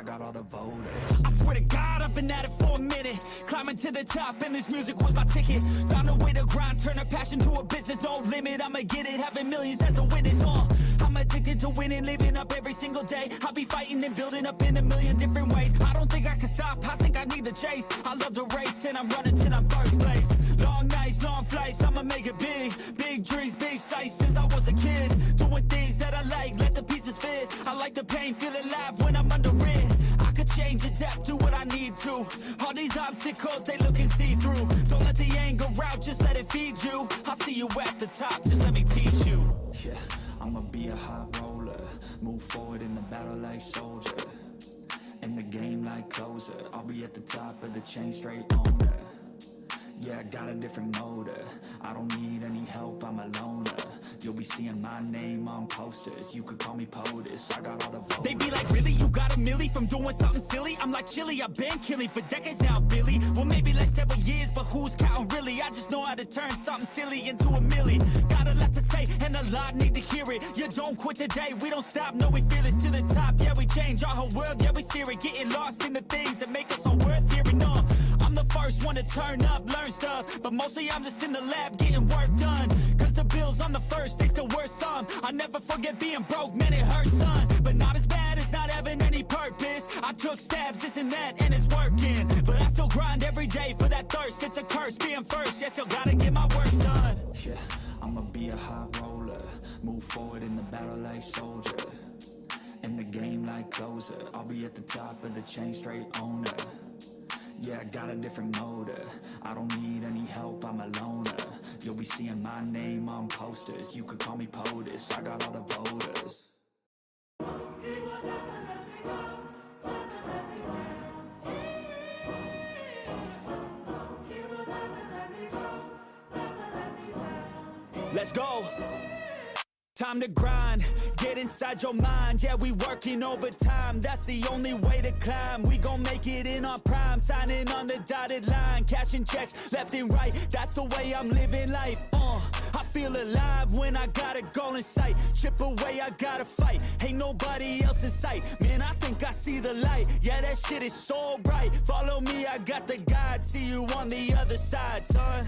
got all the voters. I swear to God, I've been at it for a minute, climbing to the top, and this music was my ticket. Found a way to grind, turn a passion to a business, no limit. I'ma get it, having millions as a witness. I'm addicted to winning, living up every single day. I'll be fighting and building up in a million different ways. I don't think I can stop, I think I need the chase. I love the race, and I'm running till I'm first place. Long nights, long flights, I'ma make it big. Big dreams, big sights since I was a kid. Doing things that I like, let the pieces fit. I like the pain, feel alive when I'm under it. I could change, adapt, do what I need to. All these obstacles, they look and see through. Don't let the anger out, just let it feed you. I'll see you at the top, just let me teach you. Yeah, I'ma be a high roller, move forward in the battle like soldier. In the game like closer, I'll be at the top of the chain, straight owner. Yeah, I got a different motive, I don't need any help, I'm a loner. You'll be seeing my name on posters, you could call me POTUS, I got all the voters. They be like, really, you got a milli from doing something silly? I'm like, chilly, I've been killing for decades now, Billy. Well, maybe like several years, but who's counting really? I just know how to turn something silly into a milli. Got a lot to say, and a lot need to hear it. You don't quit today, we don't stop, no, we feel it to the top. Yeah, we change our whole world, yeah, we steer it. Getting lost in the things that make us so worth hearing. I'm the first one to turn up, learn stuff, but mostly I'm just in the lab getting work done. Cause the bills on the first, they still worth some. I never forget being broke, man, it hurts, son. But not as bad as not having any purpose. I took stabs, this and that, and it's working. But I still grind every day for that thirst. It's a curse being first, yeah, still gotta get my work done. Yeah, I'ma be a high roller, move forward in the battle like soldier. In the game like closer, I'll be at the top of the chain, straight owner. Yeah, I got a different motive, I don't need any help, I'm a loner. You'll be seeing my name on posters, you could call me POTUS, I got all the voters. Let's go! Time to grind, get inside your mind. Yeah, we working overtime, that's the only way to climb. We gon' make it in our prime, signing on the dotted line. Cashing checks left and right, that's the way I'm living life. I feel alive when I got a goal in sight. Chip away, I gotta fight, ain't nobody else in sight. Man, I think I see the light, yeah, that shit is so bright. Follow me, I got the guide, see you on the other side, son.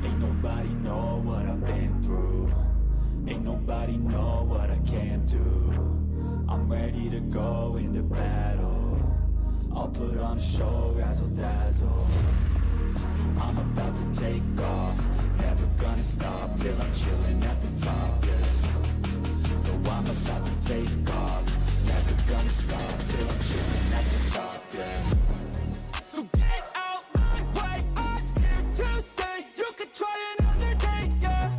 Ain't nobody know what I've been through, ain't nobody know what I can do. I'm ready to go into battle, I'll put on a show, razzle dazzle. I'm about to take off, never gonna stop till I'm chilling at the top, yeah. No, I'm about to take off, never gonna stop till I'm chilling at the top, yeah. So get out my way, I'm here to stay. You could try another day, yeah.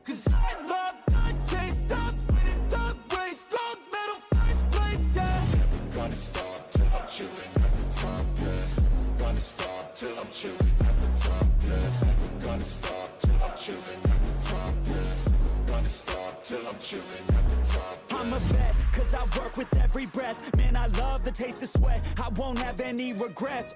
Cause I love the taste of winning the race. Gold medal, first place, yeah. Never gonna stop till I'm chilling at the top, yeah. Gonna stop till I'm chilling at the top, yeah. Never gonna stop till I'm chilling at the top, yeah. Gonna stop till I'm chilling at the top, yeah. I'm a vet, cause I work with every breath. Man, I love the taste of sweat, I won't have any regrets.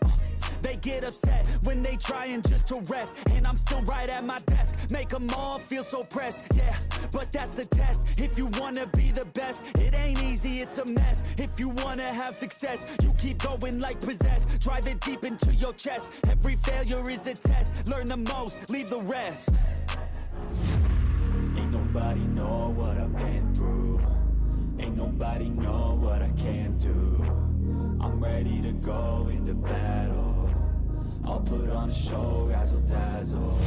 They get upset when they trying just to rest, and I'm still right at my desk, make them all feel so pressed. Yeah, but that's the test, if you wanna be the best. It ain't easy, it's a mess. If you wanna have success, you keep going like possessed. Drive it deep into your chest, every failure is a test. Learn the most, leave the rest. Ain't nobody know what I've been through, ain't nobody know what I can do. I'm ready to go into battle, I'll put on a show, razzle dazzle.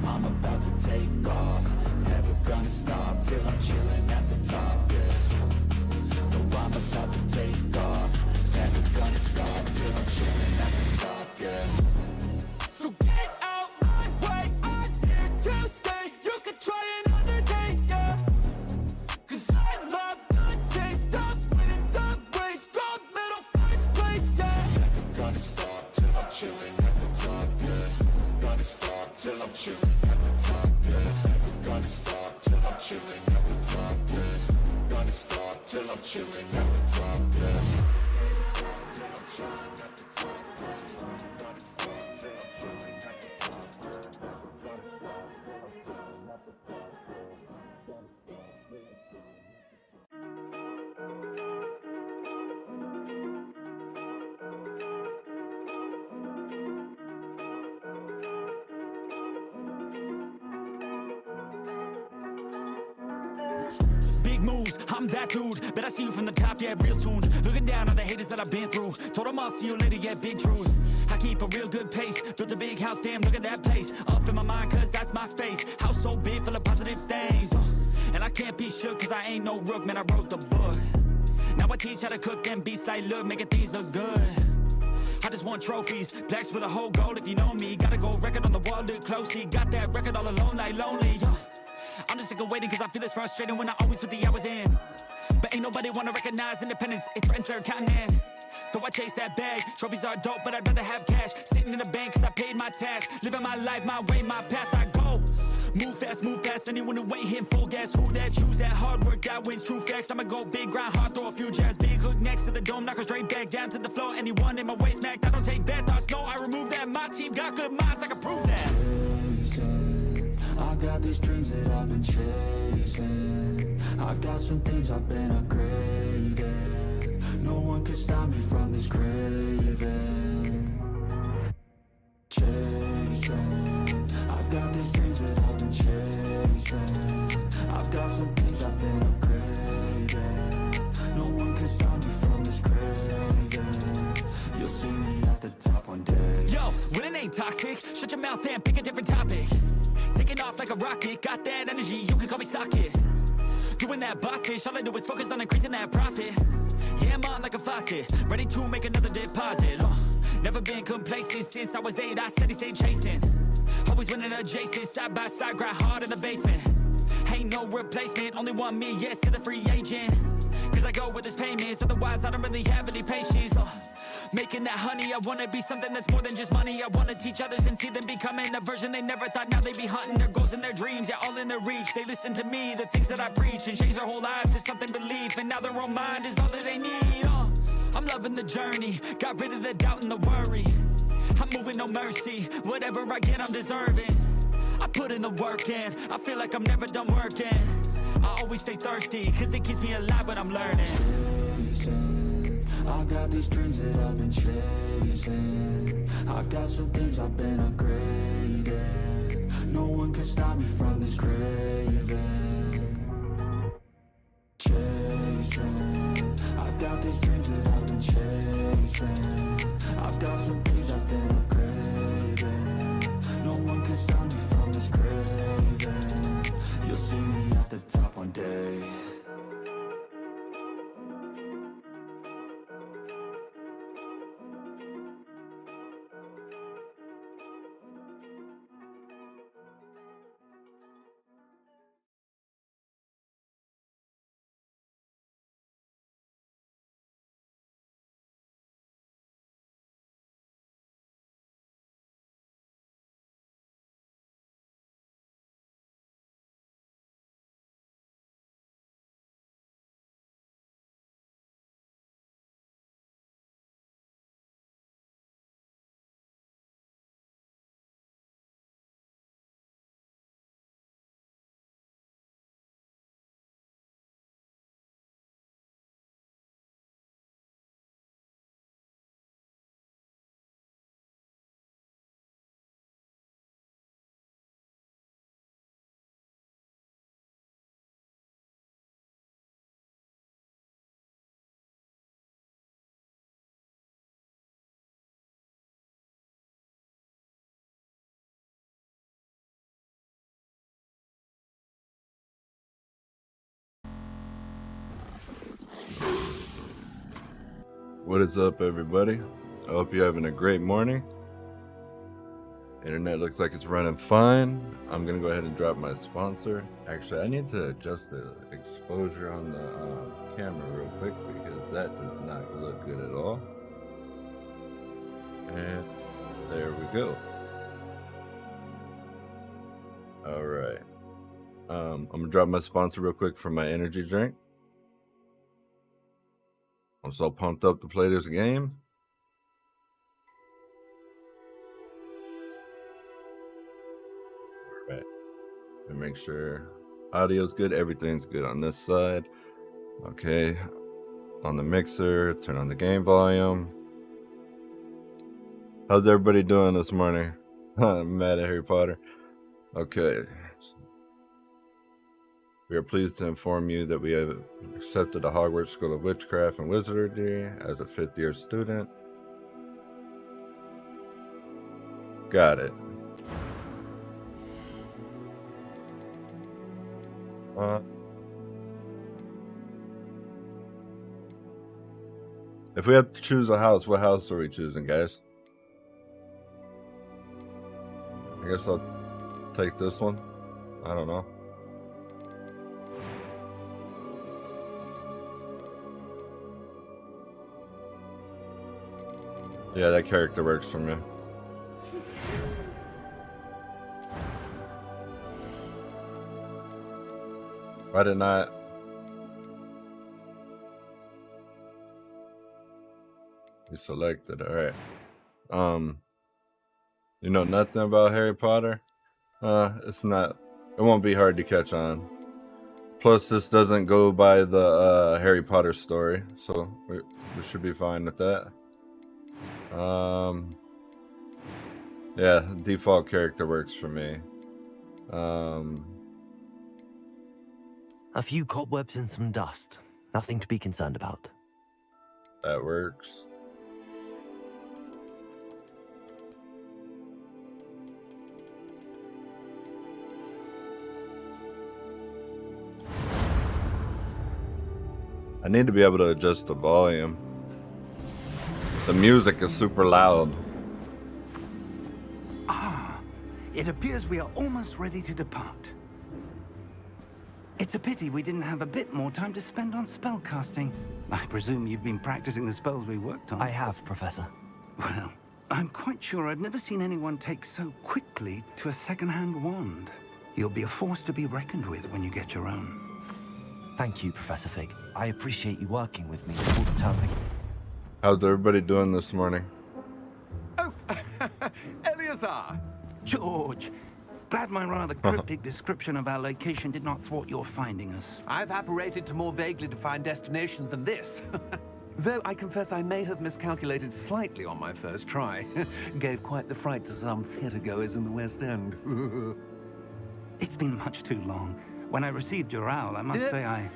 I'm about to take off, never gonna stop till I'm chilling at the top, yeah. No, I'm about to take off, never gonna stop till I'm chilling at the top, yeah. So get out my way, I'm here to stay. You could try another day, yeah. Cause I love the taste of winning the race. Gold medal, first place, yeah. Never gonna stop till I'm chilling at the top, yeah. Gonna stop till I'm chilling at the top, yeah. Never gonna stop till I'm chilling at the top, yeah. Gonna stop till I'm chilling at the top, yeah. I'm that dude, bet I see you from the top, yeah, real soon. Looking down on the haters that I've been through. Told them I'll see you later, yeah, big truth. I keep a real good pace, built a big house, damn, look at that place. Up in my mind, cause that's my space. House so big, full of positive things. And I can't be shook, cause I ain't no rook, man, I wrote the book. Now I teach how to cook them beats like, look, making things look good. I just want trophies, plaques with a whole goal if you know me. Got a gold record on the wall, look closely. Got that record all alone, like lonely. I'm just sick of waiting cause I feel it's frustrating when I always put the hours in. But ain't nobody wanna recognize independence, it threatens their continent. So I chase that bag, trophies are dope but I'd rather have cash. Sitting in the bank cause I paid my tax. Living my life, my way, my path, I go. Move fast, anyone who ain't hitting full gas. Who that, choose that, hard work, that wins, true facts. I'ma go big, grind hard, throw a few jabs. Big hook next to the dome, knock her straight back down to the floor. Anyone in my way smacked, I don't take bad thoughts, no, I remove that. My team got good minds, I can prove that. I got these dreams that I've been chasing. I've got some things I've been upgrading. No one can stop me from this craving. Chasing, I've got these dreams that I've been chasing. I've got some things I've been upgrading. No one can stop me from this craving. You'll see me at the top one day. Yo, winning ain't toxic, shut your mouth and pick a different topic. Taking off like a rocket, got that energy, you can call me socket. Doing that boss-ish, all I do is focus on increasing that profit. Yeah, I'm on like a faucet, ready to make another deposit. Never been complacent since I was 8, I steady stay chasing. Always winning adjacent, side by side, grind hard in the basement. Ain't no replacement, only one me, yes, to the free agent. Cause I go with his payments, otherwise I don't really have any patience. Making that honey, I wanna be something that's more than just money. I wanna teach others and see them becoming a version they never thought. Now they be hunting their goals and their dreams, yeah, all in their reach. They listen to me, the things that I preach, and change their whole lives to something belief. And now their own mind is all that they need. I'm loving the journey, got rid of the doubt and the worry. I'm moving no mercy, whatever I get I'm deserving. I put in the work in, I feel like I'm never done working. I always stay thirsty, cause it keeps me alive when I'm learning. I got these dreams that I've been chasing. I've got some things I've been upgrading. No one can stop me from this craving. Chasing, I've got these dreams that I've been chasing. I've got some things I've been upgrading. No one can stop me from this craving. You'll see me at the top one day. What is up, everybody? I hope you're having a great morning. Internet looks like it's running fine. I'm gonna go ahead and drop my sponsor. Actually, I need to adjust the exposure on the camera real quick because that does not look good at all. And there we go. All right. I'm gonna drop my sponsor real quick for my energy drink. I'm so pumped up to play this game. All right. And make sure audio's good. Everything's good on this side. Okay. On the mixer, turn on the game volume. How's everybody doing this morning? I'm mad at Harry Potter. Okay. We are pleased to inform you that we have accepted the Hogwarts School of Witchcraft and Wizardry as a 5th-year student. Got it. If we had to choose a house, what house are we choosing, guys? I guess I'll take this one. I don't know. Yeah, that character works for me. Why didn't I? You selected, alright. You know nothing about Harry Potter? It won't be hard to catch on. Plus, this doesn't go by the Harry Potter story, so we should be fine with that. Yeah, default character works for me. A few cobwebs and some dust. Nothing to be concerned about. That works. I need to be able to adjust the volume. The music is super loud. It appears we are almost ready to depart. It's a pity we didn't have a bit more time to spend on spellcasting. I presume you've been practicing the spells we worked on. I have, Professor. Well, I'm quite sure I've never seen anyone take so quickly to a second-hand wand. You'll be a force to be reckoned with when you get your own. Thank you, Professor Fig. I appreciate you working with me all the time. How's everybody doing this morning? Oh, Eleazar! George, glad my rather cryptic description of our location did not thwart your finding us. I've apparated to more vaguely defined destinations than this. Though I confess I may have miscalculated slightly on my first try. Gave quite the fright to some theatergoers in the West End. It's been much too long. When I received your owl, I must say I...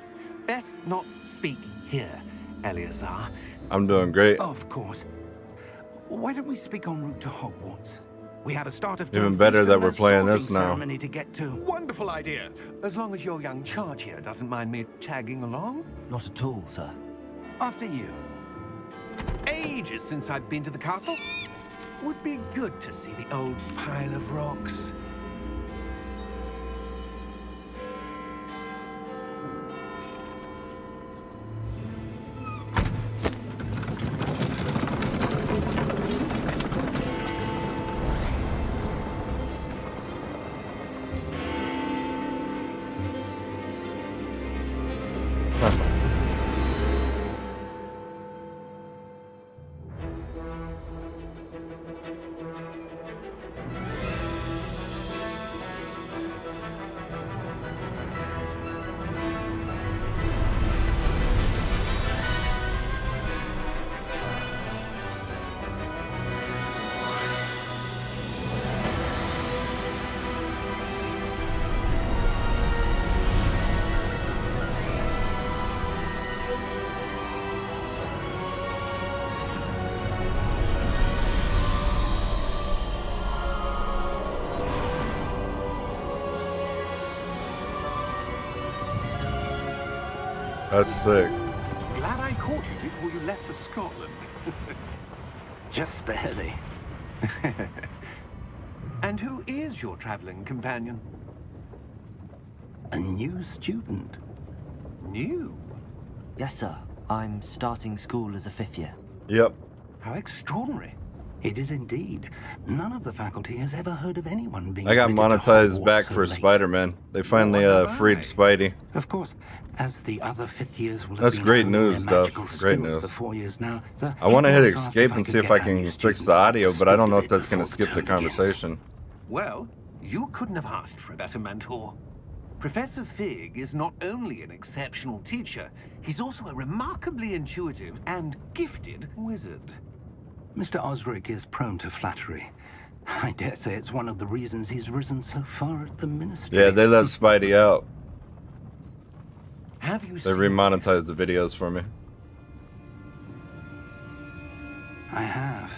Best not speak here, Eleazar. I'm doing great. Of course. Why don't we speak en route to Hogwarts? We have a start of Even better that we're playing this now. Ceremony to get to. Wonderful idea. As long as your young charge here doesn't mind me tagging along. Not at all, sir. After you. Ages since I've been to the castle. Would be good to see the old pile of rocks. That's sick. Glad I caught you before you left for Scotland. Just barely. And who is your traveling companion? A new student. New? Yes, sir. I'm starting school as a 5th year. Yep. How extraordinary. It is indeed. None of the faculty has ever heard of anyone being I got admitted to monetized Hogwarts back so for late. Spider-Man. They finally freed why. Spidey. Of course, as the other 5th years will have That's been great honing news, their Duff. magical Great skills news. for 4 years now, I want to hit it was asked escape if and I see could if I get our can new fix student the audio, but I don't know if speak a that's going to bit skip the before the term begins. conversation. Well, you couldn't have asked for a better mentor. Professor Fig is not only an exceptional teacher, he's also a remarkably intuitive and gifted wizard. Mr. Osric is prone to flattery. I dare say it's one of the reasons he's risen so far at the ministry. Yeah, they let Spidey out. Have you They seen remonetize the videos for me. I have.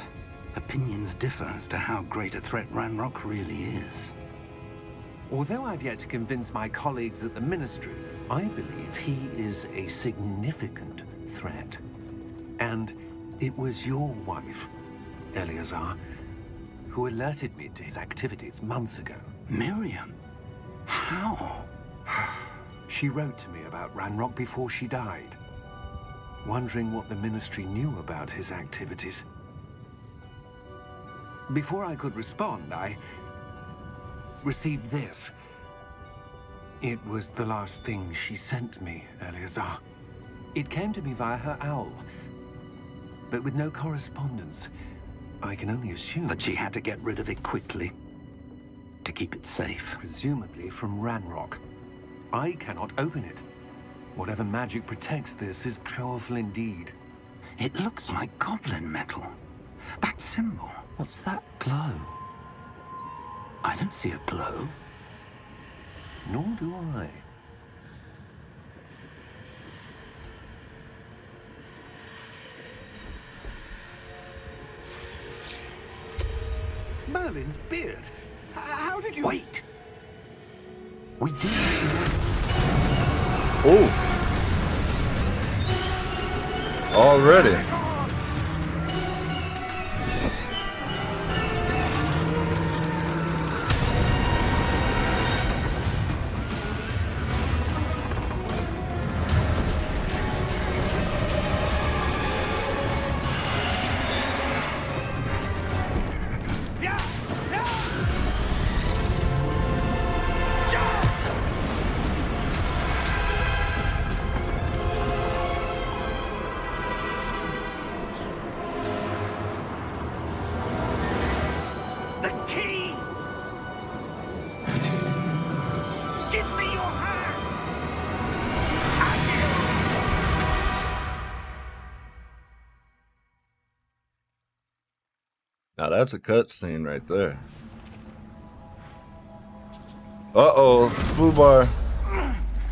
Opinions differ as to how great a threat Ranrock really is. Although I've yet to convince my colleagues at the Ministry, I believe he is a significant threat. And it was your wife, Eleazar, who alerted me to his activities months ago. Miriam? How? She wrote to me about Ranrock before she died, wondering what the Ministry knew about his activities. Before I could respond, I received this. It was the last thing she sent me, Eleazar. It came to me via her owl, but with no correspondence. I can only assume That she had to get rid of it quickly. To keep it safe. presumably from Ranrock. I cannot open it. Whatever magic protects this is powerful indeed. It looks like goblin metal. That symbol. What's that glow? I don't see a glow. Nor do I. Merlin's beard. How did you... Wait! We do. Oh! Already. The key! Give me your hand! Now that's a cutscene right there. Uh-oh, foobar.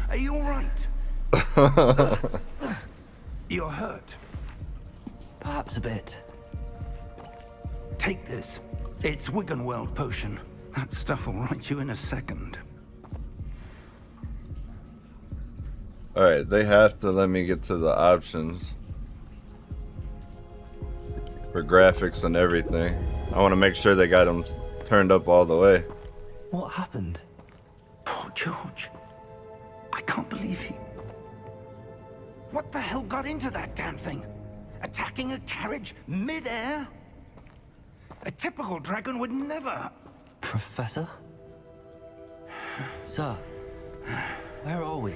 Are you alright? You're hurt. Perhaps a bit. Take this. It's Wiggenweld potion. That stuff will right you in a second. Alright, they have to let me get to the options for graphics and everything. I want to make sure they got them turned up all the way. What happened? Poor George. I can't believe he... What the hell got into that damn thing? Attacking a carriage mid-air? A typical dragon would never... Professor? Sir, where are we?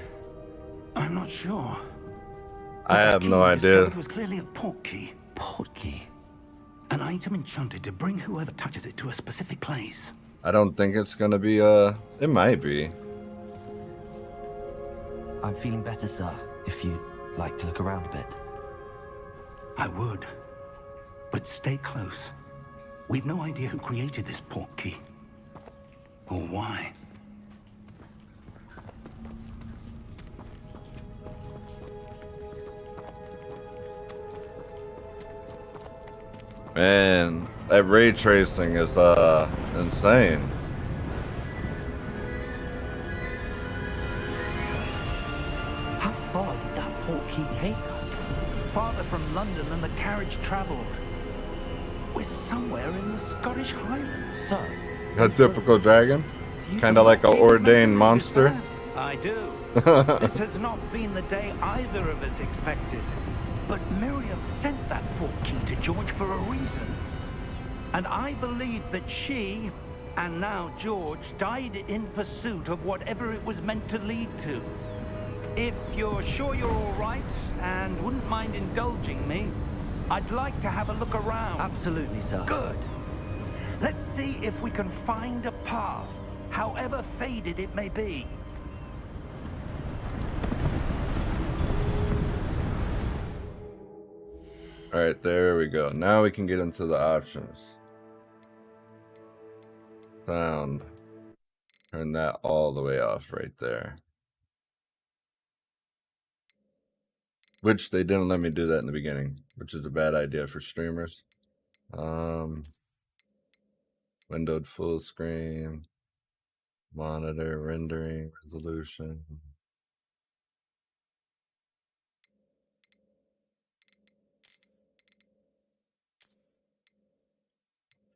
I'm not sure. I have no idea. It was clearly a portkey. Portkey? An item enchanted to bring whoever touches it to a specific place. I don't think it's gonna be, it might be. I'm feeling better, sir, if you'd like to look around a bit. I would. But stay close. We've no idea who created this portkey. Or why. Man, that ray tracing is, insane. How far did that portkey take us? Farther from London than the carriage traveled. We're somewhere in the Scottish Highlands. Sir, A typical dragon? Kind of like an ordained monster? I do. This has not been the day either of us expected. But Miriam sent that portkey to George for a reason. And I believe that she, and now George, died in pursuit of whatever it was meant to lead to. If you're sure you're all right, and wouldn't mind indulging me, I'd like to have a look around. absolutely, sir. Good. Let's see if we can find a path, however faded it may be. Alright, there we go. Now we can get into the options. Sound. Turn that all the way off right there. Which they didn't let me do that in the beginning, which is a bad idea for streamers. Windowed full screen, monitor, rendering, resolution.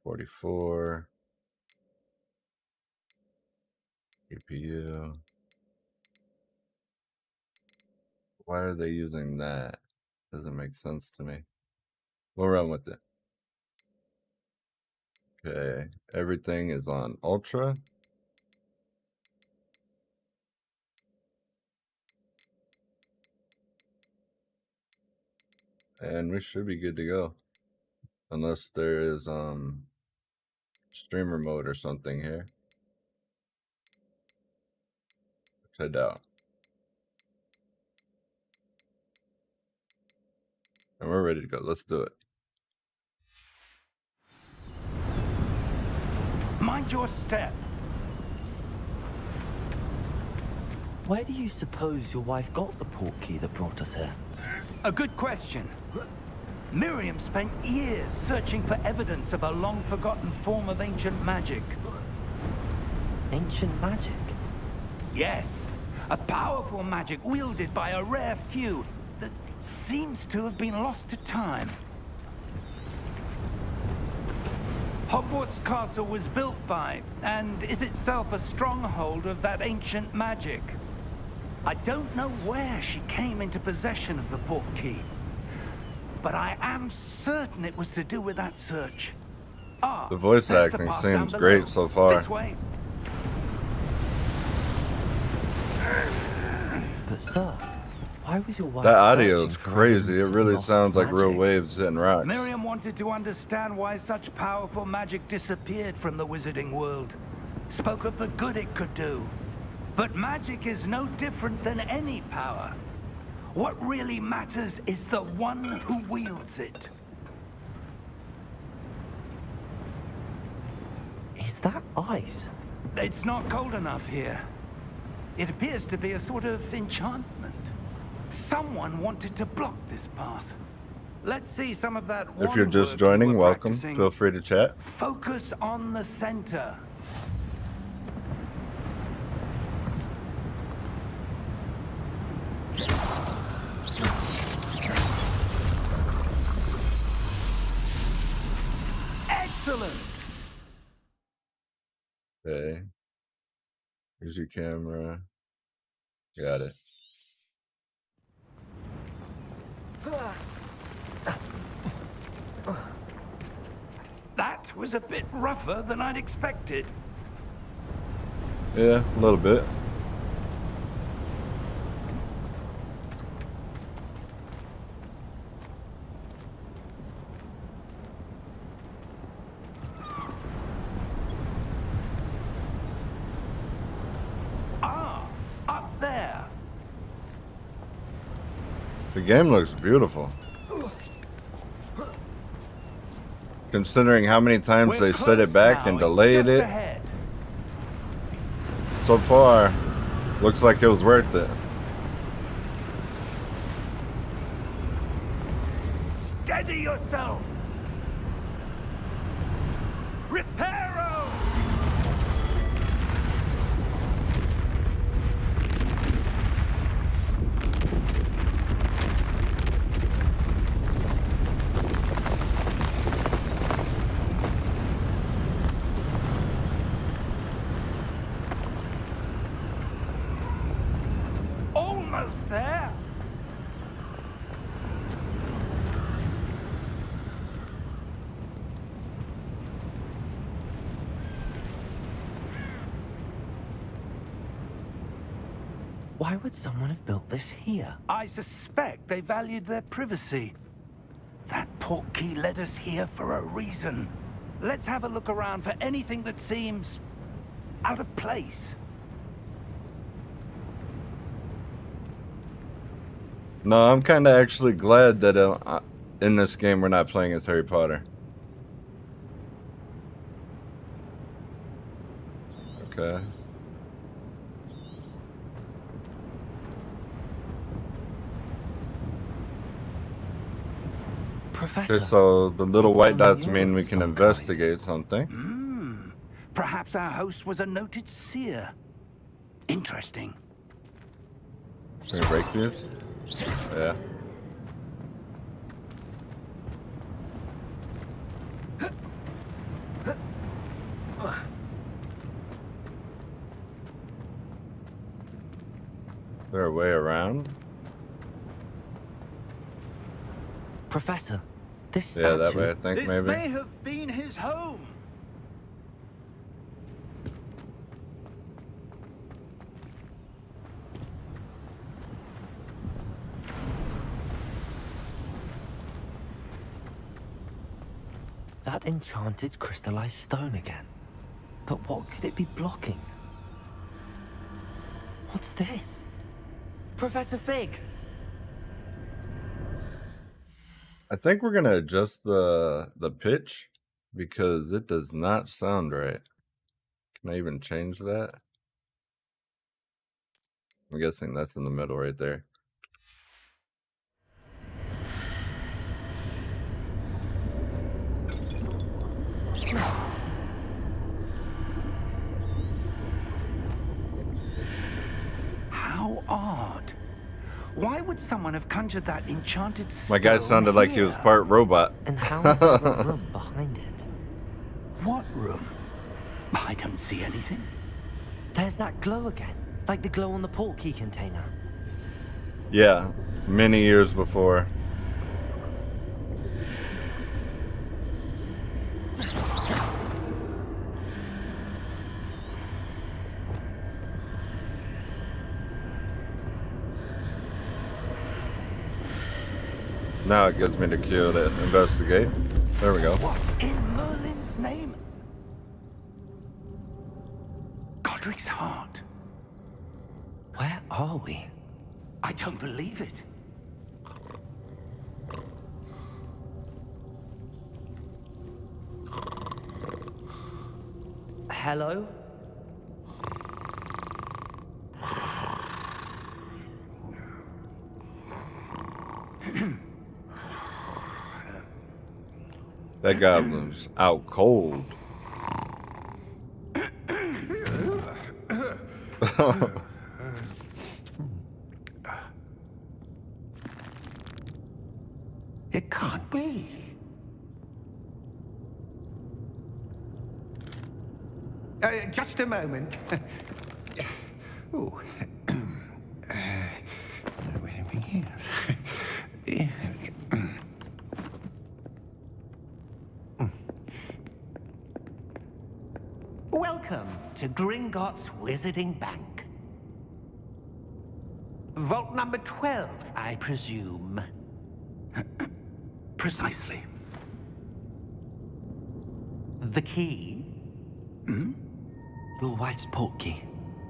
.44 GPU. Why are they using that? Doesn't make sense to me. We'll run with it. Okay, everything is on ultra. And we should be good to go. Unless there is streamer mode or something here. Which I doubt. And we're ready to go. Let's do it. Mind your step. Where do you suppose your wife got the portkey that brought us here? A good question. Miriam spent years searching for evidence of a long-forgotten form of ancient magic. Ancient magic? Yes, a powerful magic wielded by a rare few that seems to have been lost to time. Hogwarts Castle was built by, and is itself a stronghold of that ancient magic. I don't know where she came into possession of the portkey, but I am certain it was to do with that search. The voice there's the acting path seems down below. great so far. This way. But sir, why was your wife That audio searching is for crazy. evidence It of really lost sounds like real magic? waves hitting rocks. Miriam wanted to understand why such powerful magic disappeared from the wizarding world. Spoke of the good it could do. But magic is no different than any power. What really matters is the one who wields it. Is that ice? It's not cold enough here. It appears to be a sort of enchantment. Someone wanted to block this path. Let's see some of that. If you're wand just work joining, you were welcome. practicing. Feel free to chat. Focus on the center. Excellent. Okay. Here's your camera. Got it. That was a bit rougher than I'd expected. Yeah, a little bit. Up there. The game looks beautiful. Considering how many times We're they set it close back now. and It's delayed just it, ahead. so far, looks like it was worth it. Steady yourself. Reparo! Almost there. Why would someone have built this here? I suspect they valued their privacy. That portkey led us here for a reason. Let's have a look around for anything that seems out of place. No, I'm kind of actually glad that in this game we're not playing as Harry Potter. Okay. Professor. Okay, so the little white Someone dots new mean we of can some investigate something. Perhaps our host was a noted seer. Interesting. Can we break these? Yeah. Is there a way around? Professor, this statue... Yeah, that way I think This maybe. may have been his home. That enchanted crystallized stone again. But what could it be blocking? What's this? Professor Fig! I think we're gonna adjust the pitch because it does not sound right. Can I even change that? I'm guessing that's in the middle right there. How odd. Why would someone have conjured that enchanted stone My guy sounded like he was here? part robot. And how's there a room behind it? What room? I don't see anything. There's that glow again. Like the glow on the portkey container. Yeah, many years before. Now it gives me the cue to investigate. There we go. What in Merlin's name? Godric's heart. Where are we? I don't believe it. Hello? That goblin's out cold. It can't be. Just a moment. Ooh. Welcome to Gringotts Wizarding Bank. Vault number 12, I presume. Precisely. The key? Your wife's portkey.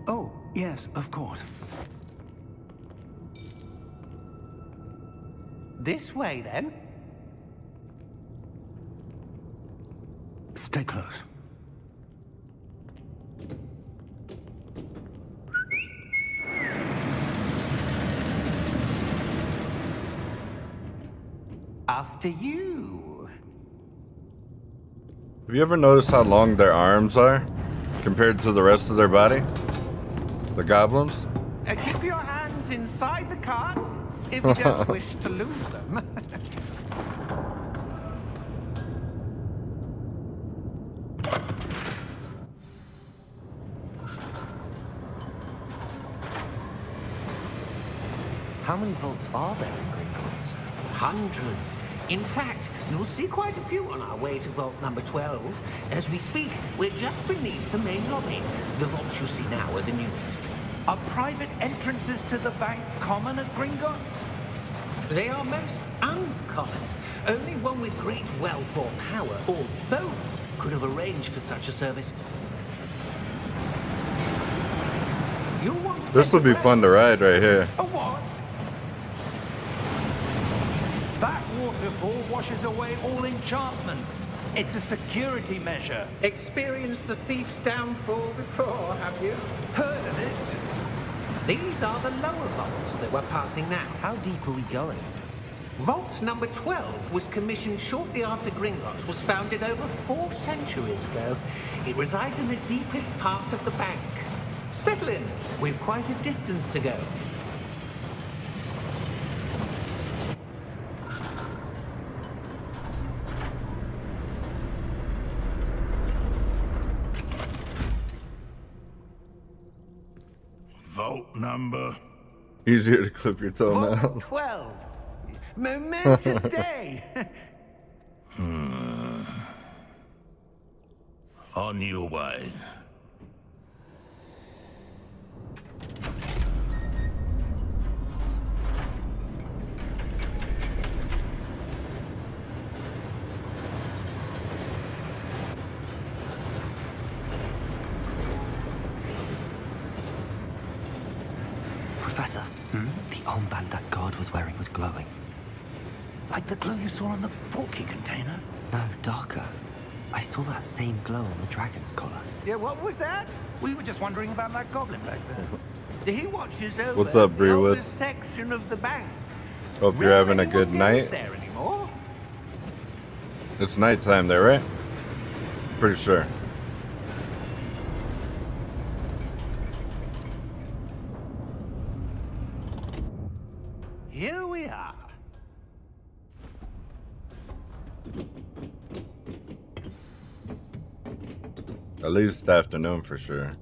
Oh, yes, of course. This way, then. Stay close. After you. Have you ever noticed how long their arms are compared to the rest of their body? The goblins? Keep your hands inside the cart if you don't wish to lose them. How many vaults are there in Gringotts? Hundreds. In fact, you'll see quite a few on our way to vault number 12. As we speak, we're just beneath the main lobby. The vaults you see now are the newest. Are private entrances to the bank common at Gringotts? They are most uncommon. Only one with great wealth or power, or both, could have arranged for such a service. You'll want to This take would be a fun to ride right here. A what? That waterfall washes away all enchantments. It's a security measure. Experienced the thief's downfall before, have you? Heard of it? These are the lower vaults that we're passing now. How deep are we going? Vault number 12 was commissioned shortly after Gringotts was founded over 4 centuries ago. It resides in the deepest part of the bank. Settle in. We've quite a distance to go. Vault number. Easier to clip your Vault toenails. 12. Momentous day. On your way. Professor, the armband that guard was wearing was glowing. Like the glow you saw on the portkey container? No, darker. I saw that same glow on the dragon's collar. Yeah, what was that? We were just wondering about that goblin back there. He watches over What's up, the Brewood? oldest section of the bank. Hope you're having a Anyone good goes night. there anymore? It's nighttime there, right? Pretty sure. Here we are. At least afternoon for sure.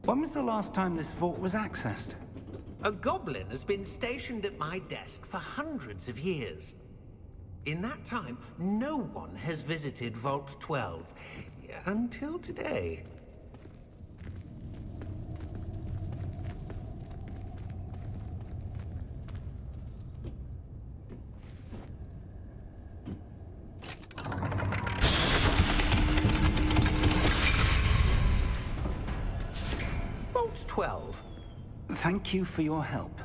When was the last time this vault was accessed? A goblin has been stationed at my desk for hundreds of years. In that time, no one has visited Vault 12. Until today. Vault 12. Thank you for your help.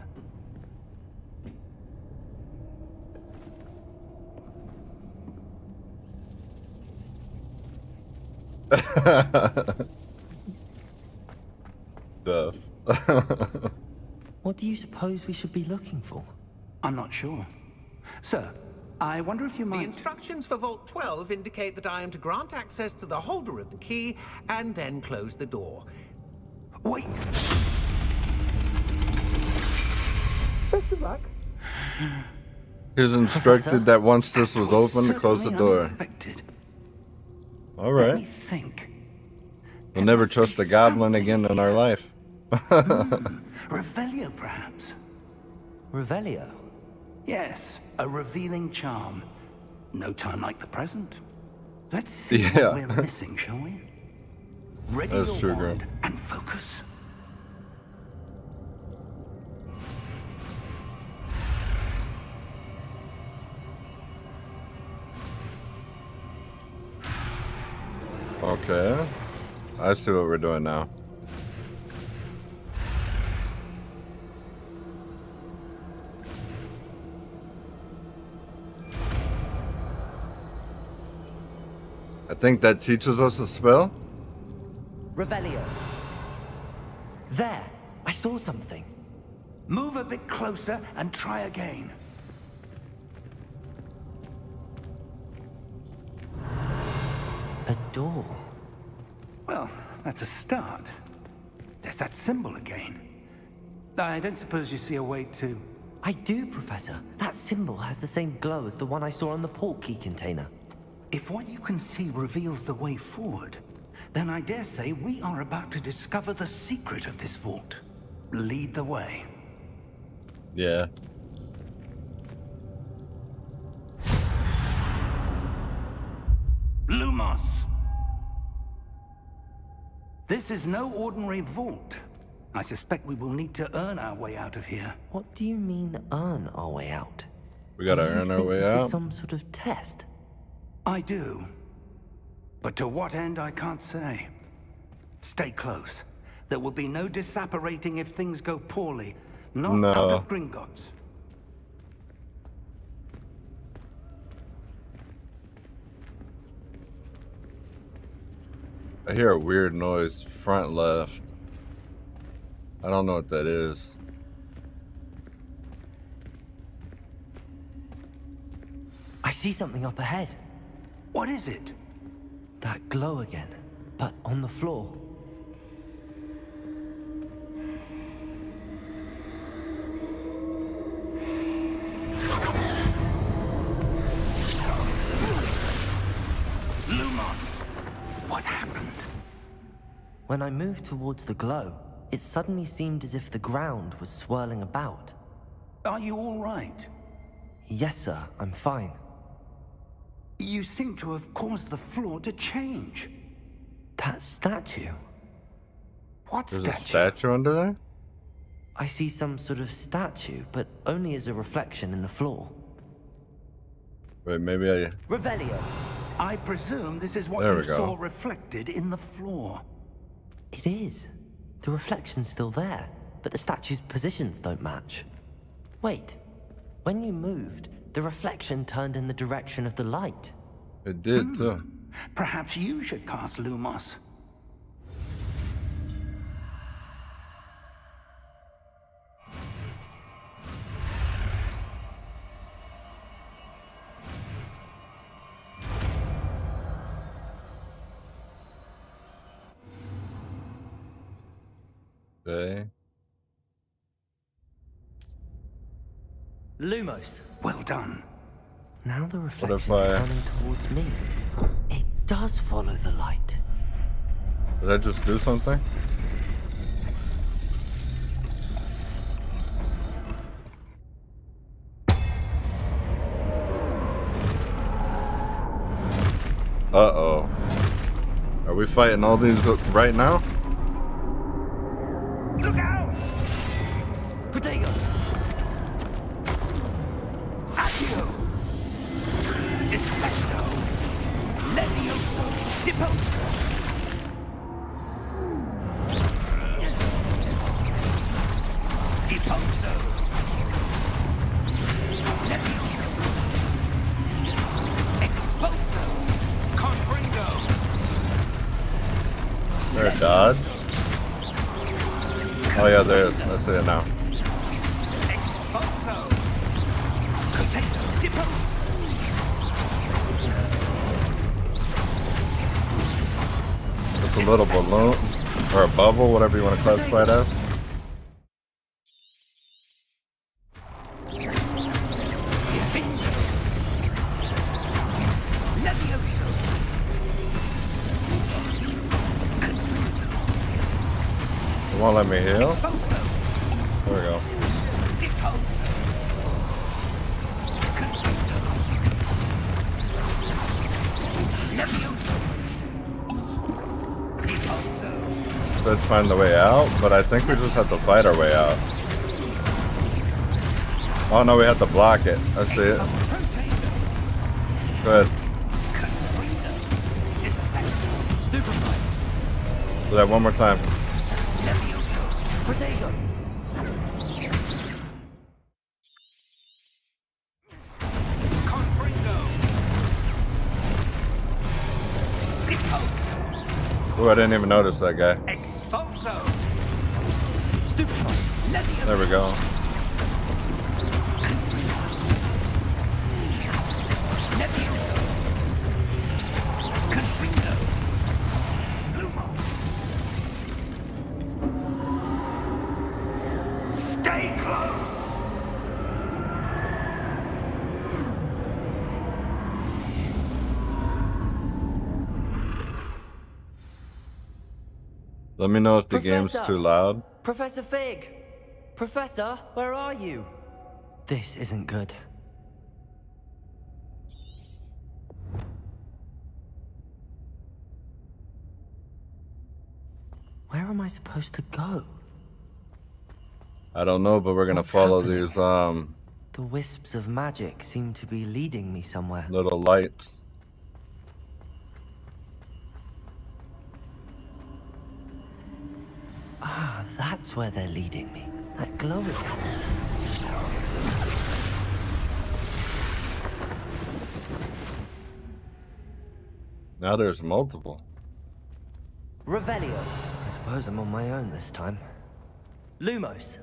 Duff. What do you suppose we should be looking for? I'm not sure. Sir, I wonder if you The might... instructions for Vault 12 indicate that I am to grant access to the holder of the key and then close the door. Wait! He was instructed that once this was open to close the Certainly door. unexpected. All Let me right. think. We'll never trust a goblin again in our life. Revelio, perhaps? Revelio? Yes, a revealing charm. No time like the present. Let's see Yeah. what we're missing, shall we? Ready That's your true, wand Graham. and focus. Okay. I see what we're doing now. I think that teaches us a spell. Revelio. There! I saw something. Move a bit closer and try again. A door. Well, that's a start. There's that symbol again. I don't suppose you see a way to... I do, Professor. That symbol has the same glow as the one I saw on the portkey container. If what you can see reveals the way forward, then I dare say we are about to discover the secret of this vault. Lead the way. Yeah. Lumos! This is no ordinary vault. I suspect we will need to earn our way out of here. What do you mean, earn our way out? We gotta Do you earn our think way this out. is some sort of test? I do. But to what end, I can't say. Stay close. There will be no disapparating if things go poorly. Not No. out of Gringotts. I hear a weird noise front left. I don't know what that is. see something up ahead. What is it? That glow again, but on the floor. Lumos! What happened? When I moved towards the glow, it suddenly seemed as if the ground was swirling about. Are you all right? Yes, sir, I'm fine. You seem to have caused the floor to change. That statue? What There's statue? a statue under there? I see some sort of statue, but only as a reflection in the floor. Wait, maybe I... Revelio! I presume this is what There you we go. saw reflected in the floor. It is. The reflection's still there, but the statue's positions don't match. Wait. When you moved, the reflection turned in the direction of the light. It did, too. Perhaps you should cast Lumos. Okay. Lumos. Well done. Now the if reflection's I- turning towards me. It does follow the light. Did I just do something? Uh-oh. Are we fighting all these right now? Look out! Protego! Accio! Dissecto! Levioso! Deposo! Deposo! Levioso! Exposo! Confringo! There a dodge? Oh yeah, there is. I see it now. Exposo! Potato! Deposo! It's a little balloon, or a bubble, whatever you want to classify it as. It won't let me heal. There we go. Let's find the way out, but I think we just have to fight our way out. Oh no, we have to block it. I see it. Good. Do that one more time. Protego! Ooh, I didn't even notice that guy. Exposo! Stupefy! There we go. Stay close! Let me know if the game's Professor! too loud. Professor Fig! Professor, where are you? This isn't good. Where am I supposed to go? I don't know, but we're gonna What's follow happening? these The wisps of magic seem to be leading me somewhere. little lights. Ah, that's where they're leading me. That glow again. Now there's multiple. Revelio. I suppose I'm on my own this time. Lumos.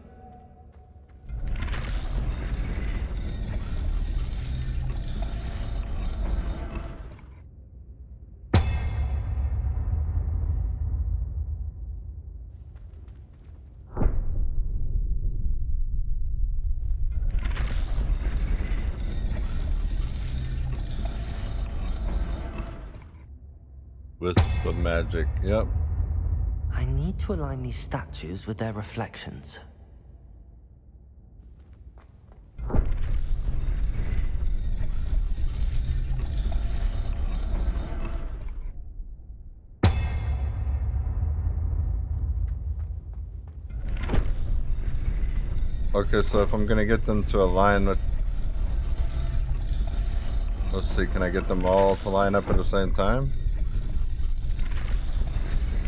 Wisps of magic. Yep. I need to align these statues with their reflections. Okay, so if I'm gonna get them to align with... Let's see, can I get them all to line up at the same time?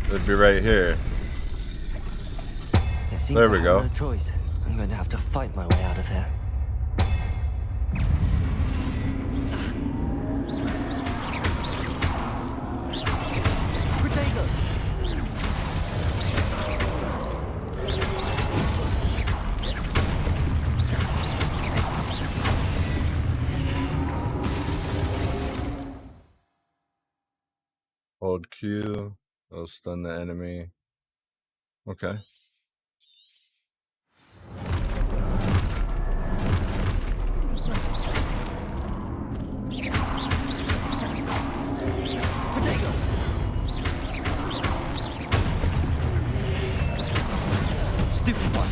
It'd be right here. It seems There we I go. have no choice. I'm going to have to fight my way out of here. Protego! Hold Q. That'll stun the enemy. Okay. Protego! Stupefy!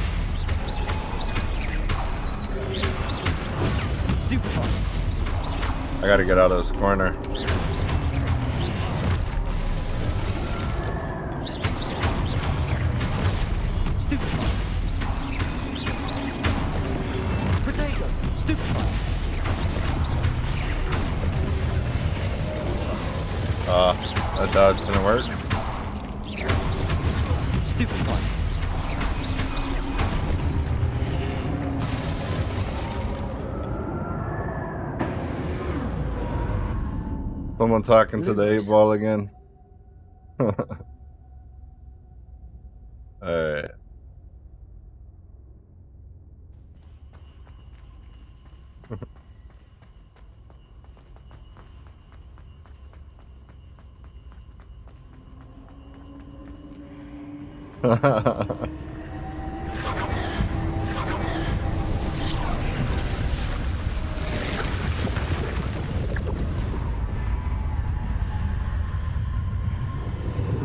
Stupefy! I gotta get out of this corner. Stupefy! Protego! Stupefy! That dodge didn't work. Stupefy! Someone talking to the 8-ball again. Alright.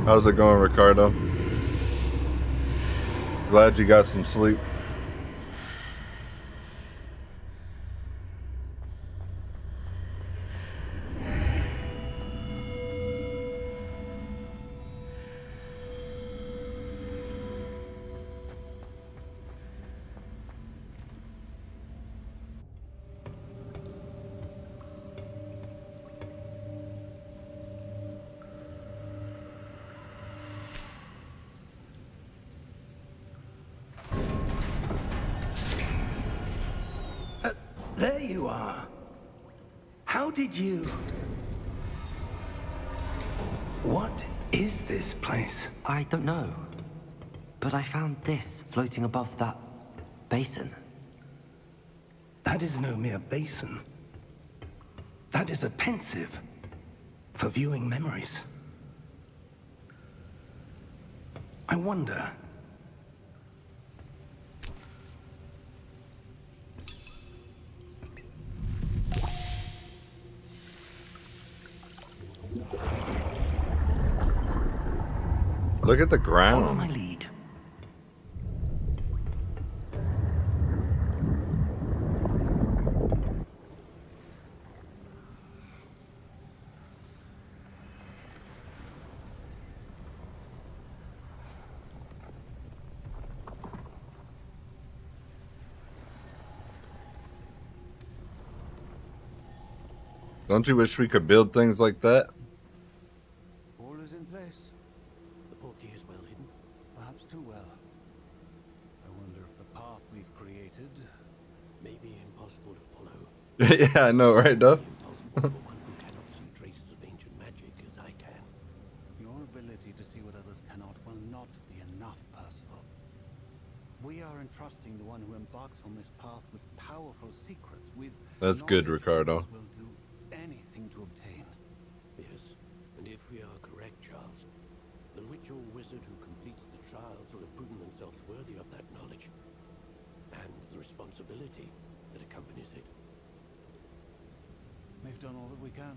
How's it going, Ricardo? Glad you got some sleep. There you are. How did you... What is this place? I don't know. But I found this floating above that basin. That is no mere basin. That is a pensive for viewing memories. I wonder... Look at the ground. Follow my lead. Don't you wish we could build things like that? All is in place. The portkey is well hidden, perhaps too well. I wonder if the path we've created may be impossible to follow. Yeah, I know, right, Duff? Impossible for one who cannot see traces of ancient magic as I can. Your ability to see what others cannot will not be enough, Percival. We are entrusting the one who embarks on this path with powerful secrets, with That's good, knowledge Ricardo. others will do anything to obtain. Yes, and if we are correct, Charles, the witch or wizard who completes the trials will have proven themselves worthy of that knowledge, and the responsibility that accompanies it. We've done all that we can.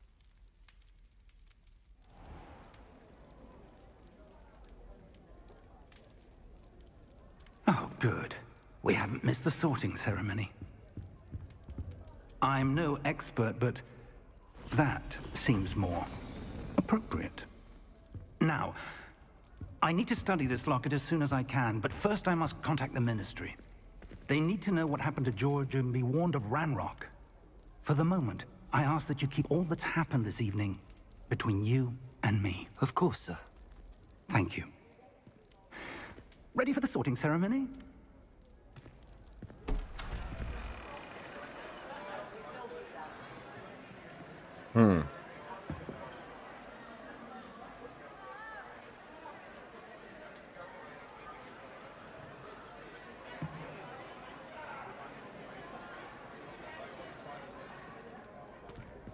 Good. We haven't missed the sorting ceremony. I'm no expert, but that seems more appropriate. Now, I need to study this locket as soon as I can, but first I must contact the Ministry. They need to know what happened to George and be warned of Ranrock. For the moment, I ask that you keep all that's happened this evening between you and me. Of course, sir. Thank you. Ready for the sorting ceremony?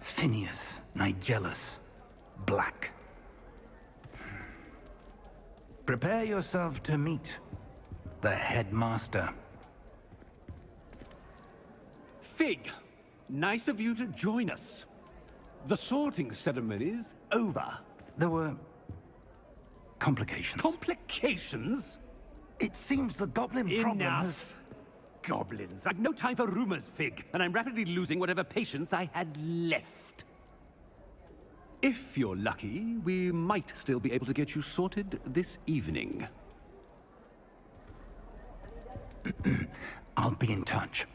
Phineas, Nigellus, Black. Prepare yourself to meet the headmaster. Fig, nice of you to join us. The sorting ceremony's over. There were complications. Complications? It seems the goblin problem has... Enough. Goblins. I've no time for rumors, Fig, and I'm rapidly losing whatever patience I had left. If you're lucky, we might still be able to get you sorted this evening. I'll be in touch.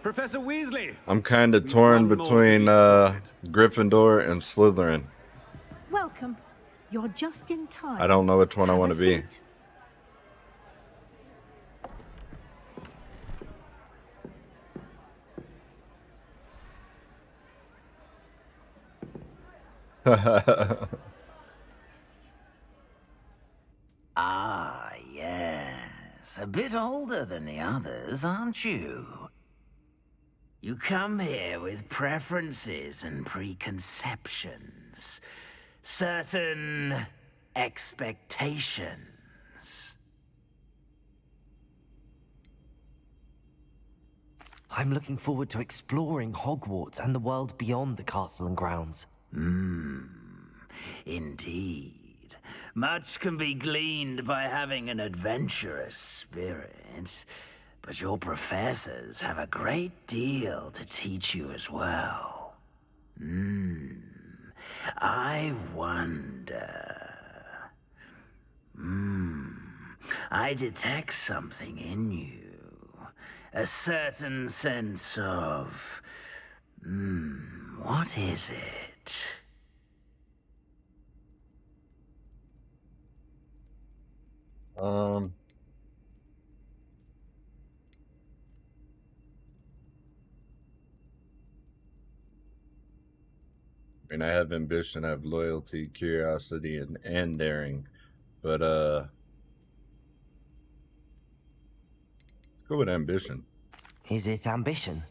Professor Weasley! I'm kind of torn between Gryffindor and Slytherin. Welcome. You're just in time. I don't know which one I want to be. Ah, yes. A bit older than the others, aren't you? You come here with preferences and preconceptions. Certain expectations. I'm looking forward to exploring Hogwarts and the world beyond the castle and grounds. Indeed. Much can be gleaned by having an adventurous spirit, but your professors have a great deal to teach you as well. I wonder... I detect something in you. A certain sense of... what is it? I mean, I have ambition, I have loyalty, curiosity, and daring. But, go with ambition. Is it ambition?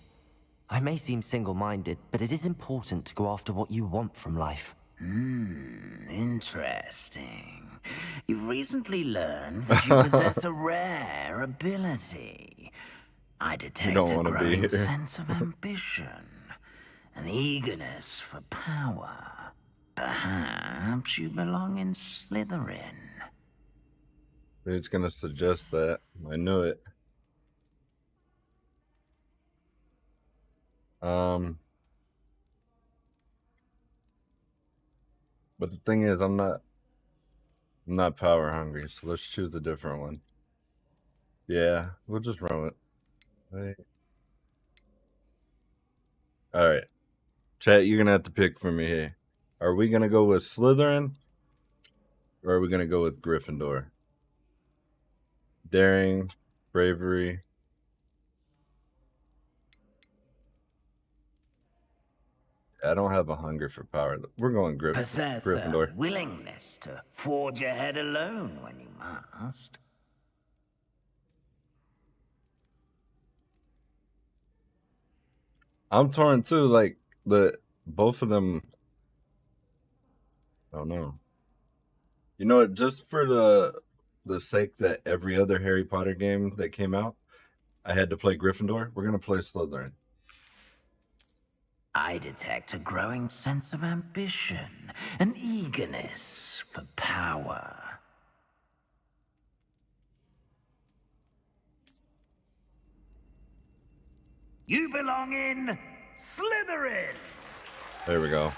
I may seem single-minded, but it is important to go after what you want from life. Interesting. You've recently learned that you possess a rare ability. I detect a growing sense of ambition. An eagerness for power. Perhaps you belong in Slytherin. Who's gonna suggest that? I knew it. But the thing is, I'm not power hungry, so let's choose a different one. Yeah, we'll just run it. Wait. All right. Chat, you're gonna have to pick for me here. Are we gonna go with Slytherin, or are we gonna go with Gryffindor? Daring, bravery. I don't have a hunger for power. We're going Possess Gryffindor. a willingness to forge ahead alone when you must. I'm torn too. Like both of them. I don't know. You know what? Just for the the sake that every other Harry Potter game that came out, I had to play Gryffindor, we're going to play Slytherin. I detect a growing sense of ambition, an eagerness for power. You belong in Slytherin! There we go.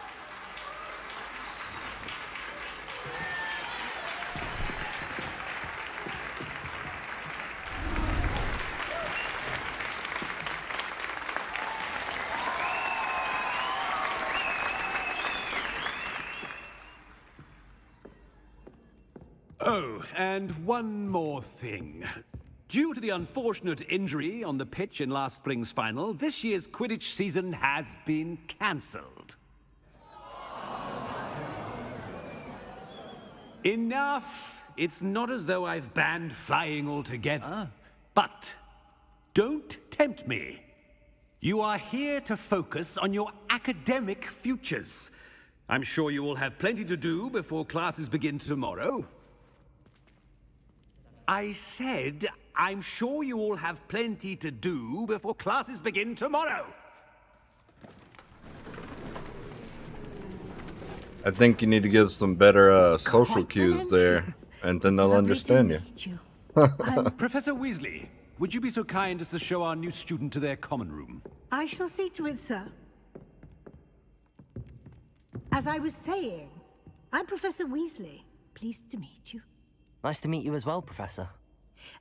Oh, and one more thing. Due to the unfortunate injury on the pitch in last spring's final, this year's Quidditch season has been cancelled. Enough! It's not as though I've banned flying altogether. But don't tempt me. You are here to focus on your academic futures. I'm sure you will have plenty to do before classes begin tomorrow. I said, I'm sure you all have plenty to do before classes begin tomorrow. I think you need to give some better social cues there, and then they'll understand you. Professor Weasley, would you be so kind as to show our new student to their common room? I shall see to it, sir. As I was saying, I'm Professor Weasley. Pleased to meet you. Nice to meet you as well, Professor.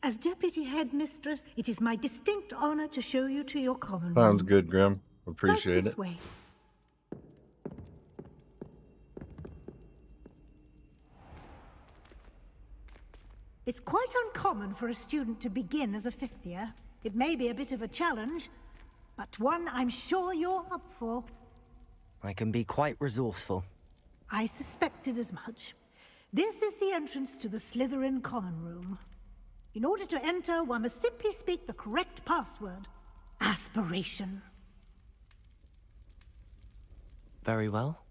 As Deputy Headmistress, it is my distinct honor to show you to your common room. Sounds good, Grim. Appreciate Right this it. way. It's quite uncommon for a student to begin as a fifth year. It may be a bit of a challenge, but one I'm sure you're up for. I can be quite resourceful. I suspected as much. This is the entrance to the Slytherin common room. In order to enter, one must simply speak the correct password. Aspiration. Very well.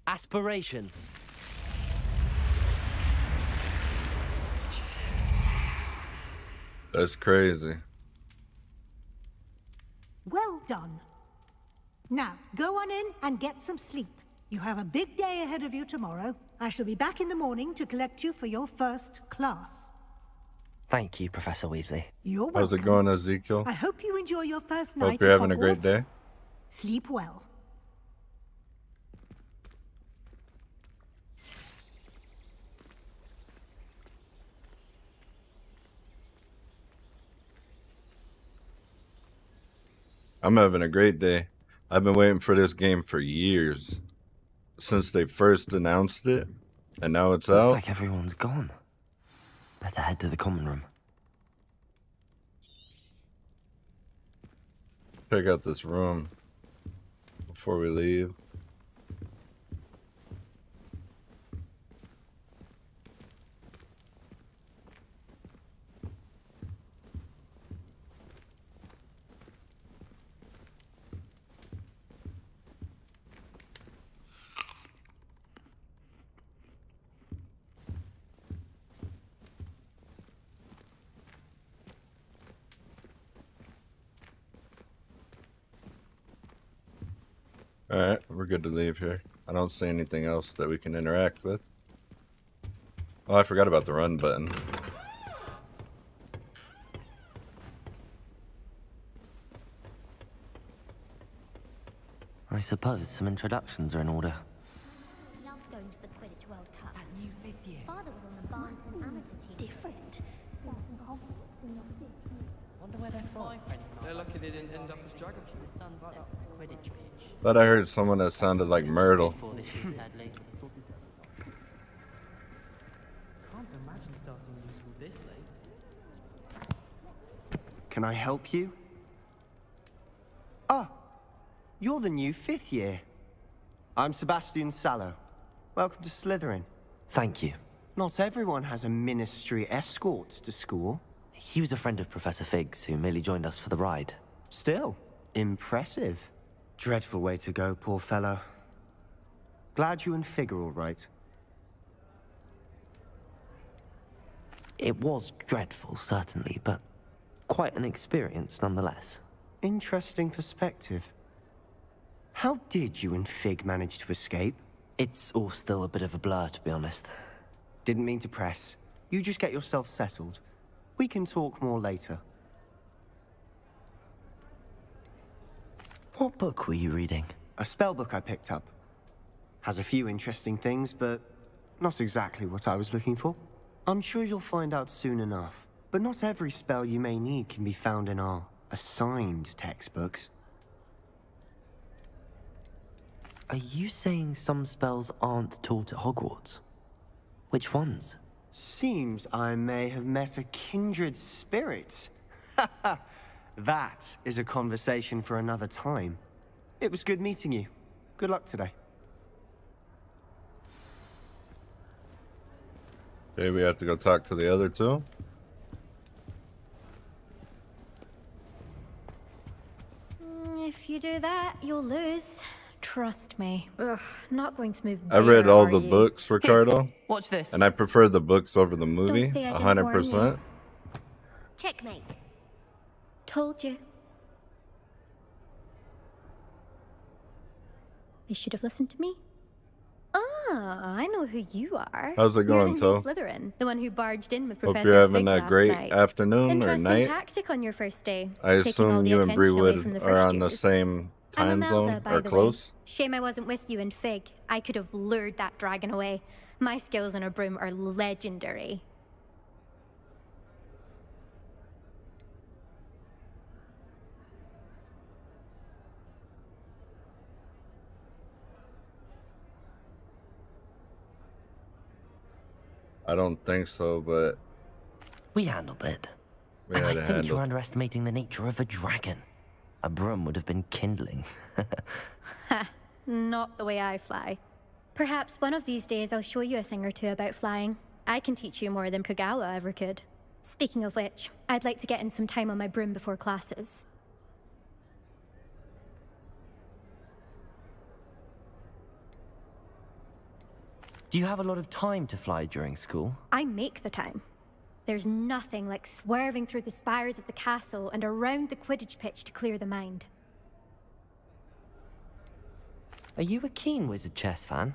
Aspiration. That's crazy. Well done. Now, go on in and get some sleep. You have a big day ahead of you tomorrow. I shall be back in the morning to collect you for your first class. Thank you, Professor Weasley. You're welcome. How's it going, Ezekiel? I hope you enjoy your first night Hope you're at having a great Hogwarts. day. Sleep well. I'm having a great day. I've been waiting for this game for years. Since they first announced it, and now it's Looks out. like everyone's gone. Better head to the common room. Check out this room before we leave. Alright, we're good to leave here. I don't see anything else that we can interact with. Oh, I forgot about the run button. I suppose some introductions are in order. He loves going to the Quidditch World Cup. That new fifth year. Father was on the Barnton amateur team. Different. Wonder where they're from. They're lucky they didn't end up as Dragon. The sunset Quidditch pitch. Thought I heard someone that sounded like Myrtle. Can't imagine starting new school this late. Can I help you? Ah, you're the new fifth year. I'm Sebastian Sallow. Welcome to Slytherin. Thank you. Not everyone has a ministry escort to school. He was a friend of Professor Fig's who merely joined us for the ride. Still, impressive. Dreadful way to go, poor fellow. Glad you and Fig are all right. It was dreadful, certainly, but quite an experience nonetheless. Interesting perspective. How did you and Fig manage to escape? It's all still a bit of a blur, to be honest. Didn't mean to press. You just get yourself settled. We can talk more later. What book were you reading? A spell book I picked up. Has a few interesting things, but not exactly what I was looking for. I'm sure you'll find out soon enough. But not every spell you may need can be found in our assigned textbooks. Are you saying some spells aren't taught at Hogwarts? Which ones? Seems I may have met a kindred spirit. That is a conversation for another time. It was good meeting you. Good luck today. Okay, we have to go talk to the other two. If you do that, you'll lose. Trust me. Ugh, not going to move. I read all are the you? books, Ricardo. Watch this. And I prefer the books over the movie, say I didn't warn 100%. Checkmate. Told you. They should have listened to me. Ah, I know who you are. How's it going, You're the new Toe? Slytherin, the one who barged in with Hope Professor you're having Fig a last great night. afternoon or Interesting night. tactic on your first day. I taking all assume the you and attention away from Breewood the are first on the years. same I'm time Imelda, zone, by or the close. Way. Shame I wasn't with you in Fig. I could have lured that dragon away. My skills on a broom are legendary. I don't think so, but We handled it. we And I had to think handle. you're underestimating the nature of a dragon. A broom would have been kindling. Ha, not the way I fly. Perhaps one of these days I'll show you a thing or two about flying. I can teach you more than Kagawa ever could. Speaking of which, I'd like to get in some time on my broom before classes. Do you have a lot of time to fly during school? I make the time. There's nothing like swerving through the spires of the castle and around the Quidditch pitch to clear the mind. Are you a keen Wizard chess fan?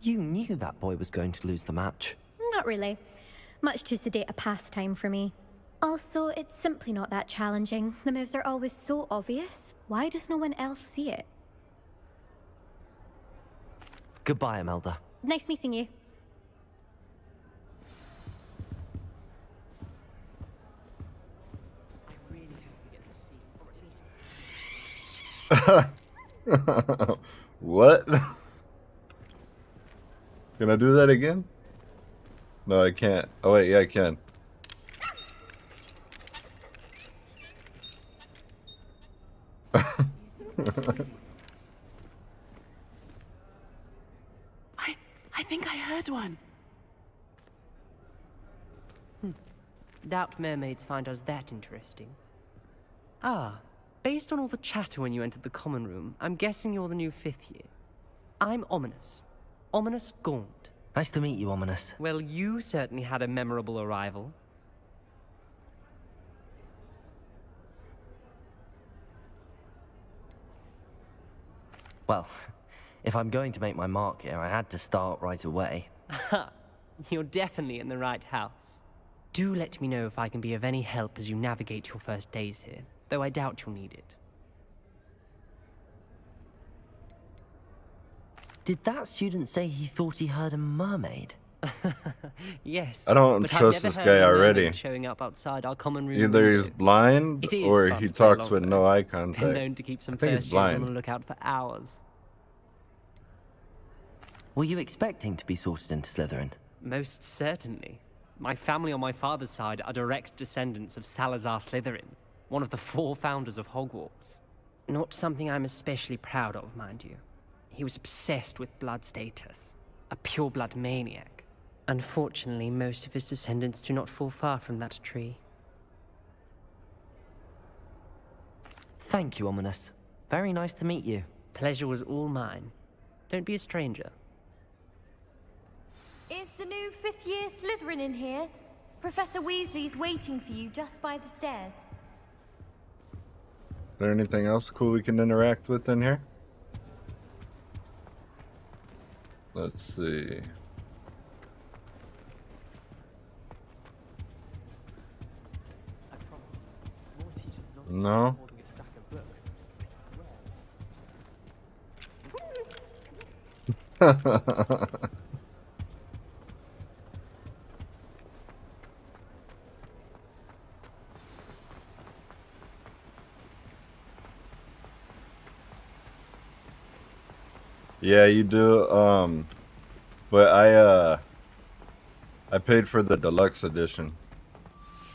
You knew that boy was going to lose the match. Not really. Much too sedate a pastime for me. Also, it's simply not that challenging. The moves are always so obvious. Why does no one else see it? Goodbye, Imelda. Nice meeting you. What? Can I do that again? No, I can't. Oh wait, yeah, I can. I think I heard one. Doubt mermaids find us that interesting. Ah, based on all the chatter when you entered the common room, I'm guessing you're the new 5th year. I'm Ominous. Ominous Gaunt. Nice to meet you, Ominous. Well, you certainly had a memorable arrival. Well, if I'm going to make my mark here, I had to start right away. Ha! You're definitely in the right house. Do let me know if I can be of any help as you navigate your first days here, though I doubt you'll need it. Did that student say he thought he heard a mermaid? Yes. I don't but I've trust never this heard guy of a mermaid already. Showing up outside our common room Either he's window. blind It is or fun he to stay talks along, with though. no eye Been contact. known to keep some I think first he's years on blind. the lookout for hours. Were you expecting to be sorted into Slytherin? Most certainly. My family on my father's side are direct descendants of Salazar Slytherin, one of the 4 founders of Hogwarts. Not something I'm especially proud of, mind you. He was obsessed with blood status, a pure-blood maniac. Unfortunately, most of his descendants do not fall far from that tree. Thank you, Ominous. Very nice to meet you. Pleasure was all mine. Don't be a stranger. Is the new 5th year Slytherin in here? Professor Weasley's waiting for you just by the stairs. Is there anything else cool we can interact with in here? Let's see. No. Yeah, you do. But I paid for the deluxe edition,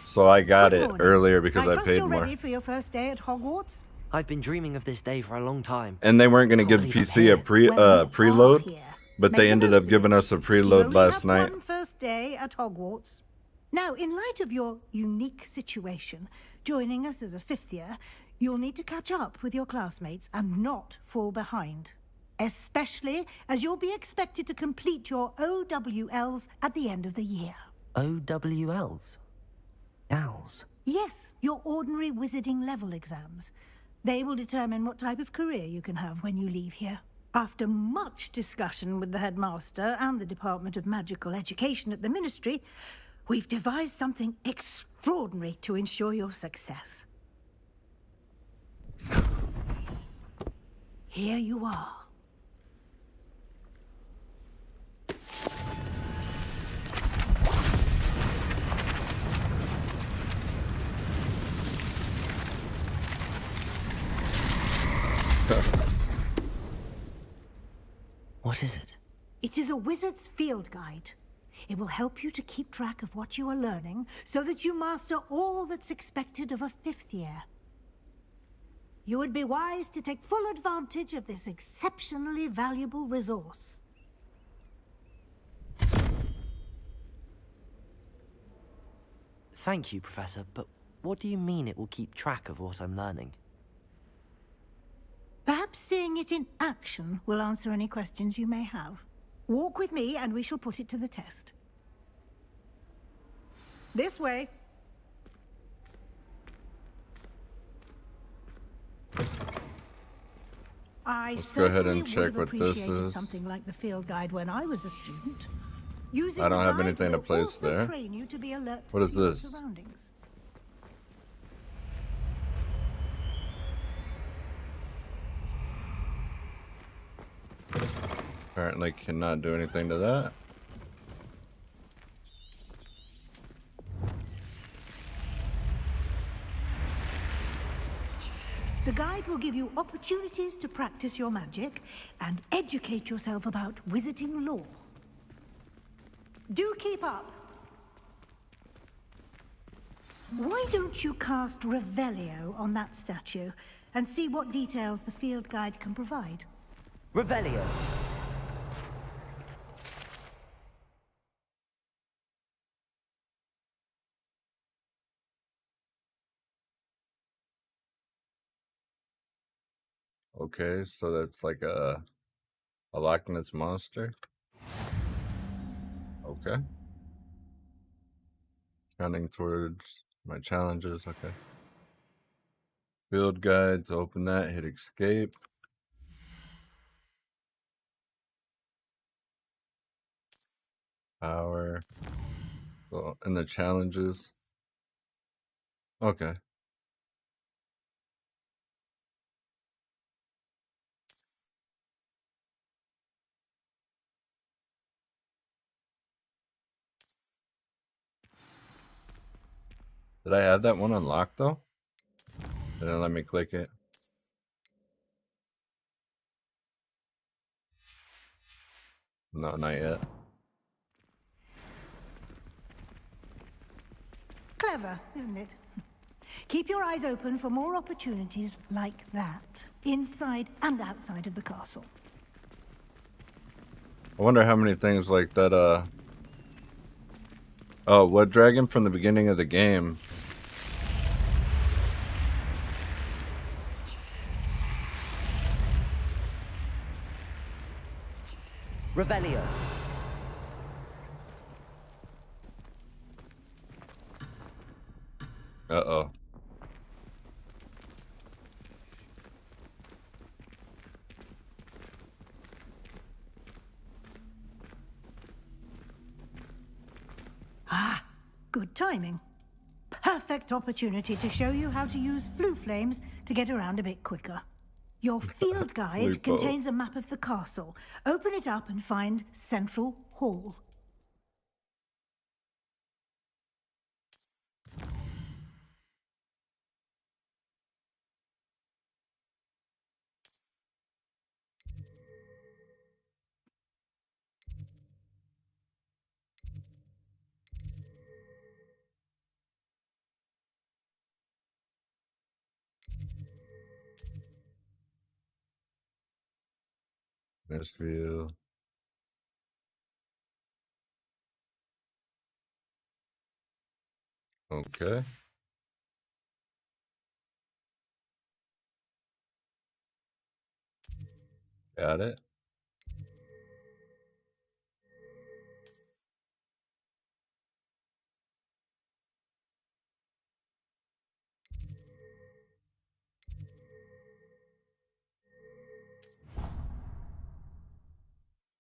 so I got it earlier because I paid more. Ready for your first day at Hogwarts? I've been dreaming of this day for a long time. And they weren't going to give PC a preload, but they ended up giving us a preload last night. One first day at Hogwarts. Now, in light of your unique situation, joining us as a 5th year, you'll need to catch up with your classmates and not fall behind. Especially as you'll be expected to complete your OWLs at the end of the year. OWLs? Owls? Yes, your ordinary wizarding level exams. They will determine what type of career you can have when you leave here. After much discussion with the headmaster and the Department of Magical Education at the Ministry, we've devised something extraordinary to ensure your success. Here you are. What is it? It is a wizard's field guide. It will help you to keep track of what you are learning so that you master all that's expected of a 5th year. You would be wise to take full advantage of this exceptionally valuable resource. Thank you, Professor, but what do you mean it will keep track of what I'm learning? Perhaps seeing it in action will answer any questions you may have. Walk with me and we shall put it to the test. This way. Let's go ahead and check what this is. Something like the field guide when I was a student. I don't have anything to place there. What is this? Apparently cannot do anything to that. The guide will give you opportunities to practice your magic and educate yourself about wizarding lore. Do keep up. Why don't you cast Revelio on that statue and see what details the field guide can provide? Revelio. Okay, so that's like a Loch Ness monster. Okay. Counting towards my challenges, okay. Field guide, to open that, hit escape. Power. So, and the challenges. Okay. Did I have that one unlocked though? Didn't let me click it. No, not yet. Clever, isn't it? Keep your eyes open for more opportunities like that, inside and outside of the castle. I wonder how many things like that, oh, what dragon from the beginning of the game? Revelio. Uh-oh. Ah, good timing. Perfect opportunity to show you how to use flue flames to get around a bit quicker. Your field guide contains a map of the castle. Open it up and find Central Hall. This view. Okay. Got it.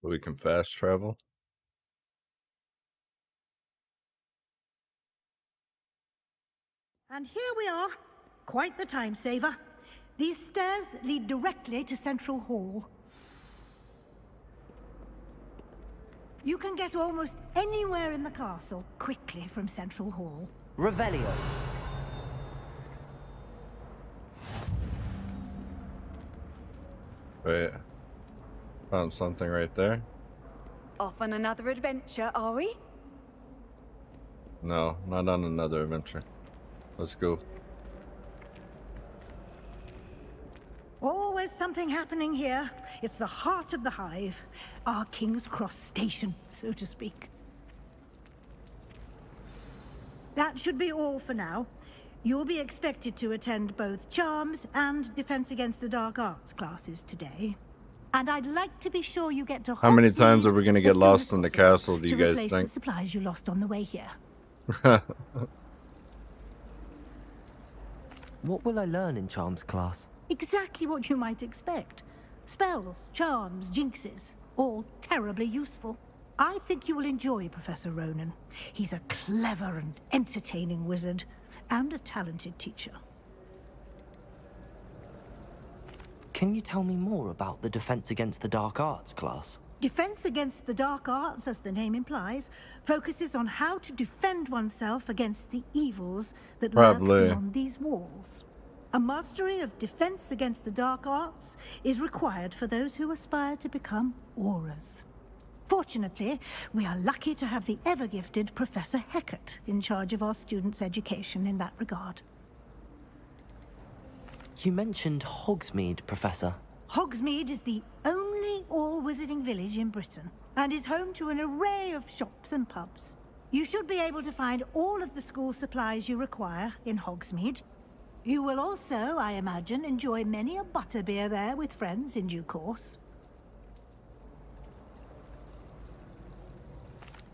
We can fast travel. And here we are. Quite the time saver. These stairs lead directly to Central Hall. You can get almost anywhere in the castle quickly from Central Hall. Revelio. Wait. Found something right there. Off on another adventure, are we? No, not on another adventure. Let's go. Always something happening here. It's the heart of the hive. Our King's Cross station, so to speak. That should be all for now. You'll be expected to attend both Charms and Defense Against the Dark Arts classes today. And I'd like to be sure you get to How many Hogsmeade times are we going to get as soon lost as in the possible castle, do you to guys replace think? the supplies you lost on the way here. What will I learn in Charms class? Exactly what you might expect. Spells, charms, jinxes, all terribly useful. I think you will enjoy Professor Ronan. He's a clever and entertaining wizard, and a talented teacher. Can you tell me more about the Defense Against the Dark Arts class? Defense Against the Dark Arts, as the name implies, focuses on how to defend oneself against the evils that lurk beyond these walls. A mastery of Defense Against the Dark Arts is required for those who aspire to become auras. Fortunately, we are lucky to have the ever-gifted Professor Hecat in charge of our students' education in that regard. You mentioned Hogsmeade, Professor. Hogsmeade is the only all-wizarding village in Britain, and is home to an array of shops and pubs. You should be able to find all of the school supplies you require in Hogsmeade. You will also, I imagine, enjoy many a butterbeer there with friends in due course.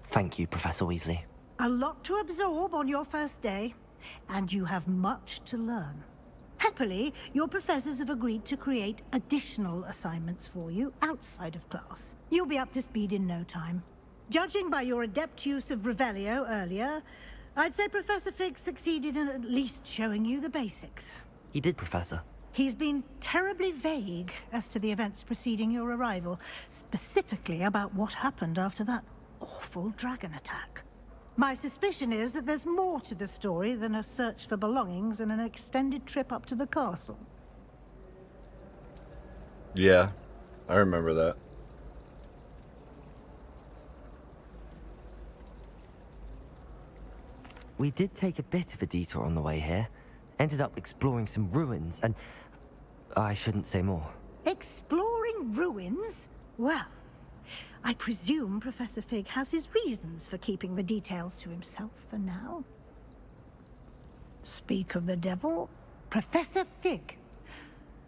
Thank you, Professor Weasley. A lot to absorb on your first day, and you have much to learn. Happily, your professors have agreed to create additional assignments for you outside of class. You'll be up to speed in no time. Judging by your adept use of Revelio earlier, I'd say Professor Fig succeeded in at least showing you the basics. He did, Professor. He's been terribly vague as to the events preceding your arrival, specifically about what happened after that awful dragon attack. My suspicion is that there's more to the story than a search for belongings and an extended trip up to the castle. Yeah, I remember that. We did take a bit of a detour on the way here. Ended up exploring some ruins, and I shouldn't say more. Exploring ruins? Well, I presume Professor Fig has his reasons for keeping the details to himself for now. Speak of the devil, Professor Fig.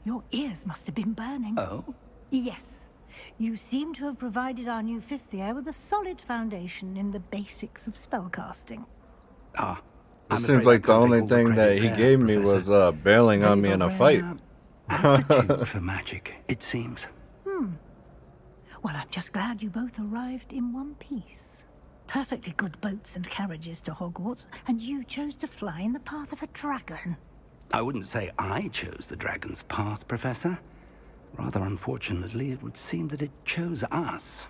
Your ears must have been burning. Oh? Yes. You seem to have provided our new 5th year with a solid foundation in the basics of spellcasting. Ah, It seems like the only thing that he gave me was bailing on me in a fight. Aptitude for magic, it seems. Well, I'm just glad you both arrived in one piece. Perfectly good boats and carriages to Hogwarts, and you chose to fly in the path of a dragon. I wouldn't say I chose the dragon's path, Professor. Rather unfortunately, it would seem that it chose us.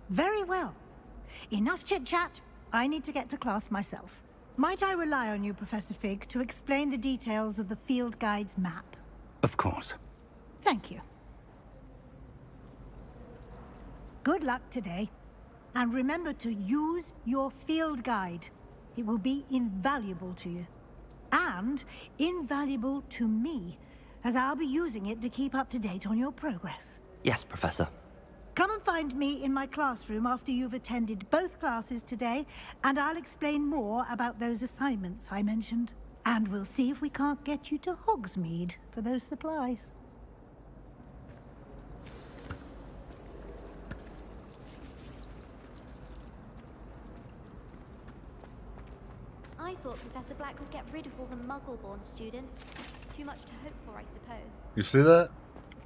Very well. Enough chit-chat. I need to get to class myself. Might I rely on you, Professor Fig, to explain the details of the field guide's map? Of course. Thank you. Good luck today. And remember to use your field guide. It will be invaluable to you. And invaluable to me, as I'll be using it to keep up to date on your progress. Yes, Professor. Come and find me in my classroom after you've attended both classes today, and I'll explain more about those assignments I mentioned. And we'll see if we can't get you to Hogsmeade for those supplies. I thought Professor Black would get rid of all the Muggle-born students. Too much to hope for, I suppose. You see that?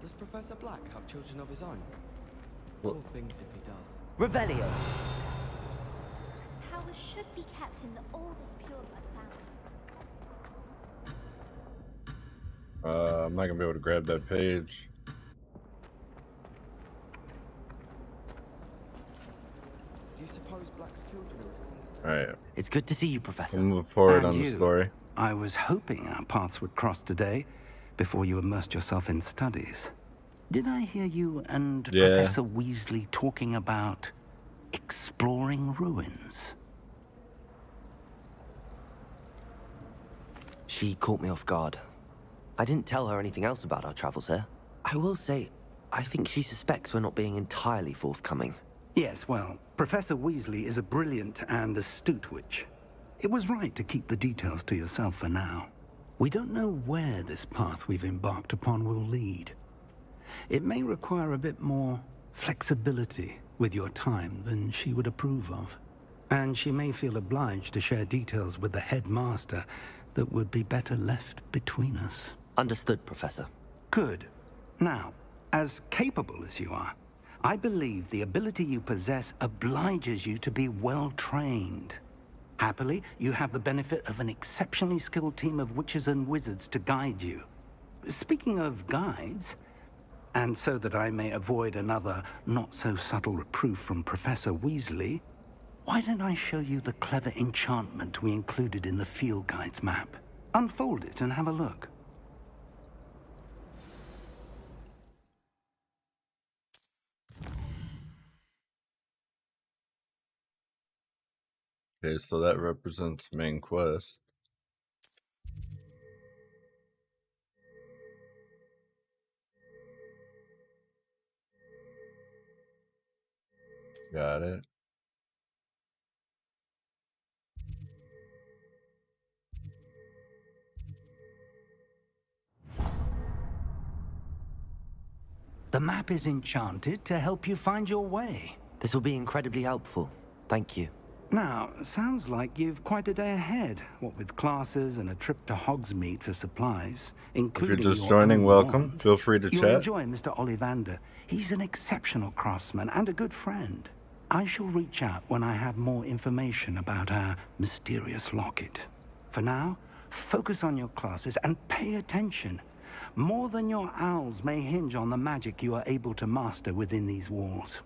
Does Professor Black have children of his own? What? All things if he does. Revelio. Powers should be kept in the oldest pureblood family. I'm not gonna be able to grab that page. Do you suppose Black's children are? Alright. It's good to see you, Professor. We'll move forward And on the you. story. I was hoping our paths would cross today, before you immersed yourself in studies. Did I hear you and Professor Weasley talking about exploring ruins? She caught me off guard. I didn't tell her anything else about our travels here. I will say, I think she suspects we're not being entirely forthcoming. Yes, well, Professor Weasley is a brilliant and astute witch. It was right to keep the details to yourself for now. We don't know where this path we've embarked upon will lead. It may require a bit more flexibility with your time than she would approve of. And she may feel obliged to share details with the headmaster that would be better left between us. Understood, Professor. Good. Now, as capable as you are, I believe the ability you possess obliges you to be well-trained. Happily, you have the benefit of an exceptionally skilled team of witches and wizards to guide you. Speaking of guides, and so that I may avoid another not-so-subtle reproof from Professor Weasley, why don't I show you the clever enchantment we included in the field guide's map? Unfold it and have a look. Okay, so that represents main quest. Got it. The map is enchanted to help you find your way. This will be incredibly helpful. Thank you. Now, sounds like you've quite a day ahead, what with classes and a trip to Hogsmeade for supplies, including If you're just your joining, own welcome. wand. Feel free to You'll chat. enjoy Mr. Ollivander. He's an exceptional craftsman and a good friend. I shall reach out when I have more information about our mysterious locket. For now, focus on your classes and pay attention. More than your owls may hinge on the magic you are able to master within these walls.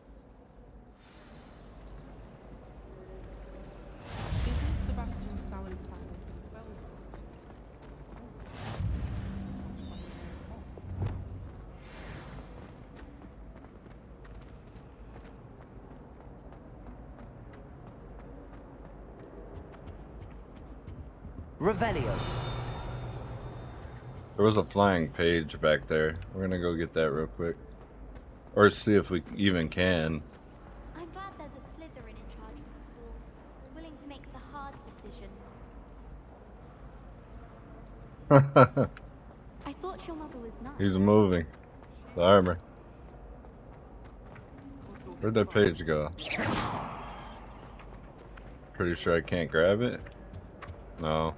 Revelio. There was a flying page back there. We're gonna go get that real quick. Or see if we even can. I'm glad there's a Slytherin in charge of the school, willing to make the hard decisions. I thought your mother was nuts. He's moving. The armor. Where'd that page go? Pretty sure I can't grab it. No.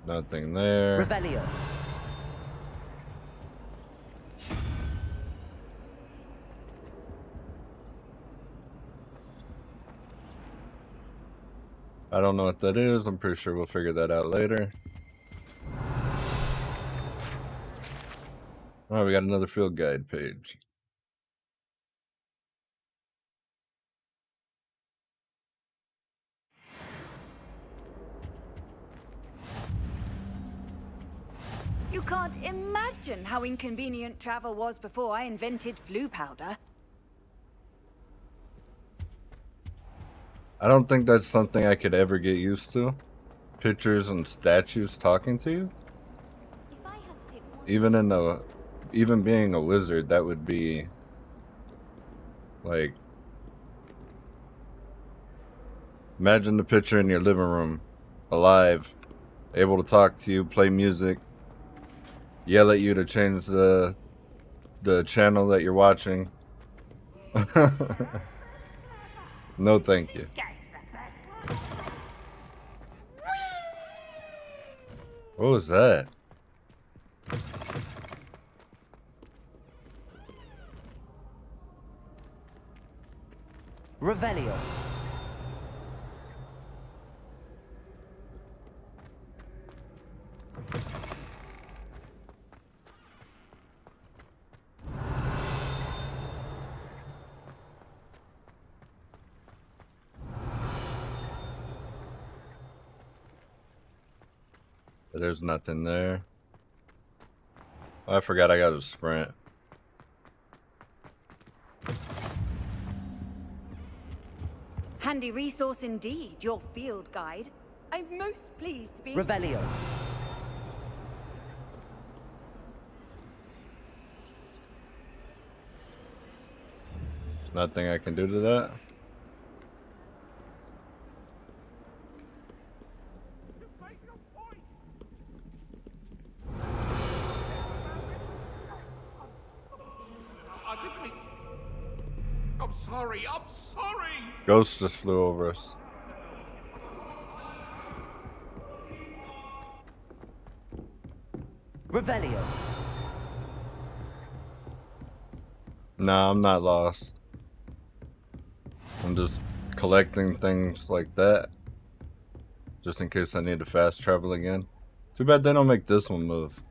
Nothing there. Revelio. I don't know what that is. I'm pretty sure we'll figure that out later. All right, we got another field guide page. You can't imagine how inconvenient travel was before I invented flu powder. I don't think that's something I could ever get used to. Pictures and statues talking to you. Even being a wizard, that would be like, imagine the picture in your living room, alive, able to talk to you, play music, yell at you to change the channel that you're watching. No, thank you. What was that? Revelio. There's nothing there. Oh, I forgot I got a sprint. Handy resource indeed, your field guide. I'm most pleased to be... Revelio. Nothing I can do to that. I'm sorry. Ghost just flew over us. Revelio. Nah, I'm not lost. I'm just collecting things like that, just in case I need to fast travel again. Too bad they don't make this one move.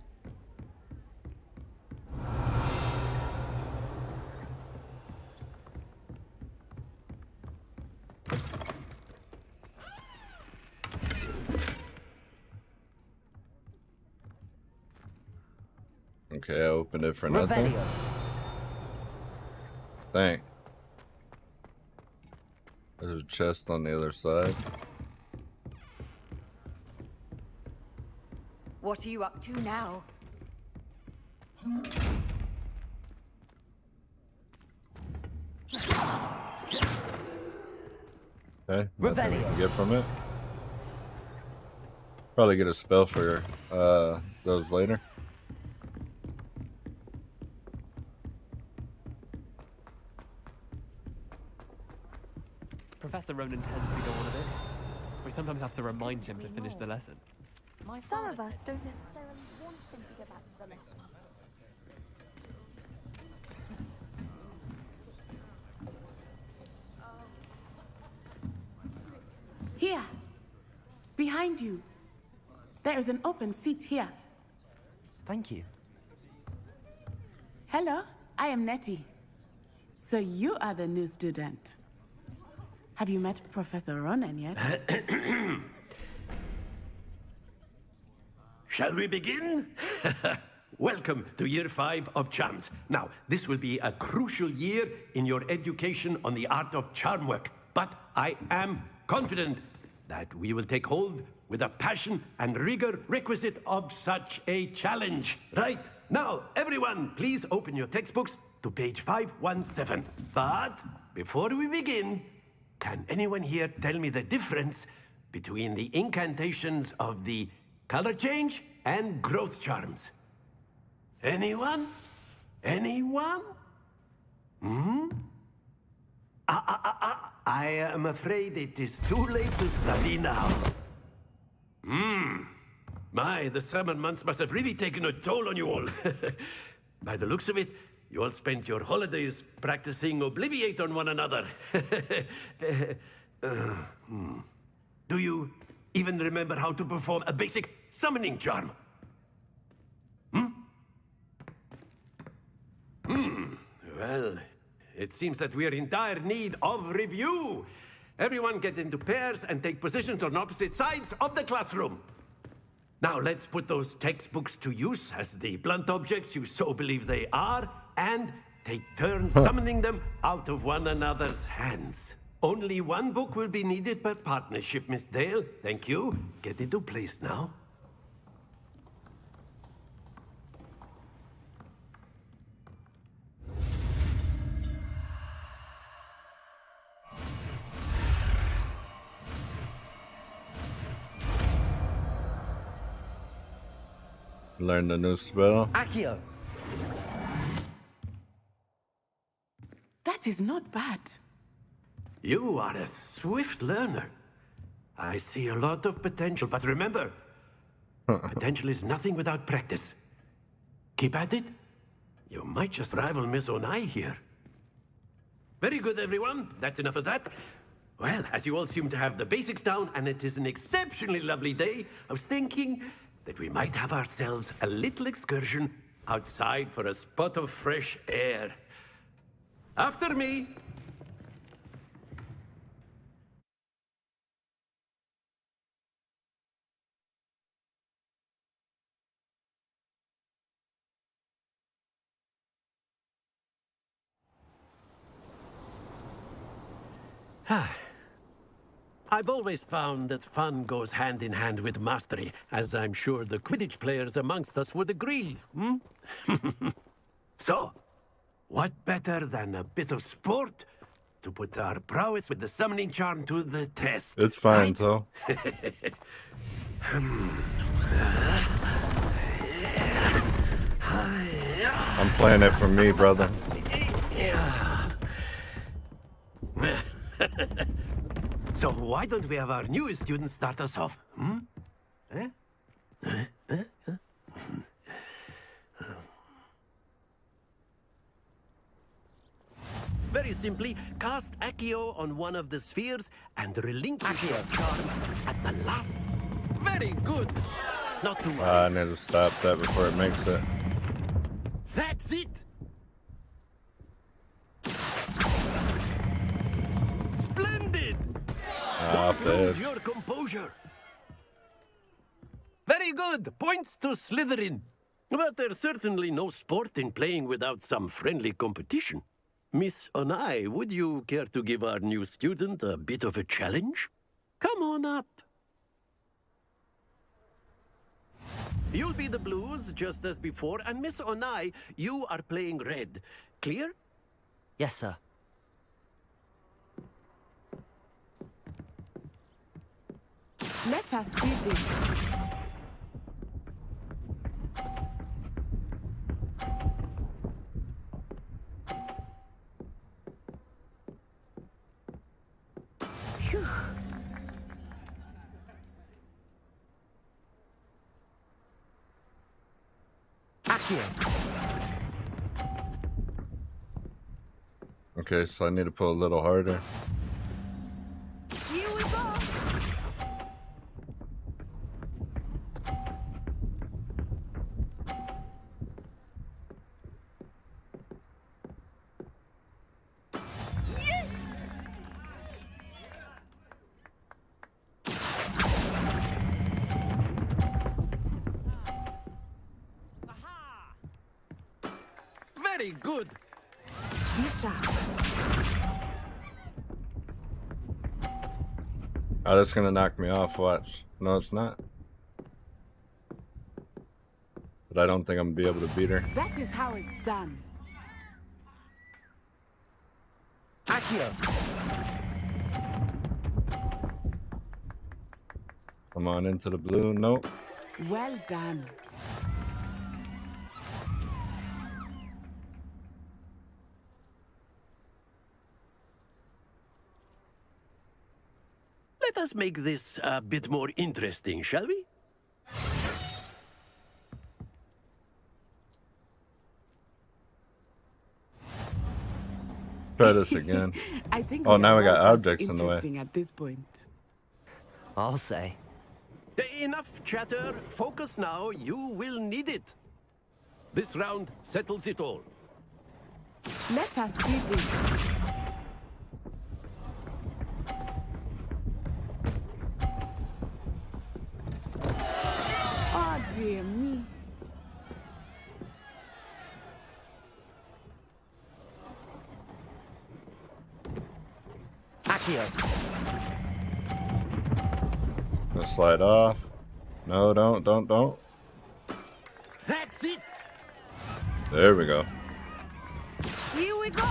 Okay, I opened it for nothing. Revelio. Thank. There's a chest on the other side. What are you up to now? Okay, nothing we can get from it. Probably get a spell for those later. Professor Ronan tends to go on a bit. We sometimes have to remind him to finish the lesson. Some of us don't necessarily want him to go back to the lesson. Here, behind you. There is an open seat here. Thank you. Hello, I am Nettie. So you are the new student. Have you met Professor Ronan yet? Shall we begin? Welcome to Year 5 of Charms. Now, this will be a crucial year in your education on the art of charm work, but I am confident that we will take hold with the passion and rigor requisite of such a challenge. Right, now, everyone, please open your textbooks to page 517. But before we begin, can anyone here tell me the difference between the incantations of the color change and growth charms? Anyone? Anyone? Hmm? I am afraid it is too late to study now. My, the summer months must have really taken a toll on you all. By the looks of it, you all spent your holidays practicing Obliviate on one another. Do you even remember how to perform a basic summoning charm? Well, it seems that we are in dire need of review. Everyone get into pairs and take positions on opposite sides of the classroom. Now let's put those textbooks to use as the blunt objects you so believe they are, and take turns summoning them out of one another's hands. Only one book will be needed per partnership, Miss Dale. Thank you. Get into place now. Learn the new spell. Accio! That is not bad. You are a swift learner. I see a lot of potential, but remember, potential is nothing without practice. Keep at it. You might just rival Miss Onai here. Very good, everyone. That's enough of that. Well, as you all seem to have the basics down, and it is an exceptionally lovely day, I was thinking that we might have ourselves a little excursion outside for a spot of fresh air. After me. I've always found that fun goes hand in hand with mastery, as I'm sure the Quidditch players amongst us would agree. So, what better than a bit of sport to put our prowess with the summoning charm to the test? It's fine, so. I'm playing it for me, brother. So why don't we have our newest student start us off? Very simply, cast Accio on one of the spheres and relinquish your charm at the last. Very good. Not too much. I need to stop that before it makes it. That's it. Splendid. Don't lose your composure. Very good. Points to Slytherin. But there's certainly no sport in playing without some friendly competition. Miss Onai, would you care to give our new student a bit of a challenge? Come on up. You'll be the blues, just as before, and Miss Onai, you are playing red. Clear? Yes, sir. Let us see this. Phew. Okay, so I need to pull a little harder. Here we go. Yes! Very good. Oh, that's gonna knock me off, watch. No, it's not. But I don't think I'm gonna be able to beat her. That is how it's done. Accio. Come on into the blue. Nope. Well done. Let us make this a bit more interesting, shall we? Try this again. I think Oh, we now are we got well past objects in the way. interesting at this point. I'll say. Enough chatter. Focus now. You will need it. This round settles it all. Let us see this. Oh dear me. Accio. Gonna slide off. No, don't. That's it. There we go. Here we go.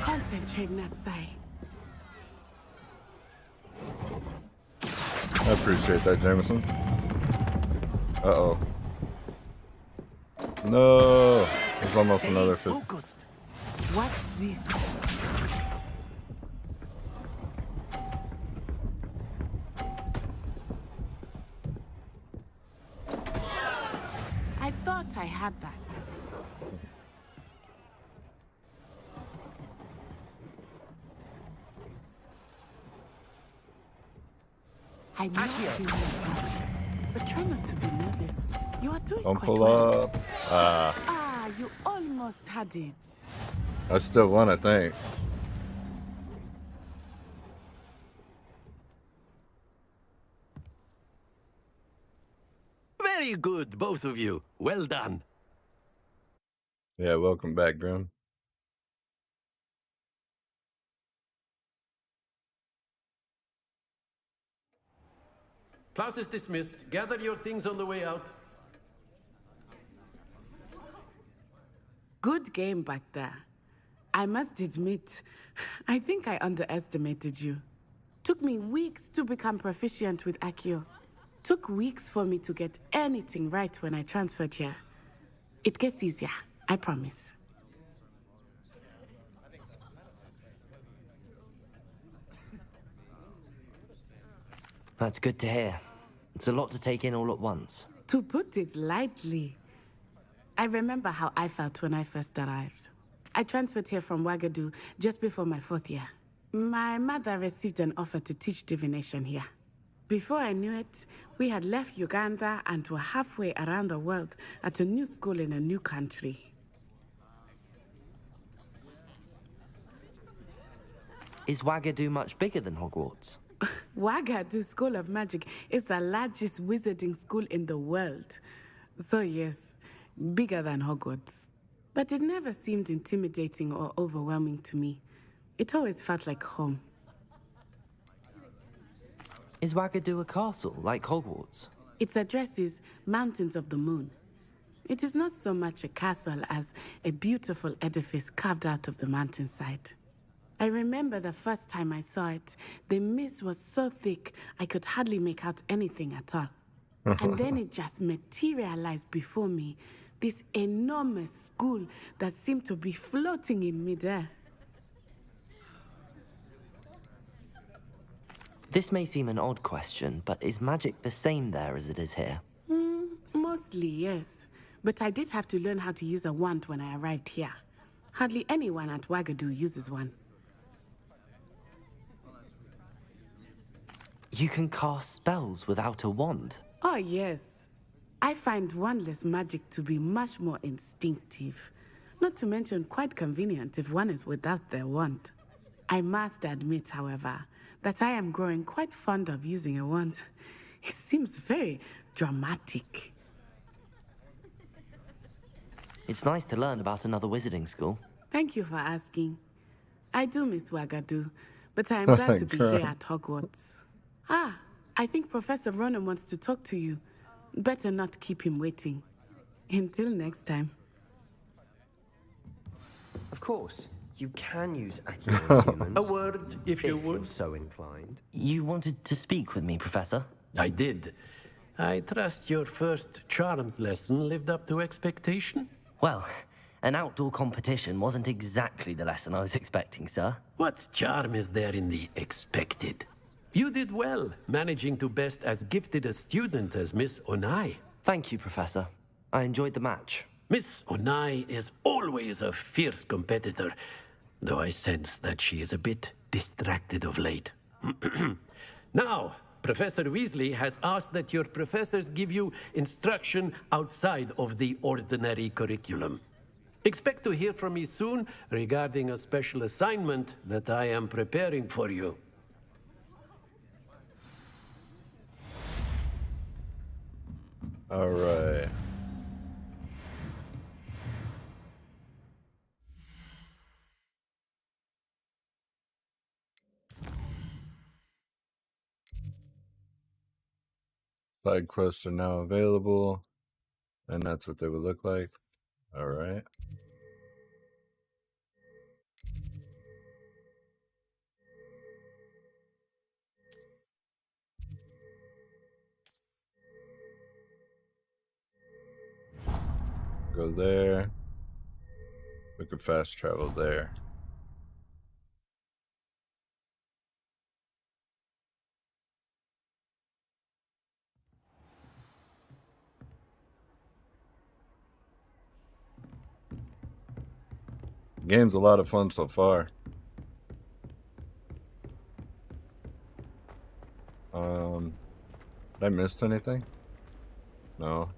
Concentrate, Natsai. I appreciate that, Jameson. Uh-oh. No! There's almost another 50. Watch this. I thought I had that. I know you much, but try not to be nervous. You are doing Don't quite pull well. up. Ah. Ah, you almost had it. I still won, I think. Very good, both of you. Well done. Yeah, welcome back, Grim. Class is dismissed. Gather your things on the way out. Good game back there. I must admit, I think I underestimated you. Took me weeks to become proficient with Accio. Took weeks for me to get anything right when I transferred here. It gets easier, I promise. That's good to hear. It's a lot to take in all at once. To put it lightly, I remember how I felt when I first arrived. I transferred here from Wagadu just before my 4th year. My mother received an offer to teach divination here. Before I knew it, we had left Uganda and were halfway around the world at a new school in a new country. Is Wagadu much bigger than Hogwarts? Wagadu School of Magic is the largest wizarding school in the world. So yes, bigger than Hogwarts. But it never seemed intimidating or overwhelming to me. It always felt like home. Is Wagadu a castle, like Hogwarts? Its address is Mountains of the Moon. It is not so much a castle as a beautiful edifice carved out of the mountainside. I remember the first time I saw it, the mist was so thick I could hardly make out anything at all. And then it just materialized before me, this enormous school that seemed to be floating in midair. This may seem an odd question, but is magic the same there as it is here? Mostly, yes. But I did have to learn how to use a wand when I arrived here. Hardly anyone at Wagadu uses one. You can cast spells without a wand? Oh, yes. I find wandless magic to be much more instinctive. Not to mention quite convenient if one is without their wand. I must admit, however, that I am growing quite fond of using a wand. It seems very dramatic. It's nice to learn about another wizarding school. Thank you for asking. I do miss Wagadu, but I am glad to be here at Hogwarts. Ah, I think Professor Ronan wants to talk to you. Better not keep him waiting. Until next time. Of course, you can use Accio on humans. A word, if you would. You're so inclined. You wanted to speak with me, Professor? I did. I trust your first charms lesson lived up to expectation? Well, an outdoor competition wasn't exactly the lesson I was expecting, sir. What charm is there in the expected? You did well, managing to best as gifted a student as Miss Onai. Thank you, Professor. I enjoyed the match. Miss Onai is always a fierce competitor, though I sense that she is a bit distracted of late. Now, Professor Weasley has asked that your professors give you instruction outside of the ordinary curriculum. Expect to hear from me soon regarding a special assignment that I am preparing for you. All right. Side quests are now available, and that's what they would look like. All right. Go there. We could fast travel there. The game's a lot of fun so far. Did I miss anything? No.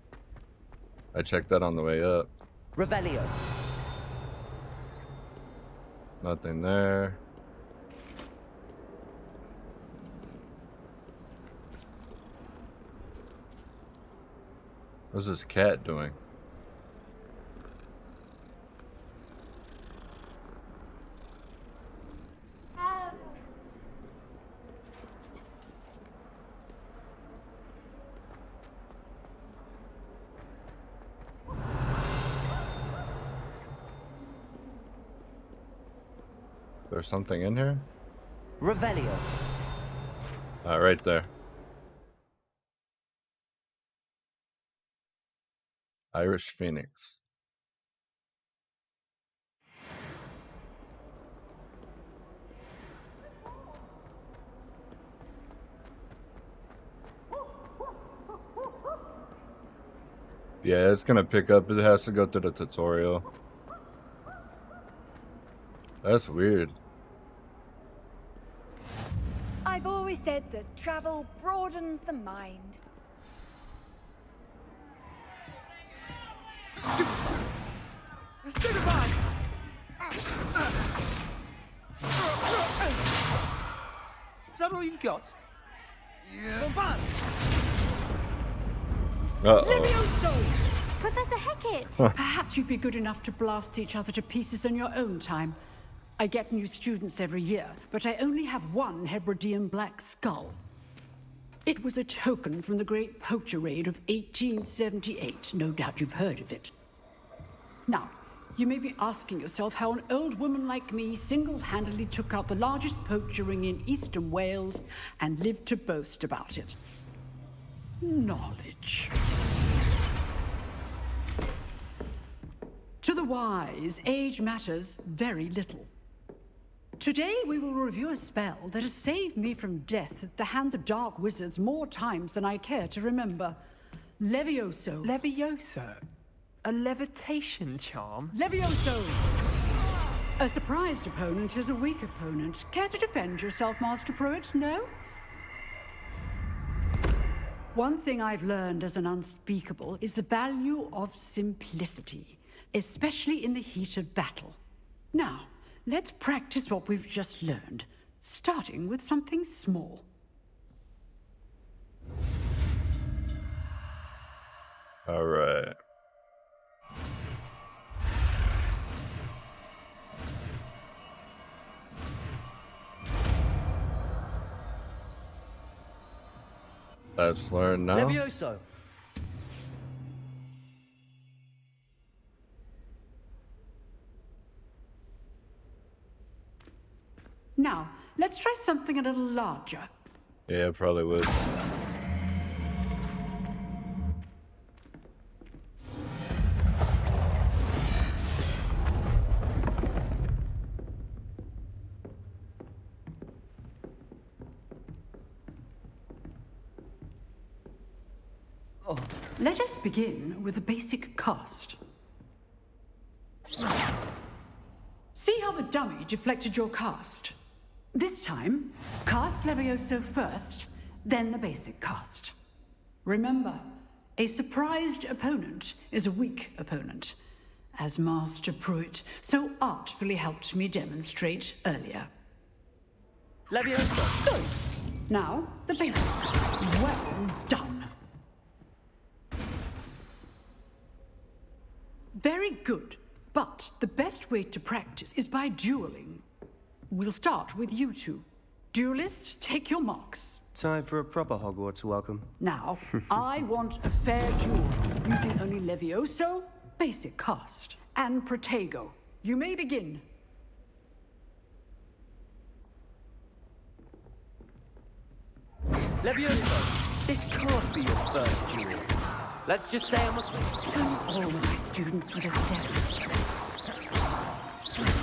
I checked that on the way up. Revelio. Nothing there. What's this cat doing? There's something in here? Revelio. Right there. Irish Phoenix. Yeah, it's gonna pick up. It has to go through the tutorial. That's weird. I've always said that travel broadens the mind. Stupefy! Is that all you've got? Yeah. Uh-oh. Professor Hecat! Perhaps you'd be good enough to blast each other to pieces in your own time. I get new students every year, but I only have one Hebridean black skull. It was a token from the Great Poacher Raid of 1878. No doubt you've heard of it. Now, you may be asking yourself how an old woman like me single-handedly took out the largest poacher ring in eastern Wales and lived to boast about it. Knowledge. To the wise, age matters very little. Today we will review a spell that has saved me from death at the hands of dark wizards more times than I care to remember. Levioso. Levioso? A levitation charm? Levioso! A surprised opponent is a weak opponent. Care to defend yourself, Master Pruitt? No? One thing I've learned as an unspeakable is the value of simplicity, especially in the heat of battle. Now, let's practice what we've just learned, starting with something small. All right. Let's learn now. Levioso. Now, let's try something a little larger. Yeah, probably would. Let us begin with the basic cast. See how the dummy deflected your cast? This time, cast Levioso first, then the basic cast. Remember, a surprised opponent is a weak opponent, as Master Pruitt so artfully helped me demonstrate earlier. Leviosa! Good. Now, the basic. Well done. Very good. But the best way to practice is by dueling. We'll start with you two. Duelists, take your marks. Time for a proper Hogwarts welcome. Now, I want a fair duel, using only Levioso, basic cast, and Protego. You may begin. Levioso, this can't be your first duel. Let's just say I'm a... All of my students would have said.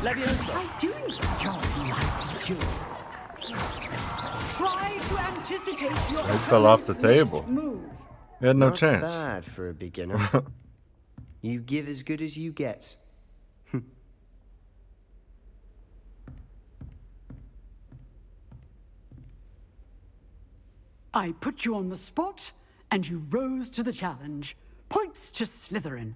Leviosa! I do enjoy my duel. Try to anticipate your It fell off the table. move. He had no Not chance. bad for a beginner. You give as good as you get. I put you on the spot, and you rose to the challenge. Points to Slytherin.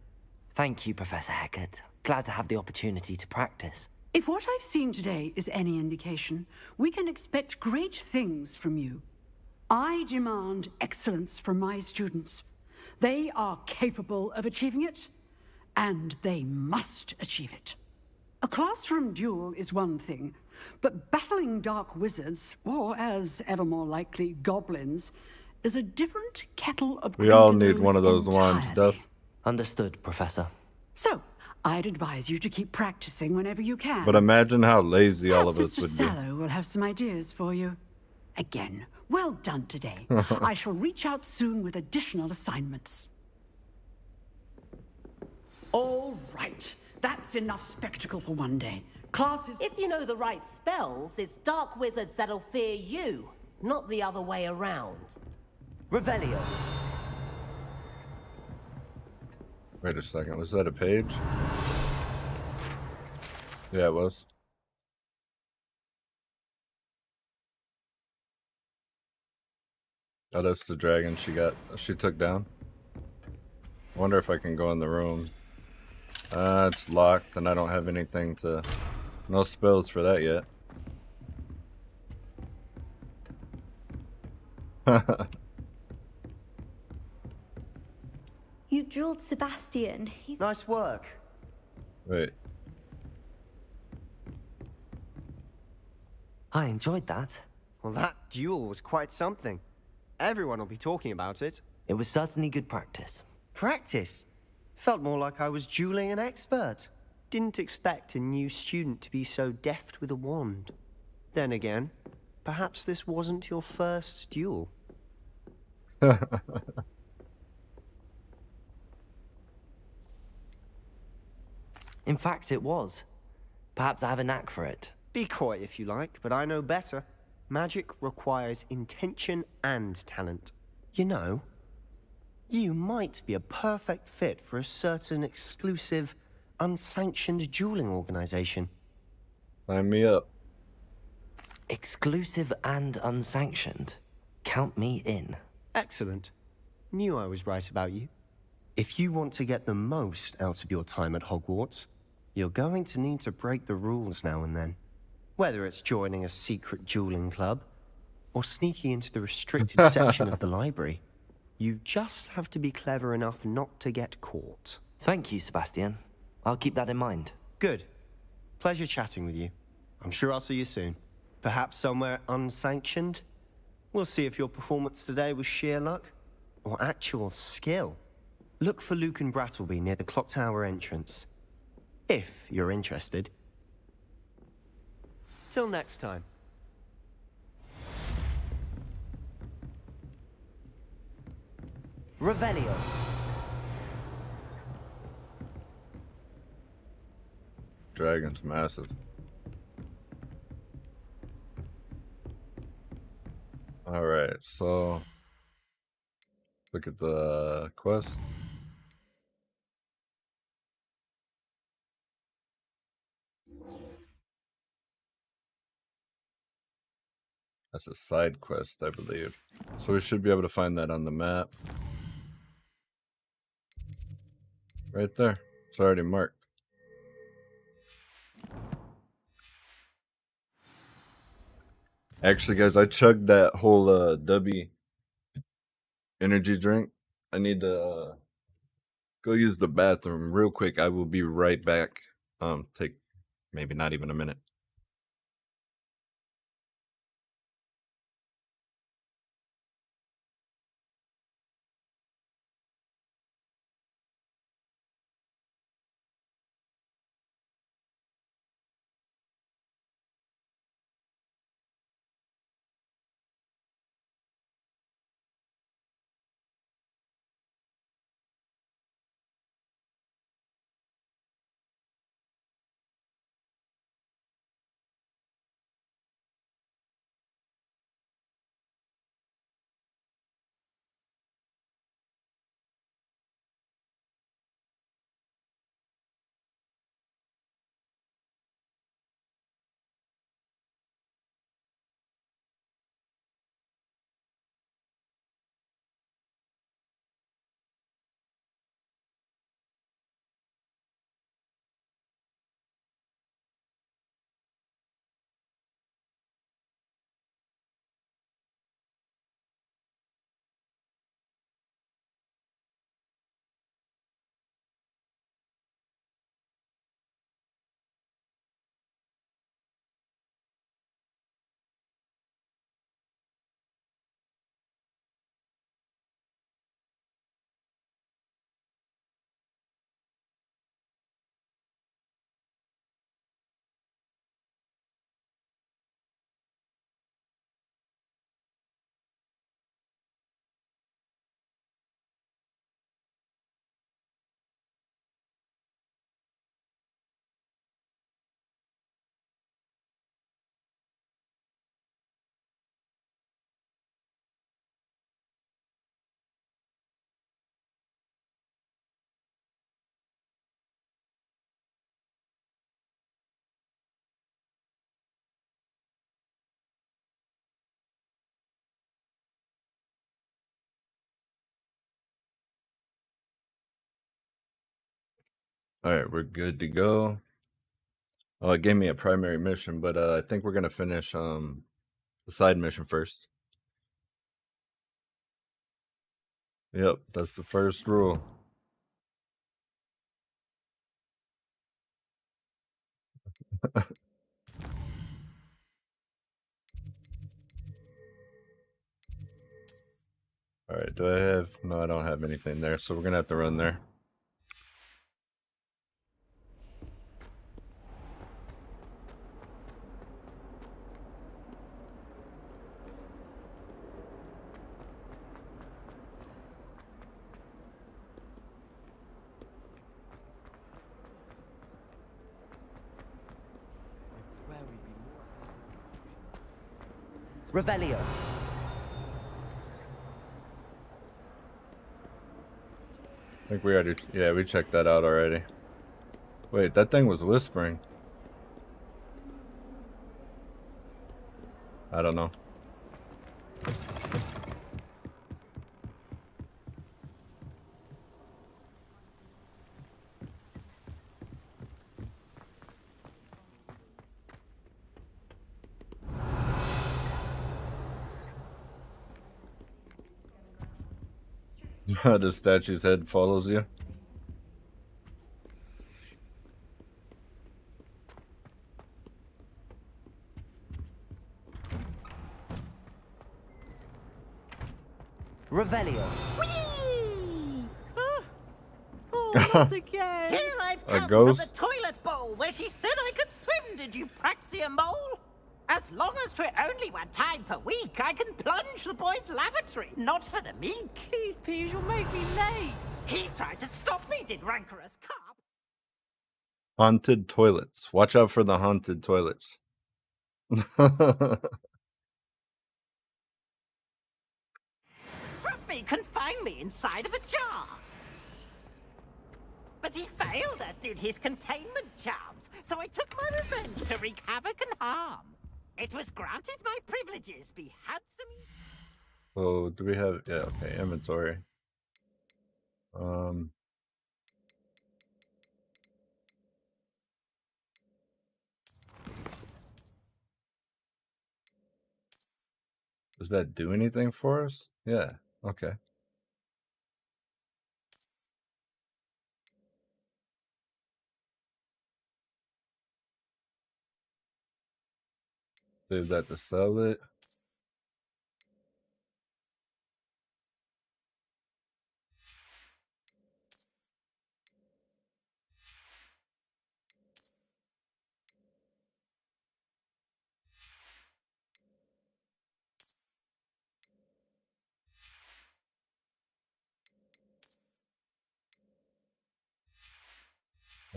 Thank you, Professor Hecat. Glad to have the opportunity to practice. If what I've seen today is any indication, we can expect great things from you. I demand excellence from my students. They are capable of achieving it, and they must achieve it. A classroom duel is one thing, but battling dark wizards, or as ever more likely, goblins, is a different kettle of We all crinkle need one of those wands, entirely. Duff. Understood, Professor. So, I'd advise you to keep practicing whenever you can. But imagine how lazy all of Perhaps us Mr. would Sallow will have some ideas for you. Again, well done today. I shall reach out soon with additional assignments. All right. That's enough spectacle for one day. Classes... If you know the right spells, it's dark wizards that'll fear you, not the other way around. Revelio. Wait a second, was that a page? Yeah, it was. Oh, that's the dragon she took down. I wonder if I can go in the room. It's locked and I don't have anything to... No spells for that yet. You drilled Sebastian. Nice work. Wait. I enjoyed that. Well, that duel was quite something. Everyone will be talking about it. It was certainly good practice. Practice? Felt more like I was dueling an expert. Didn't expect a new student to be so deft with a wand. Then again, perhaps this wasn't your first duel. In fact, it was. Perhaps I have a knack for it. Be coy if you like, but I know better. Magic requires intention and talent. You know, you might be a perfect fit for a certain exclusive, unsanctioned dueling organization. Sign me up. Exclusive and unsanctioned. Count me in. Excellent. Knew I was right about you. If you want to get the most out of your time at Hogwarts, you're going to need to break the rules now and then. Whether it's joining a secret dueling club, or sneaking into the restricted section of the library, you just have to be clever enough not to get caught. Thank you, Sebastian. I'll keep that in mind. Good. Pleasure chatting with you. I'm sure I'll see you soon. Perhaps somewhere unsanctioned? We'll see if your performance today was sheer luck, or actual skill. Look for Luke and Brattleby near the clock tower entrance. If you're interested. Till next time. Revelio. Dragon's massive. Alright, so... Look at the quest. That's a side quest, I believe. So we should be able to find that on the map. Right there. It's already marked. Actually, guys, I chugged that whole W energy drink. I need to go use the bathroom real quick. I will be right back. Take maybe not even a minute. All right, we're good to go. Oh, it gave me a primary mission, but I think we're gonna finish the side mission first. Yep, that's the first rule. All right, do I have? No, I don't have anything there, so we're gonna have to run there. Revelio. I think we already, yeah, we checked that out already. Wait, that thing was whispering. I don't know. The statue's head follows you. Revelio. Not again. Here I've A come ghost? from the toilet bowl where she said I could swim. Did you praxia mole? As long as 'twere only one time per week, I can plunge the boy's lavatory. Not for the meek. These peeves will make me late. He tried to stop me, did rancorous carp. Haunted toilets. Watch out for the haunted toilets. me confine me inside of a jar. But he failed, as did his containment charms, so I took my revenge to wreak havoc and harm. It was granted my privileges be handsome. Oh, do we have... Yeah, okay, inventory. Does that do anything for us? Yeah, okay. Save that to sell it.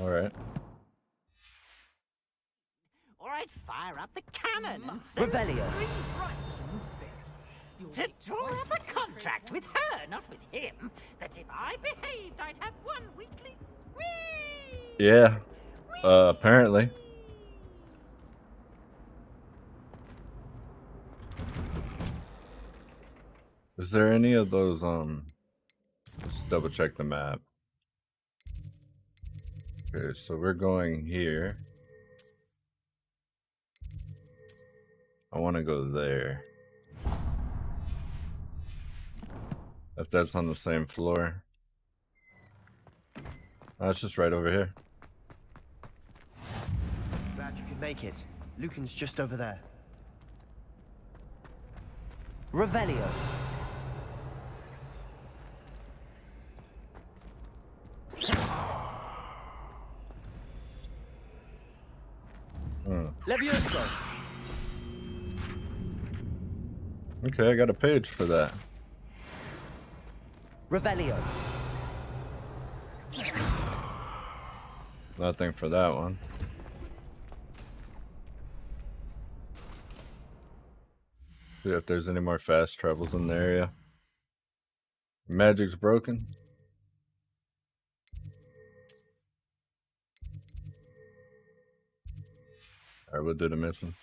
All right. Or I'd fire up the cannon and send Revelio. To draw up a contract with her, not with him, that if I behaved, I'd have one weekly swing. Yeah. Apparently. Is there any of those, let's double check the map. Okay, so we're going here. I want to go there. If that's on the same floor. Oh, it's just right over here. Glad you could make it. Lucan's just over there. Revelio. Levioso. Okay, I got a page for that. Revelio. Nothing for that one. See if there's any more fast travels in the area. Magic's broken. Alright, we'll do the mission.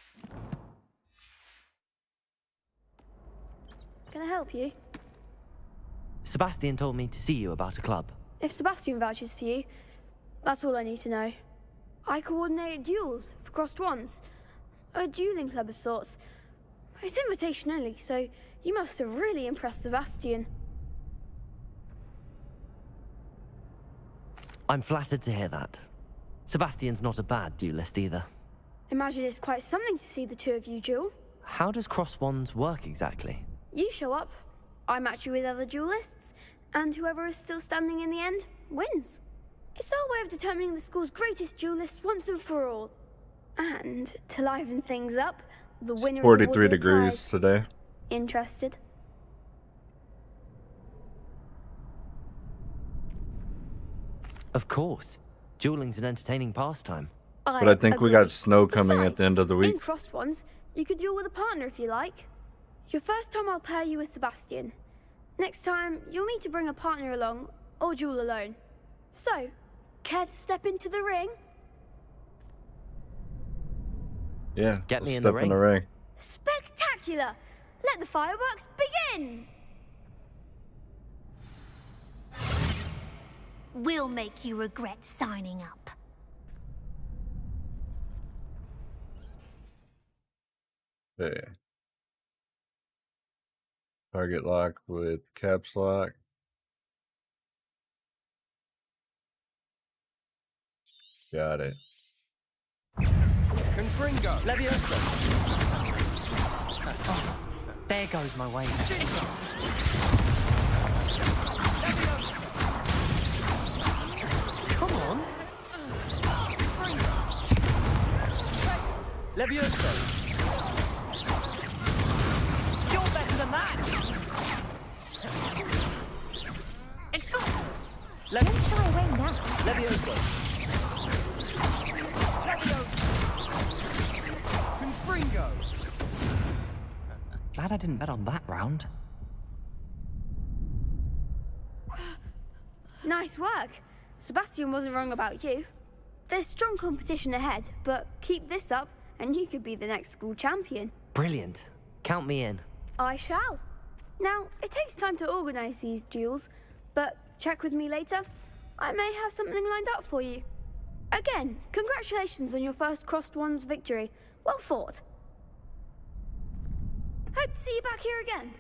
Can I help you? Sebastian told me to see you about a club. If Sebastian vouches for you, that's all I need to know. I coordinate duels for crossed wands. A dueling club of sorts. It's invitation only, so you must have really impressed Sebastian. I'm flattered to hear that. Sebastian's not a bad duelist either. Imagine it's quite something to see the two of you duel. How does cross wands work exactly? You show up, I match you with other duelists, and whoever is still standing in the end wins. It's our way of determining the school's greatest duelist once and for all. And to liven things up, the winner is 43 awarded a degrees prize. today. Interested? Of course. Dueling's an entertaining pastime. But I think we got snow coming at the end of the week. In crossed ones, you could duel with a partner if you like. Your first time I'll pair you with Sebastian. Next time, you'll need to bring a partner along, or duel alone. So, care to step into the ring? Yeah, Get me let's in the step in the ring. Spectacular! Let the fireworks begin! We'll make you regret signing up. Okay. Target lock with caps lock. Got it. Confringo. Levioso. Oh, there goes my way. Come on. Levioso. You're better than that. Excellent. Let me shy away now. Levioso. Confringo. Glad I didn't bet on that round. Nice work. Sebastian wasn't wrong about you. There's strong competition ahead, but keep this up and you could be the next school champion. Brilliant. Count me in. I shall. Now, it takes time to organize these duels, but check with me later. I may have something lined up for you. Again, congratulations on your first Crossed Wands victory. Well fought. Hope to see you back here again.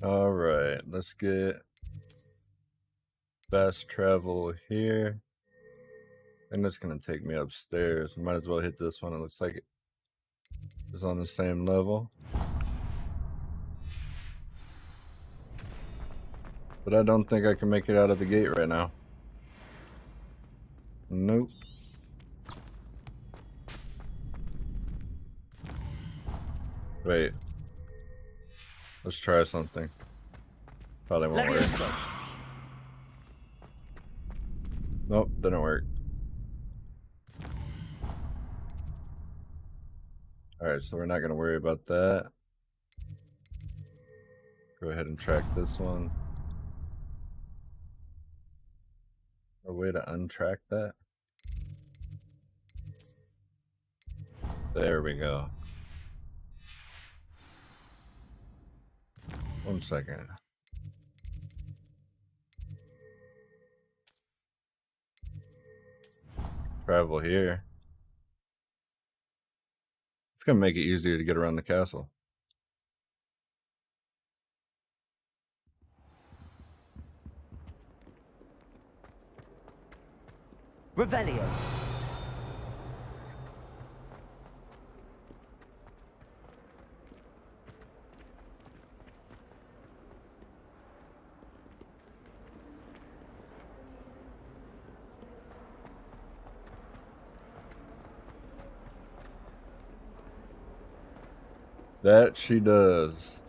Alright, let's get fast travel here. And that's gonna take me upstairs. Might as well hit this one. It looks like it is on the same level. But I don't think I can make it out of the gate right now. Nope. Wait. Let's try something. Probably won't work. Nope, didn't work. Alright, so we're not going to worry about that. Go ahead and track this one. A way to untrack that? There we go. 1 second. Travel here. It's gonna make it easier to get around the castle. Revelio. That she does.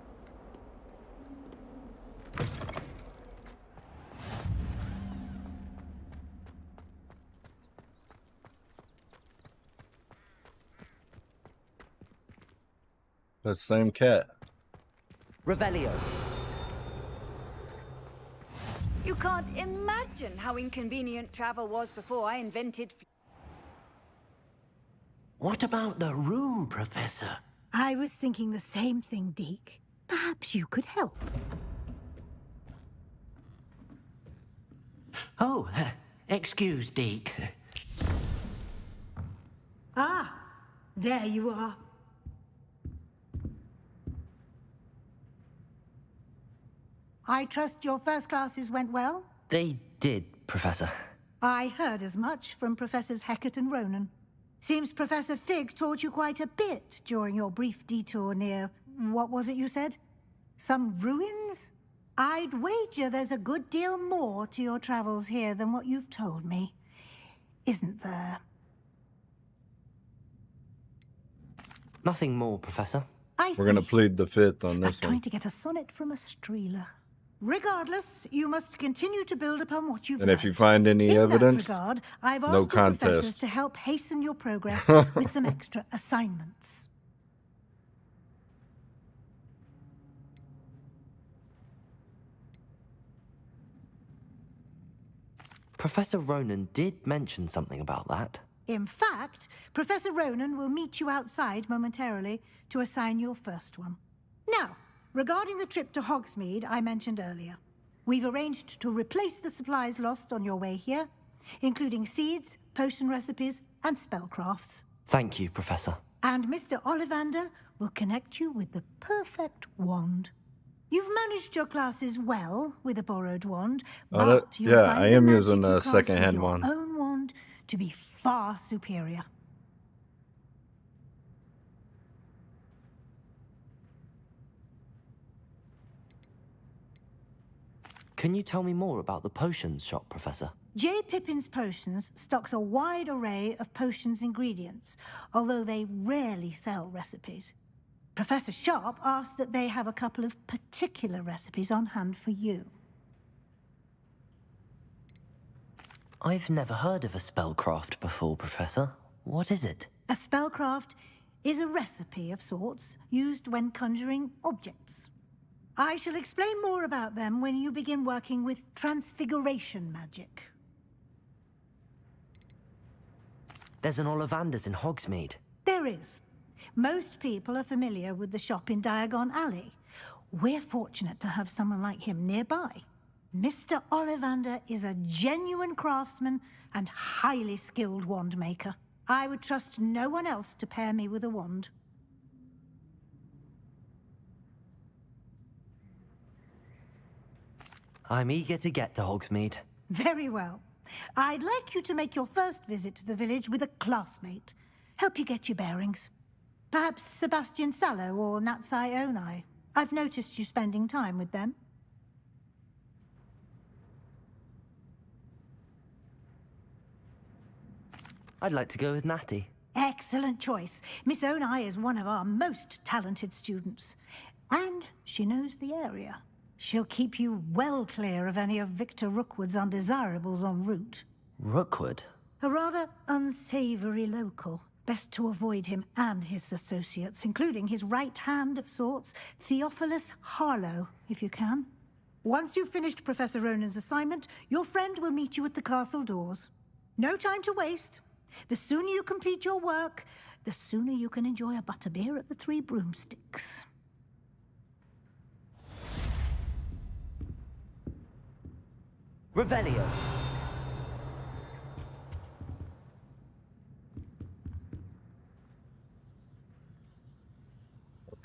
That same cat. Revelio. You can't imagine how inconvenient travel was before I invented... What about the room, Professor? I was thinking the same thing, Deke. Perhaps you could help. Oh, excuse, Deke. Ah, there you are. I trust your first classes went well? They did, Professor. I heard as much from Professors Hecat and Ronan. Seems Professor Fig taught you quite a bit during your brief detour near... what was it you said? Some ruins? I'd wager there's a good deal more to your travels here than what you've told me. Isn't there? Nothing more, Professor. We're gonna plead the fifth on this Trying one. to get a sonnet from a streeler. Regardless, you must continue to build upon what you've And learned. if you find any In evidence, that regard, I've asked no the professors contest. to help hasten your progress with some extra assignments. Professor Ronan did mention something about that. In fact, Professor Ronan will meet you outside momentarily to assign your first one. Now, regarding the trip to Hogsmeade I mentioned earlier, we've arranged to replace the supplies lost on your way here, including seeds, potion recipes, and spellcrafts. Thank you, Professor. And Mr. Ollivander will connect you with the perfect wand. You've managed your classes well with a borrowed wand, Oh, but that- you'll yeah, find I the am magic using you a cast with second-hand your wand. own wand to be far superior. Can you tell me more about the potions shop, Professor? J. Pippin's Potions stocks a wide array of potions ingredients, although they rarely sell recipes. Professor Sharp asked that they have a couple of particular recipes on hand for you. I've never heard of a spellcraft before, Professor. What is it? A spellcraft is a recipe of sorts used when conjuring objects. I shall explain more about them when you begin working with transfiguration magic. There's an Ollivander's in Hogsmeade. There is. Most people are familiar with the shop in Diagon Alley. We're fortunate to have someone like him nearby. Mr. Ollivander is a genuine craftsman and highly skilled wand maker. I would trust no one else to pair me with a wand. I'm eager to get to Hogsmeade. Very well. I'd like you to make your first visit to the village with a classmate. Help you get your bearings. Perhaps Sebastian Sallow or Natsai Onai. I've noticed you spending time with them. I'd like to go with Natty. Excellent choice. Miss Onai is one of our most talented students. And she knows the area. She'll keep you well clear of any of Victor Rookwood's undesirables en route. Rookwood? A rather unsavory local. Best to avoid him and his associates, including his right hand of sorts, Theophilus Harlow, if you can. Once you've finished Professor Ronan's assignment, your friend will meet you at the castle doors. No time to waste. The sooner you complete your work, the sooner you can enjoy a butterbeer at the Three Broomsticks. Revelio.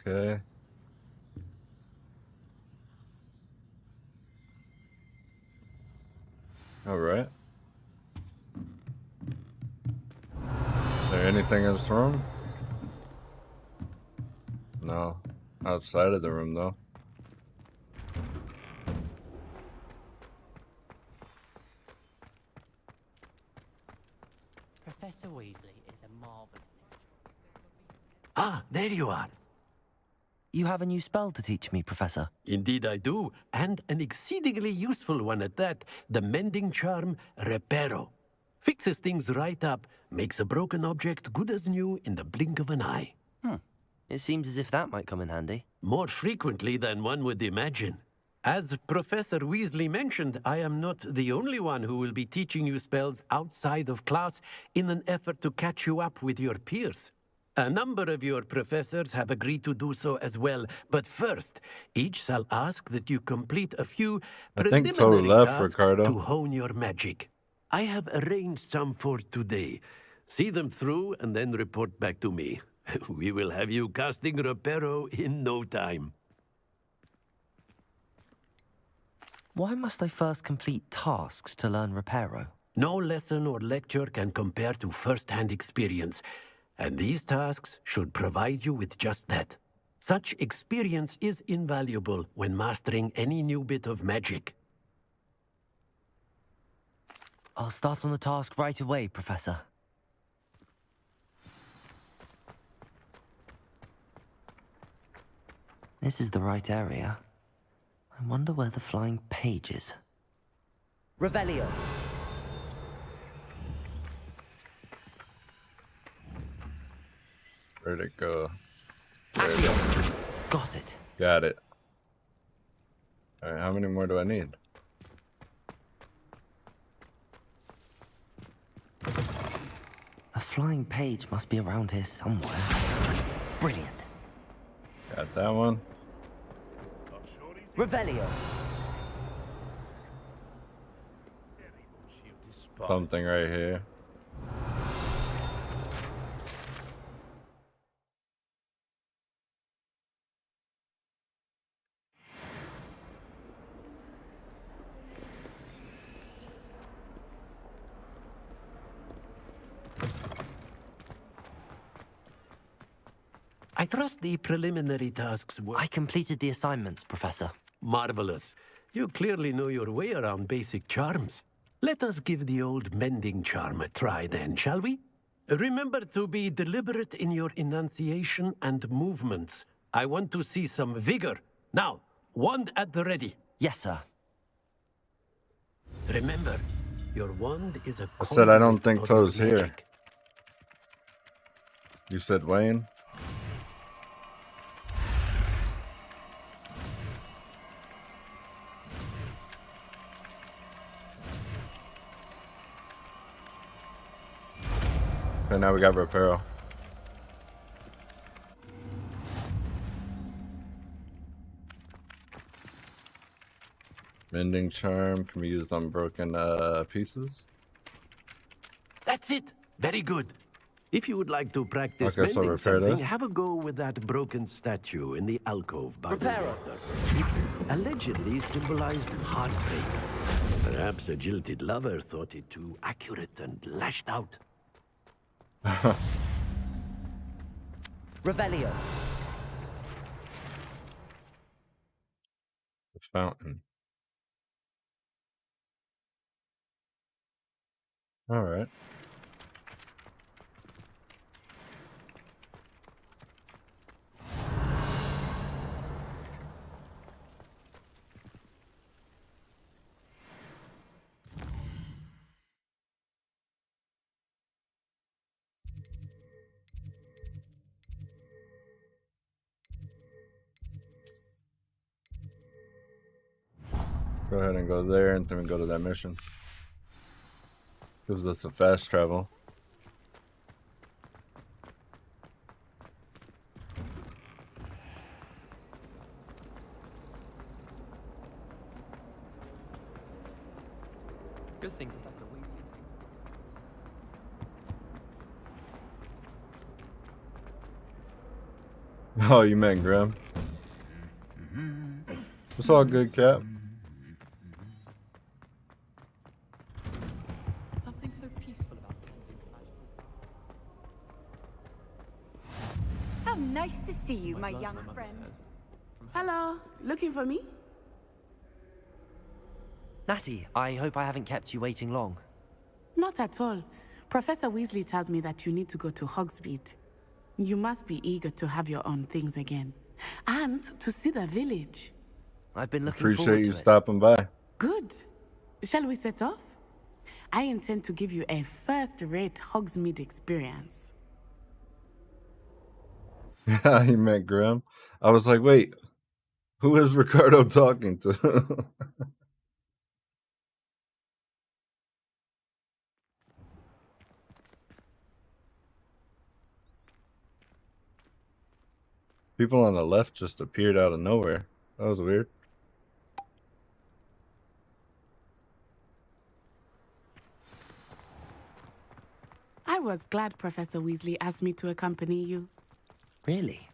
Okay. All right. Is there anything in this room? No. Outside of the room, though. Professor Weasley is a marvelous. Ah, there you are. You have a new spell to teach me, Professor. Indeed I do, and an exceedingly useful one at that. The mending charm, Reparo. Fixes things right up, makes a broken object good as new in the blink of an eye. It seems as if that might come in handy. More frequently than one would imagine. As Professor Weasley mentioned, I am not the only one who will be teaching you spells outside of class in an effort to catch you up with your peers. A number of your professors have agreed to do so as well, but first, each shall ask that you complete a few preliminary tasks to hone your magic. I have arranged some for today. See them through and then report back to me. We will have you casting Reparo in no time. Why must I first complete tasks to learn Reparo? No lesson or lecture can compare to first-hand experience, and these tasks should provide you with just that. Such experience is invaluable when mastering any new bit of magic. I'll start on the task right away, Professor. This is the right area. I wonder where the flying page is. Revelio. Where'd it go? Got it. Got it. All right, how many more do I need? A flying page must be around here somewhere. Brilliant. Got that one. Revelio. Something right here. I trust the preliminary tasks were... I completed the assignments, Professor. Marvelous. You clearly know your way around basic charms. Let us give the old mending charm a try then, shall we? Remember to be deliberate in your enunciation and movements. I want to see some vigor. Now, wand at the ready. Yes, sir. Remember, your wand is a... I said I don't think Toad's here. You said Wayne? And now we got Reparo. Mending charm can be used on broken pieces. That's it. Very good. If you would like to practice Okay, so mending repair something, that. have a go with that broken statue in the alcove by the Repair it. water. It allegedly symbolized heartbreak. Perhaps a jilted lover thought it too accurate and lashed out. Revelio. The fountain. All right. Go ahead and go there, and then we go to that mission. Gives us a fast travel. Good thing Professor Weasley. Oh, you meant Grim. It's all good, Cap. Something so peaceful about How nice to see you, my young friend. Hello, looking for me? Natty, I hope I haven't kept you waiting long. Not at all. Professor Weasley tells me that you need to go to Hogsmeade. You must be eager to have your own things again. And to see the village. I've been looking Appreciate forward you to it. stopping by. Good. Shall we set off? I intend to give you a first-rate Hogsmeade experience. He meant Grim. I was like, wait, who is Ricardo talking to? People on the left just appeared out of nowhere. That was weird. I was glad Professor Weasley asked me to accompany you. Really?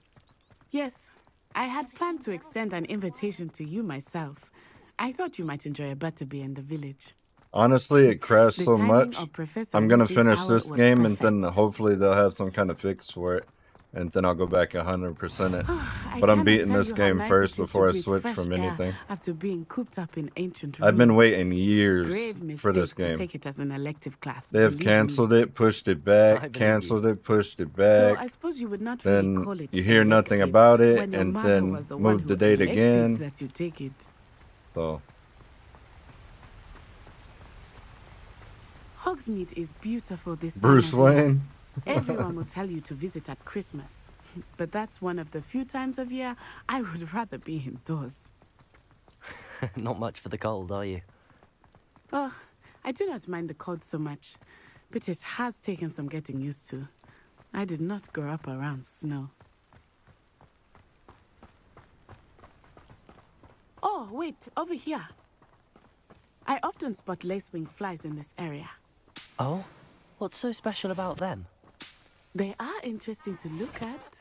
Yes, I had planned to extend an invitation to you myself. I thought you might enjoy a butterbeer in the village. Honestly, it crashed The so timing much. of Professor I'm gonna Weasley's finish hour this was game and then hopefully they'll have some kind of fix for it. And then I'll go back 100% it. But I'm cannot beating tell this you how game nice first it is to before I breathe switch fresh from air anything. After being cooped up in ancient I've been rooms. waiting years Grave for this mistake to game. take it as an elective class. They have believe canceled me. it, pushed it I back, believe canceled it, pushed it Though back. I suppose you would not really Then call it you hear nothing elective about it, when your and mother then was the one move who the date elected again. that you take it. So Hogsmeade is beautiful this time Bruce of year. Wayne. Everyone will tell you to visit at Christmas. But that's one of the few times of year I would rather be indoors. Not much for the cold, are you? Oh, I do not mind the cold so much, but it has taken some getting used to. I did not grow up around snow. Oh, wait, over here. I often spot lacewing flies in this area. Oh? What's so special about them? They are interesting to look at,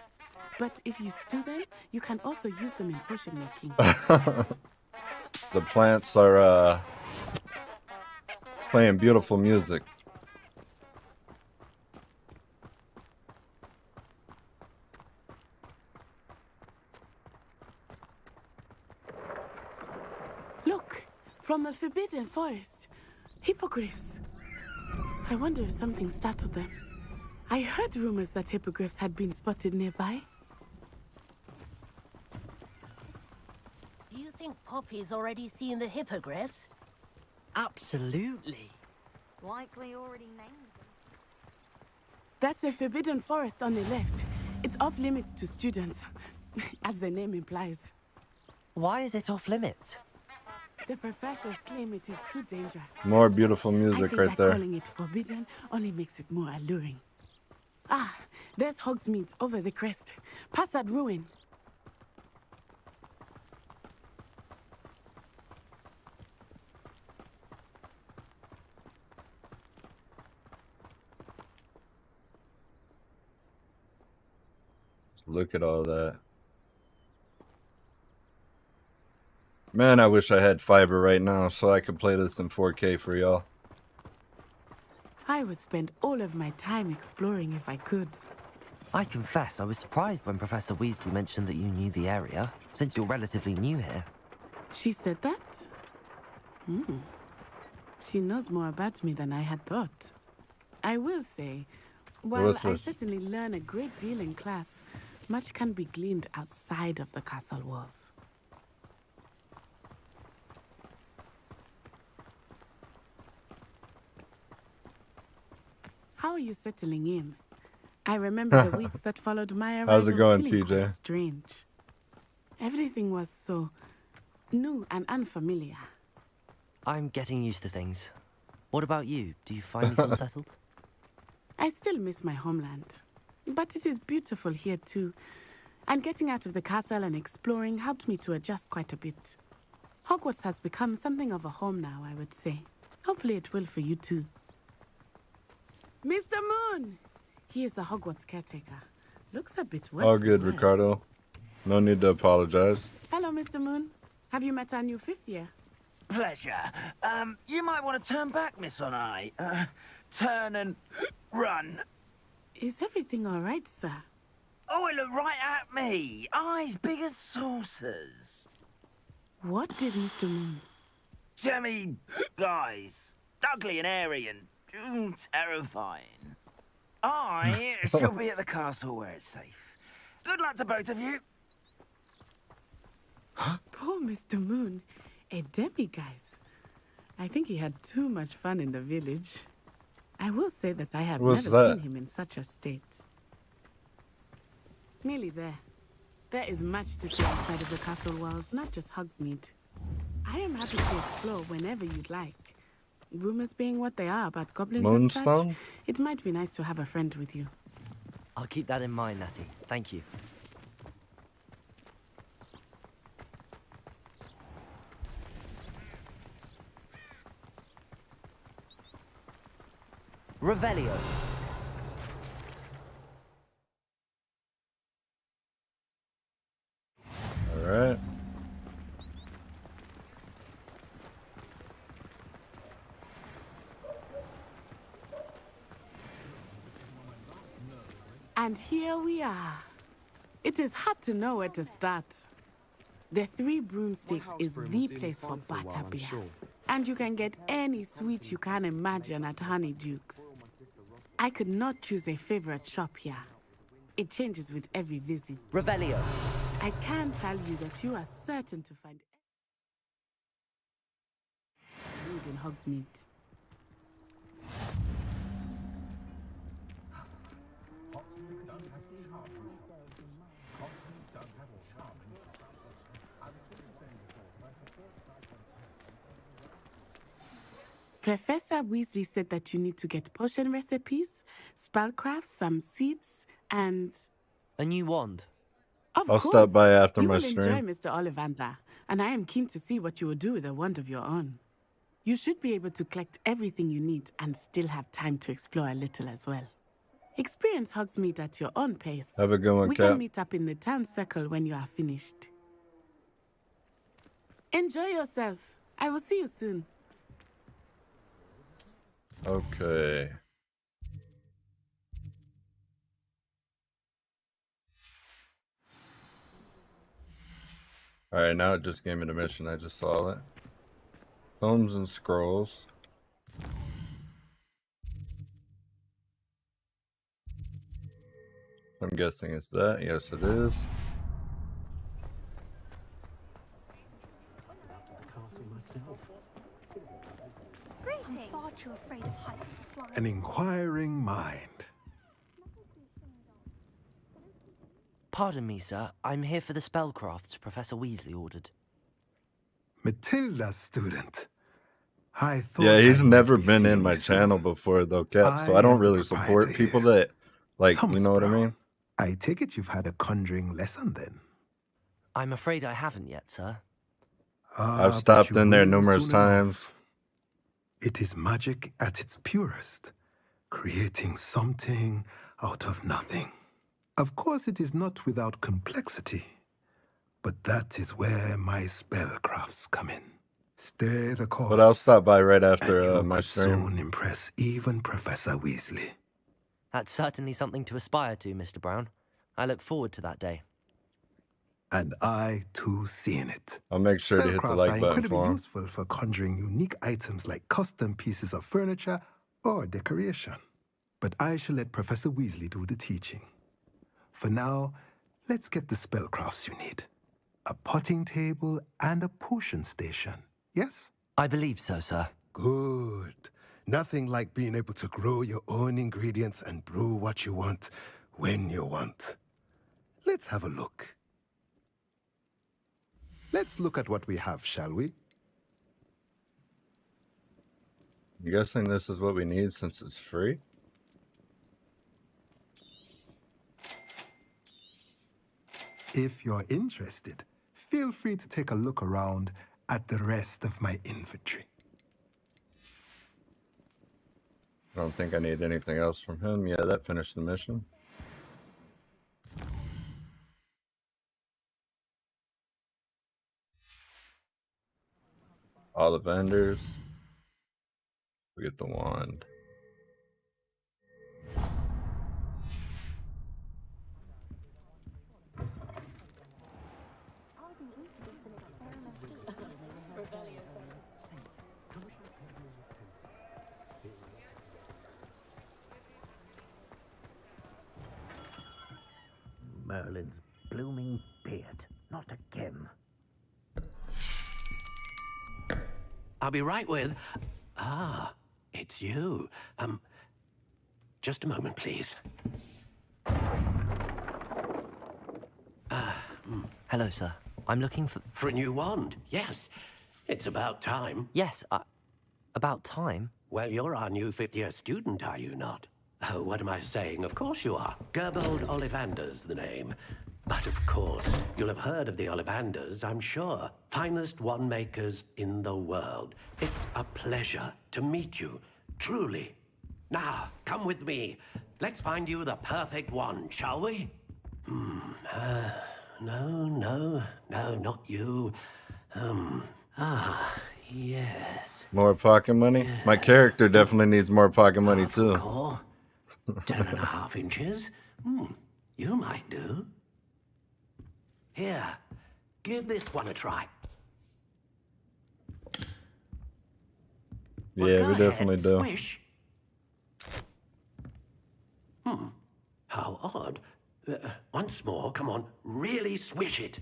but if you stew them, you can also use them in potion making. The plants are playing beautiful music. Look, from the Forbidden Forest. Hippogriffs. I wonder if something startled them. I heard rumors that hippogriffs had been spotted nearby. Do you think Poppy's already seen the hippogriffs? Absolutely. Likely already named them. That's the Forbidden Forest on the left. It's off limits to students, as the name implies. Why is it off limits? The professors claim it is too dangerous. More beautiful I music think right that there. calling it forbidden only makes it more alluring. Ah, there's Hogsmeade over the crest. Past that ruin. Look at all that. Man, I wish I had fiber right now so I could play this in 4K for y'all. I would spend all of my time exploring if I could. I confess, I was surprised when Professor Weasley mentioned that you knew the area, since you're relatively new here. She said that? She knows more about me than I had thought. I will say, while What's I this? certainly learn a great deal in class, much can be gleaned outside of the castle walls. How are you settling in? I remember the weeks that followed my arrival. How's it going, feeling quite TJ? strange. Everything was so new and unfamiliar. I'm getting used to things. What about you? Do you finally feel settled? I still miss my homeland, but it is beautiful here too. And getting out of the castle and exploring helped me to adjust quite a bit. Hogwarts has become something of a home now, I would say. Hopefully it will for you too. Mr. Moon! He is the Hogwarts caretaker. Looks a bit worse. All good, Ricardo. No need to apologize. Hello, Mr. Moon. Have you met our new fifth year? Pleasure. You might want to turn back, Miss On Eye. Turn and run. Is everything all right, sir? Oh, it looked right at me. Eyes big as saucers. What did Mr. Moon? Jemmy guys. Ugly and airy and terrifying. I shall be at the castle where it's safe. Good luck to both of you. Poor Mr. Moon. A demiguise. I think he had too much fun in the village. I will say that I have What's never that? seen him in such a state. Nearly there. There is much to see outside of the castle walls, not just Hogsmeade. I am happy to explore whenever you'd like. Rumors being what they are about goblins and such, Moonstone? it might be nice to have a friend with you. I'll keep that in mind, Natty. Thank you. Revelio. All right. And here we are. It is hard to know where to start. The Three Broomsticks is the place for butterbeer. And you can get any sweet you can imagine at Honeydukes. I could not choose a favorite shop here. It changes with every visit. Revelio. I can tell you that you are certain to find food in Hogsmeade. Professor Weasley said that you need to get potion recipes, spellcrafts, some seeds, and... A new wand. Of I'll course, stop by after you my will stream. enjoy Mr. Ollivander, and I am keen to see what you will do with a wand of your own. You should be able to collect everything you need and still have time to explore a little as well. Experience Hogsmeade at your own pace. Have a good one, We Cap. can meet up in the town circle when you are finished. Enjoy yourself. I will see you soon. Okay. All right, now it just gave me the mission. I just saw it. Tomes and scrolls. I'm guessing it's that. Yes, it is. I'm far too afraid of heights to fly. An inquiring mind. Pardon me, sir. I'm here for the spellcrafts Professor Weasley ordered. Matilda's student. I thought Yeah, he's I might never be been seeing in my you soon. channel before, though, Cap. So I I don't am the really support proprietor people here. that Like, Thomas you know what I Brown, mean? I take it you've had a conjuring lesson then. I'm afraid I haven't yet, sir. I've But stopped you in there will numerous soon times. enough. It is magic at its purest, creating something out of nothing. Of course, it is not without complexity, but that is where my spellcrafts come in. Stay the course. But I'll stop by right and after you my could stream. soon impress even Professor Weasley. That's certainly something to aspire to, Mr. Brown. I look forward to that day. And I, too, seeing it. I'll make sure to hit the Spellcrafts like are button incredibly for him. useful for conjuring unique items like custom pieces of furniture or decoration. But I shall let Professor Weasley do the teaching. For now, let's get the spellcrafts you need. A potting table and a potion station, yes? I believe so, sir. Good. Nothing like being able to grow your own ingredients and brew what you want when you want. Let's have a look. Let's look at what we have, shall we? I'm guessing this is what we need since it's free. If you're interested, feel free to take a look around at the rest of my inventory. I don't think I need anything else from him. Yeah, that finished the mission. All the vendors. We get the wand. Merlin's blooming beard. Not again. I'll be right with... Ah, it's you. Just a moment, please. Hello, sir. I'm looking for... For a new wand, yes. It's about time. Yes, about time? Well, you're our new fifth-year student, are you not? Oh, what am I saying? Of course you are. Gerbold Ollivander's the name. But of course, you'll have heard of the Ollivanders, I'm sure. Finest wand makers in the world. It's a pleasure to meet you, truly. Now, come with me. Let's find you the perfect wand, shall we? No, not you. Yes. More pocket money? Yes. My character definitely needs more pocket money too. 10.5 inches? You might do. Here, give this one a try. Yeah, we definitely do. Swish. How odd. Once more, come on, really swish it.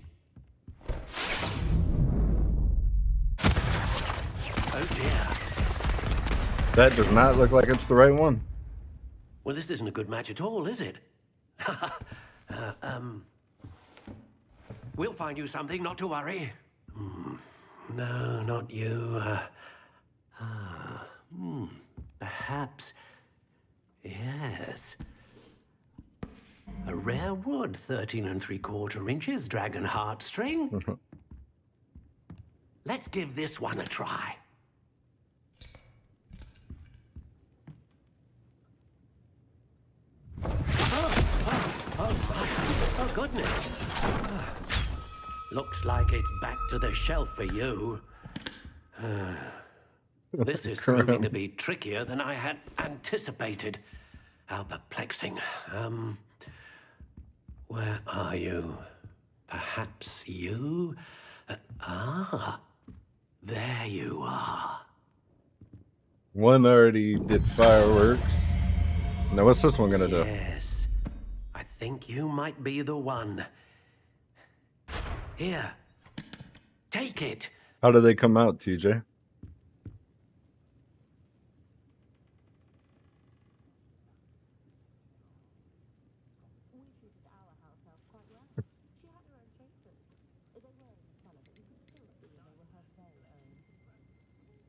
Oh dear. That does not look like it's the right one. Well, this isn't a good match at all, is it? We'll find you something, not to worry. No, not you. Perhaps. Yes. A rare wood, 13 3/4 inches, dragon heartstring. Let's give this one a try. Oh, goodness. Looks like it's back to the shelf for you. This is proving to be trickier than I had anticipated. How perplexing. Where are you? Perhaps you? There you are. One already did fireworks. Now what's this one gonna do? Yes. I think you might be the one. Here. Take it. How do they come out, TJ?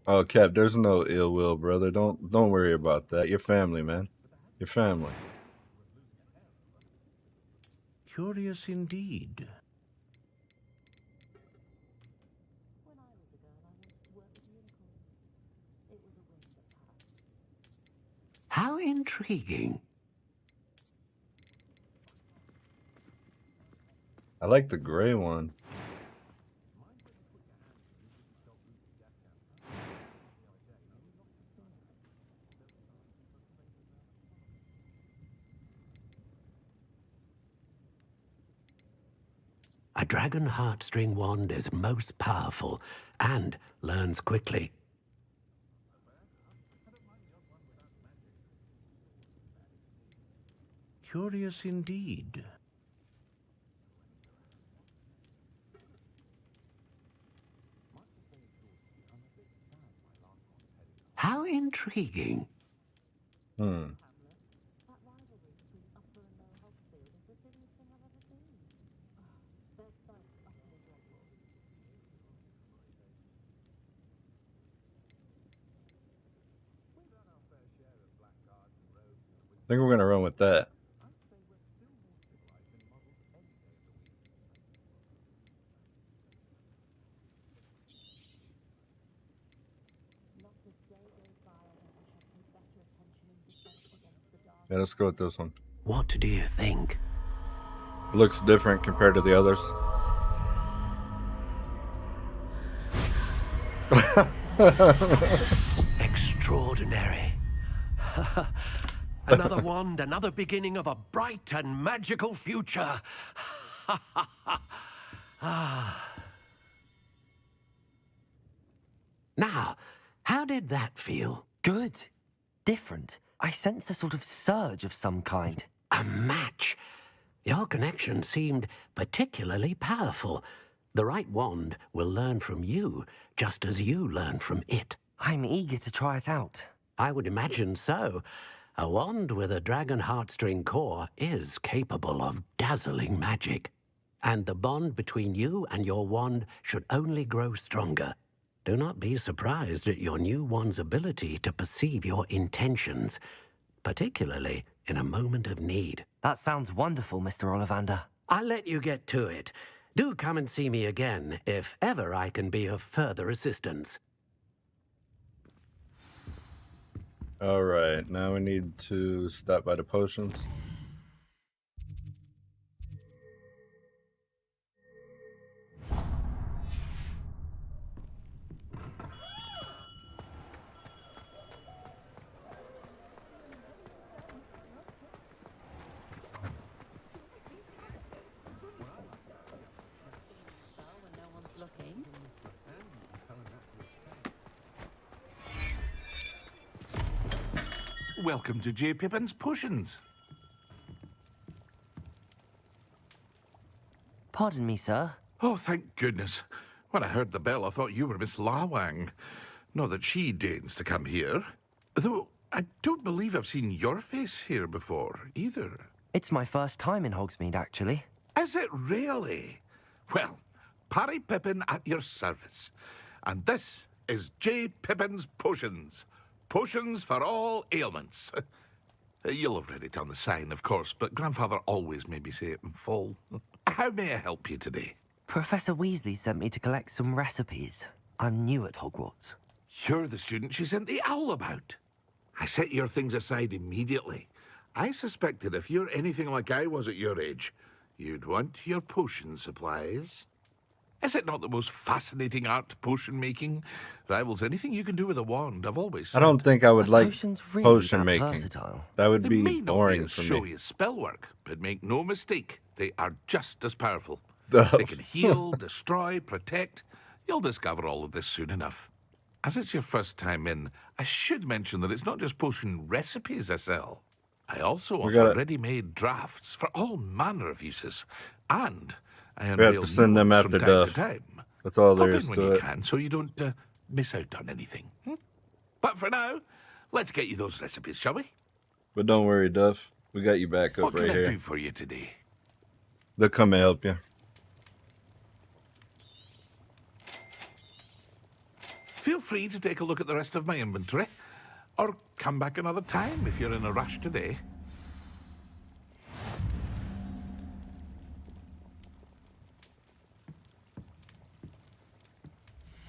Oh, Cap, there's no ill will, brother. Don't worry about that. Your family, man. Your family. Curious indeed. How intriguing. I like the gray one. A dragon heartstring wand is most powerful and learns quickly. Curious indeed. How intriguing. I think we're gonna run with that. Yeah, let's go with this one. What do you think? Looks different compared to the others. Extraordinary. Another wand, another beginning of a bright and magical future. Now, how did that feel? Good. Different. I sensed a sort of surge of some kind. A match. Your connection seemed particularly powerful. The right wand will learn from you, just as you learn from it. I'm eager to try it out. I would imagine so. A wand with a dragon heartstring core is capable of dazzling magic. And the bond between you and your wand should only grow stronger. Do not be surprised at your new wand's ability to perceive your intentions, particularly in a moment of need. That sounds wonderful, Mr. Ollivander. I'll let you get to it. Do come and see me again if ever I can be of further assistance. All right, now we need to stop by the potions. Welcome to J. Pippin's Potions. Pardon me, sir. Oh, thank goodness. When I heard the bell, I thought you were Miss Lawang. Not that she deigns to come here. Though, I don't believe I've seen your face here before, either. It's my first time in Hogsmeade, actually. Is it really? Well, Parry Pippin at your service. And this is J. Pippin's Potions. Potions for all ailments. You'll have read it on the sign, of course, but Grandfather always made me say it in full. How may I help you today? Professor Weasley sent me to collect some recipes. I'm new at Hogwarts. You're the student she sent the owl about. I set your things aside immediately. I suspected if you're anything like I was at your age, you'd want your potion supplies. Is it not the most fascinating art, potion making? Rivals anything you can do with a wand, I've always said. I don't think I would like really potion that making. versatile? That would They be may not boring be as for showy me. as spell work, but make no mistake, they are just as powerful. Duh. They can heal, destroy, protect. You'll discover all of this soon enough. As it's your first time in, I should mention that it's not just potion recipes I sell. I also We offer gotta- ready-made drafts for all manner of uses. And I We have unveil to send new them ones after from time Duff. to time. That's all Pop there in is when to you it. can, so you don't miss out on anything. But for now, let's get you those recipes, shall we? But don't worry, Duff. We got you back up What right can I here. do for you today? They'll come and help you. Feel free to take a look at the rest of my inventory, or come back another time if you're in a rush today.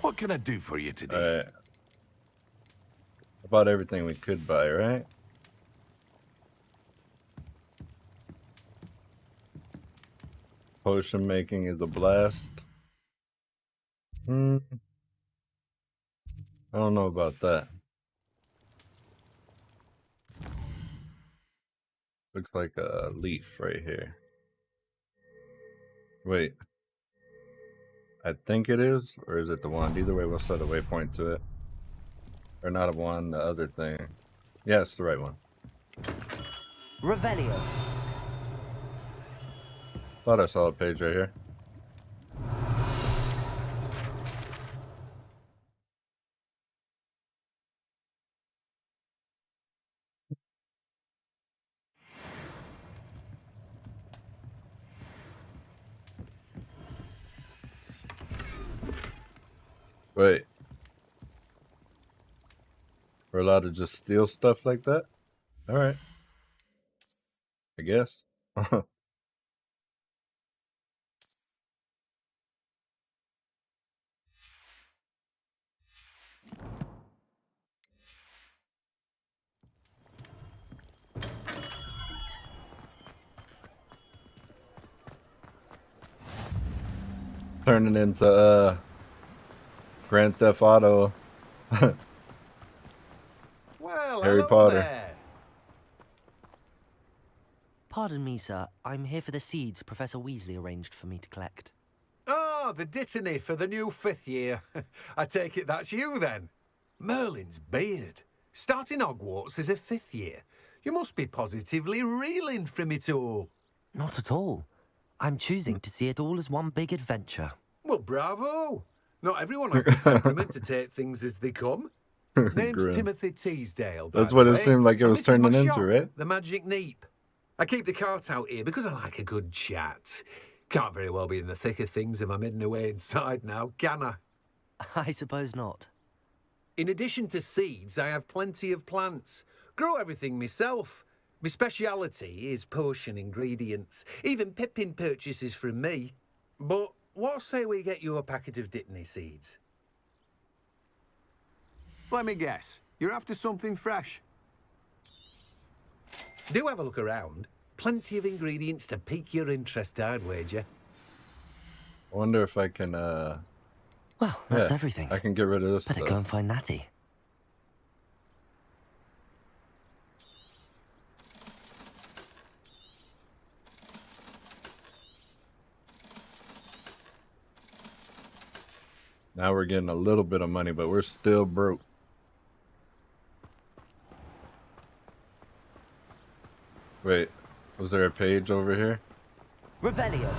What can I do for you today? All right. About everything we could buy, right? Potion making is a blast. I don't know about that. Looks like a leaf right here. Wait. I think it is, or is it the wand? Either way, we'll set a waypoint to it. Or not a wand, the other thing. Yeah, it's the right one. Revelio. Thought I saw a page right here. Wait. We're allowed to just steal stuff like that? Alright. I guess. Turning into Grand Theft Auto. Well, Harry hello Potter. there. Pardon me, sir. I'm here for the seeds Professor Weasley arranged for me to collect. Oh, the dittany for the new 5th year. I take it that's you then. Merlin's beard. Starting Hogwarts as a 5th year. You must be positively reeling from it all. Not at all. I'm choosing to see it all as one big adventure. Well, bravo. Not everyone has the temperament to take things as they come. Name's Grim. Timothy Teasdale. by That's the what it way. seemed like it And was this is my turning into, shop, right? The Magic Neep. I keep the cart out here because I like a good chat. Can't very well be in the thick of things if I'm hidden away inside now, can I? I suppose not. In addition to seeds, I have plenty of plants. Grow everything myself. My speciality is potion ingredients. Even Pippin purchases from me. But what say we get you a packet of Dittany seeds? Let me guess. You're after something fresh. Do have a look around. Plenty of ingredients to pique your interest, I'd wager. I wonder if I can, Well, that's yeah, everything. I can get rid of this Better stuff. go and find Natty. Now we're getting a little bit of money, but we're still broke. Wait, was there a page over here? Revelio.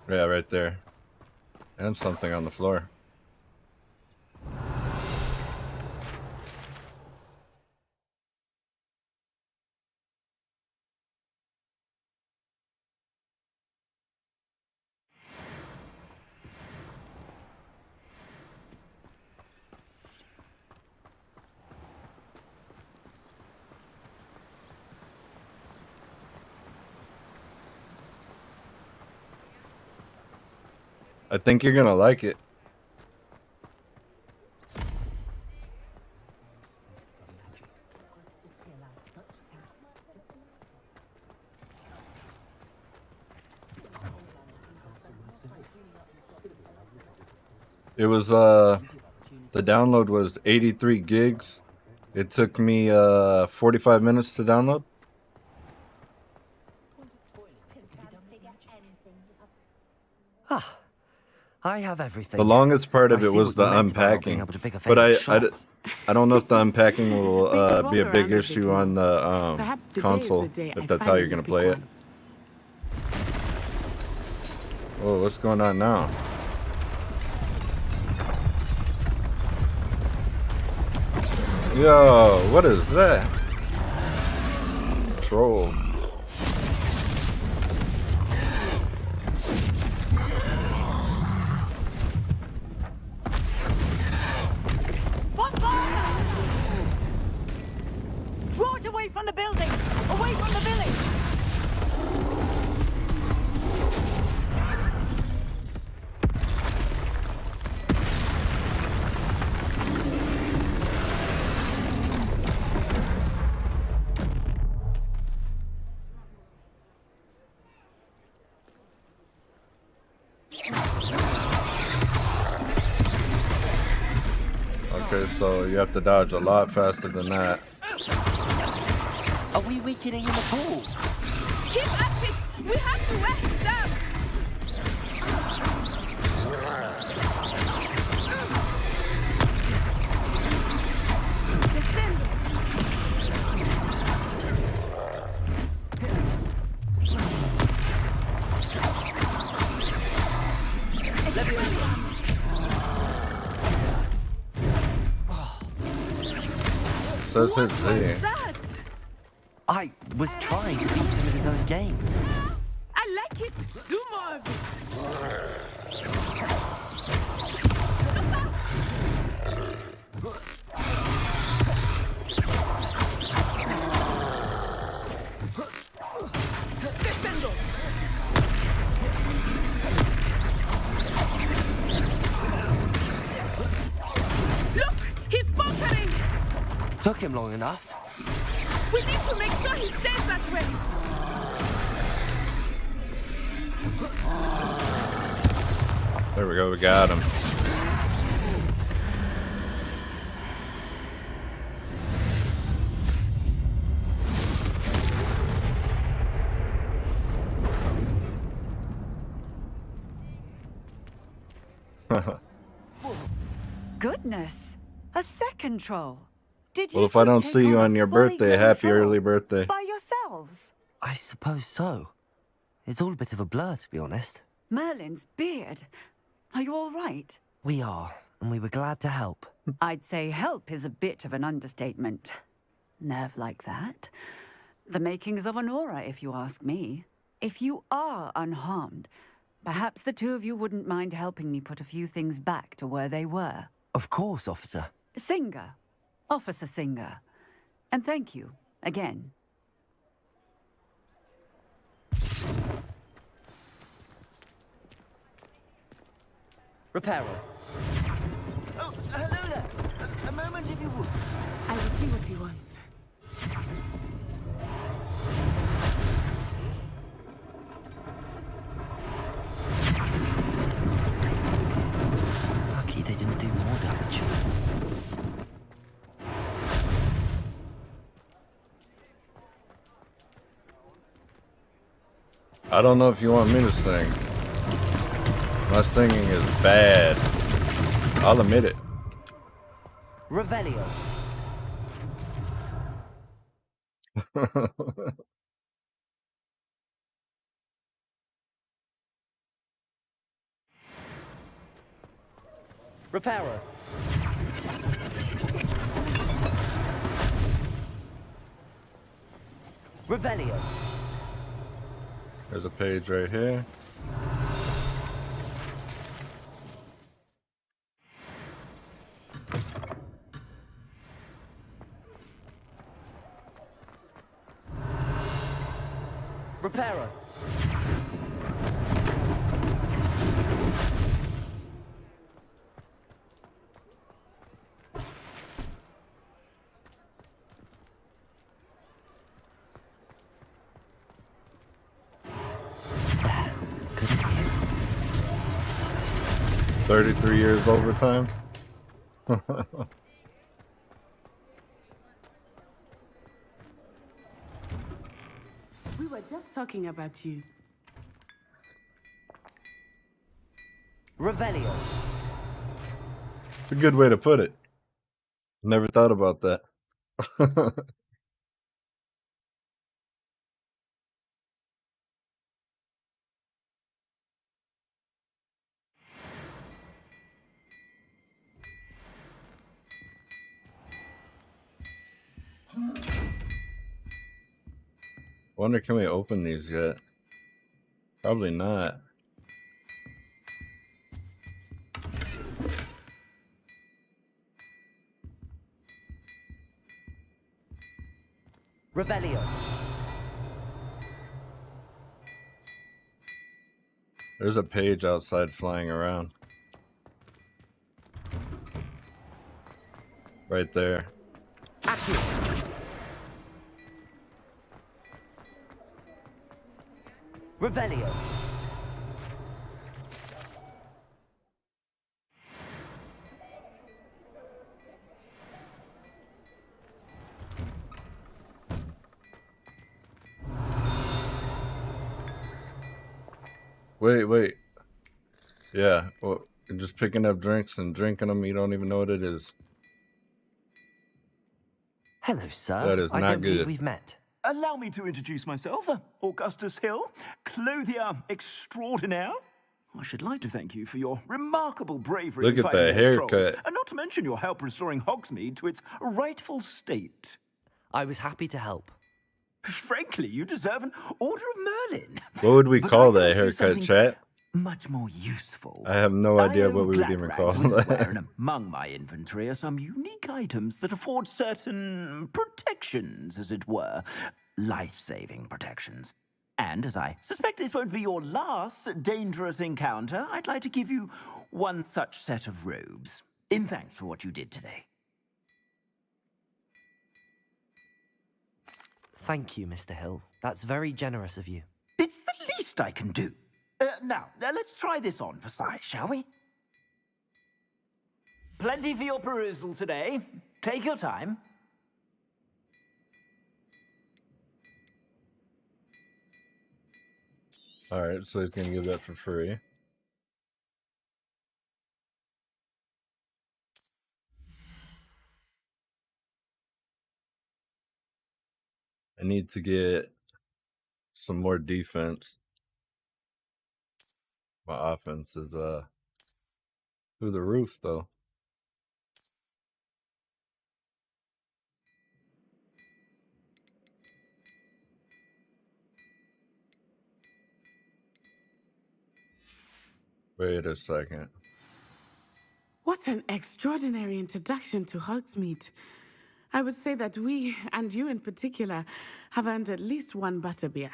Yeah, right there. And something on the floor. I think you're gonna like it. It was the download was 83 gigs. It took me 45 minutes to download. Ah, I have everything. The longest part of I it see was what the you meant about being unpacking, able to pick a but favourite shop. I don't know if the unpacking will should be a walk big around a issue bit on the Perhaps today is console the day if I that's how you're finally gonna pick play it. one. Whoa, what's going on now? Yo, what is that? Troll. Draw it away from the building! Away from the village! Okay, so you have to dodge a lot faster than that. Are we weakening him at all? Keep at it! We have to wear him down! Says his Z. I was trying to beat him at his own game. I like it! Do more of it! Descendo! Look! He's faltering! Took him long enough. We need to make sure he stays that way! There we go, we got him. Goodness, a second troll. Did you Well, if I don't take see you a on your fully birthday, grown happy troll early birthday. by yourselves? I suppose so. It's all a bit of a blur, to be honest. Merlin's beard. Are you all right? We are, and we were glad to help. I'd say help is a bit of an understatement. Nerve like that. The makings of an aura, if you ask me. If you are unharmed, perhaps the two of you wouldn't mind helping me put a few things back to where they were. Of course, officer. Singer. Officer Singer. And thank you, again. Repairer. Oh, hello there. A moment if you would. I will see what he wants. Lucky they didn't do more damage. I don't know if you want me to sing. My singing is bad. I'll admit it. Revelio. Repairer. Revelio. There's a page right here. Repairer. Good as new. 33 years overtime. We were just talking about you. Revelio. It's a good way to put it. Never thought about that. Wonder, can we open these yet? Probably not. Revelio. There's a page outside flying around. Right there. Revelio. Wait. Yeah, well, you're just picking up drinks and drinking them. You don't even know what it is. Hello, sir. That is I not don't believe good. we've met. Allow me to introduce myself, Augustus Hill, clothier extraordinaire. I should like to thank you for your remarkable bravery Look in at fighting that old trolls, haircut. and not to mention your help restoring Hogsmeade to its rightful state. I was happy to help. Frankly, you deserve an Order of Merlin. What would we But call I can that offer you haircut, something chat? Much more useful. I have no idea I what own we would Glad even Rags call Wizardwear, that. and among my inventory are some unique items that afford certain protections, as it were. Life-saving protections. And as I suspect this won't be your last dangerous encounter, I'd like to give you one such set of robes, in thanks for what you did today. Thank you, Mr. Hill. That's very generous of you. It's the least I can do. Now, let's try this on for size, shall we? Plenty for your perusal today. Take your time. Alright, so he's gonna give that for free. I need to get some more defense. My offense is through the roof though. Wait a second. What an extraordinary introduction to Hogsmeade. I would say that we, and you in particular, have earned at least one butterbeer.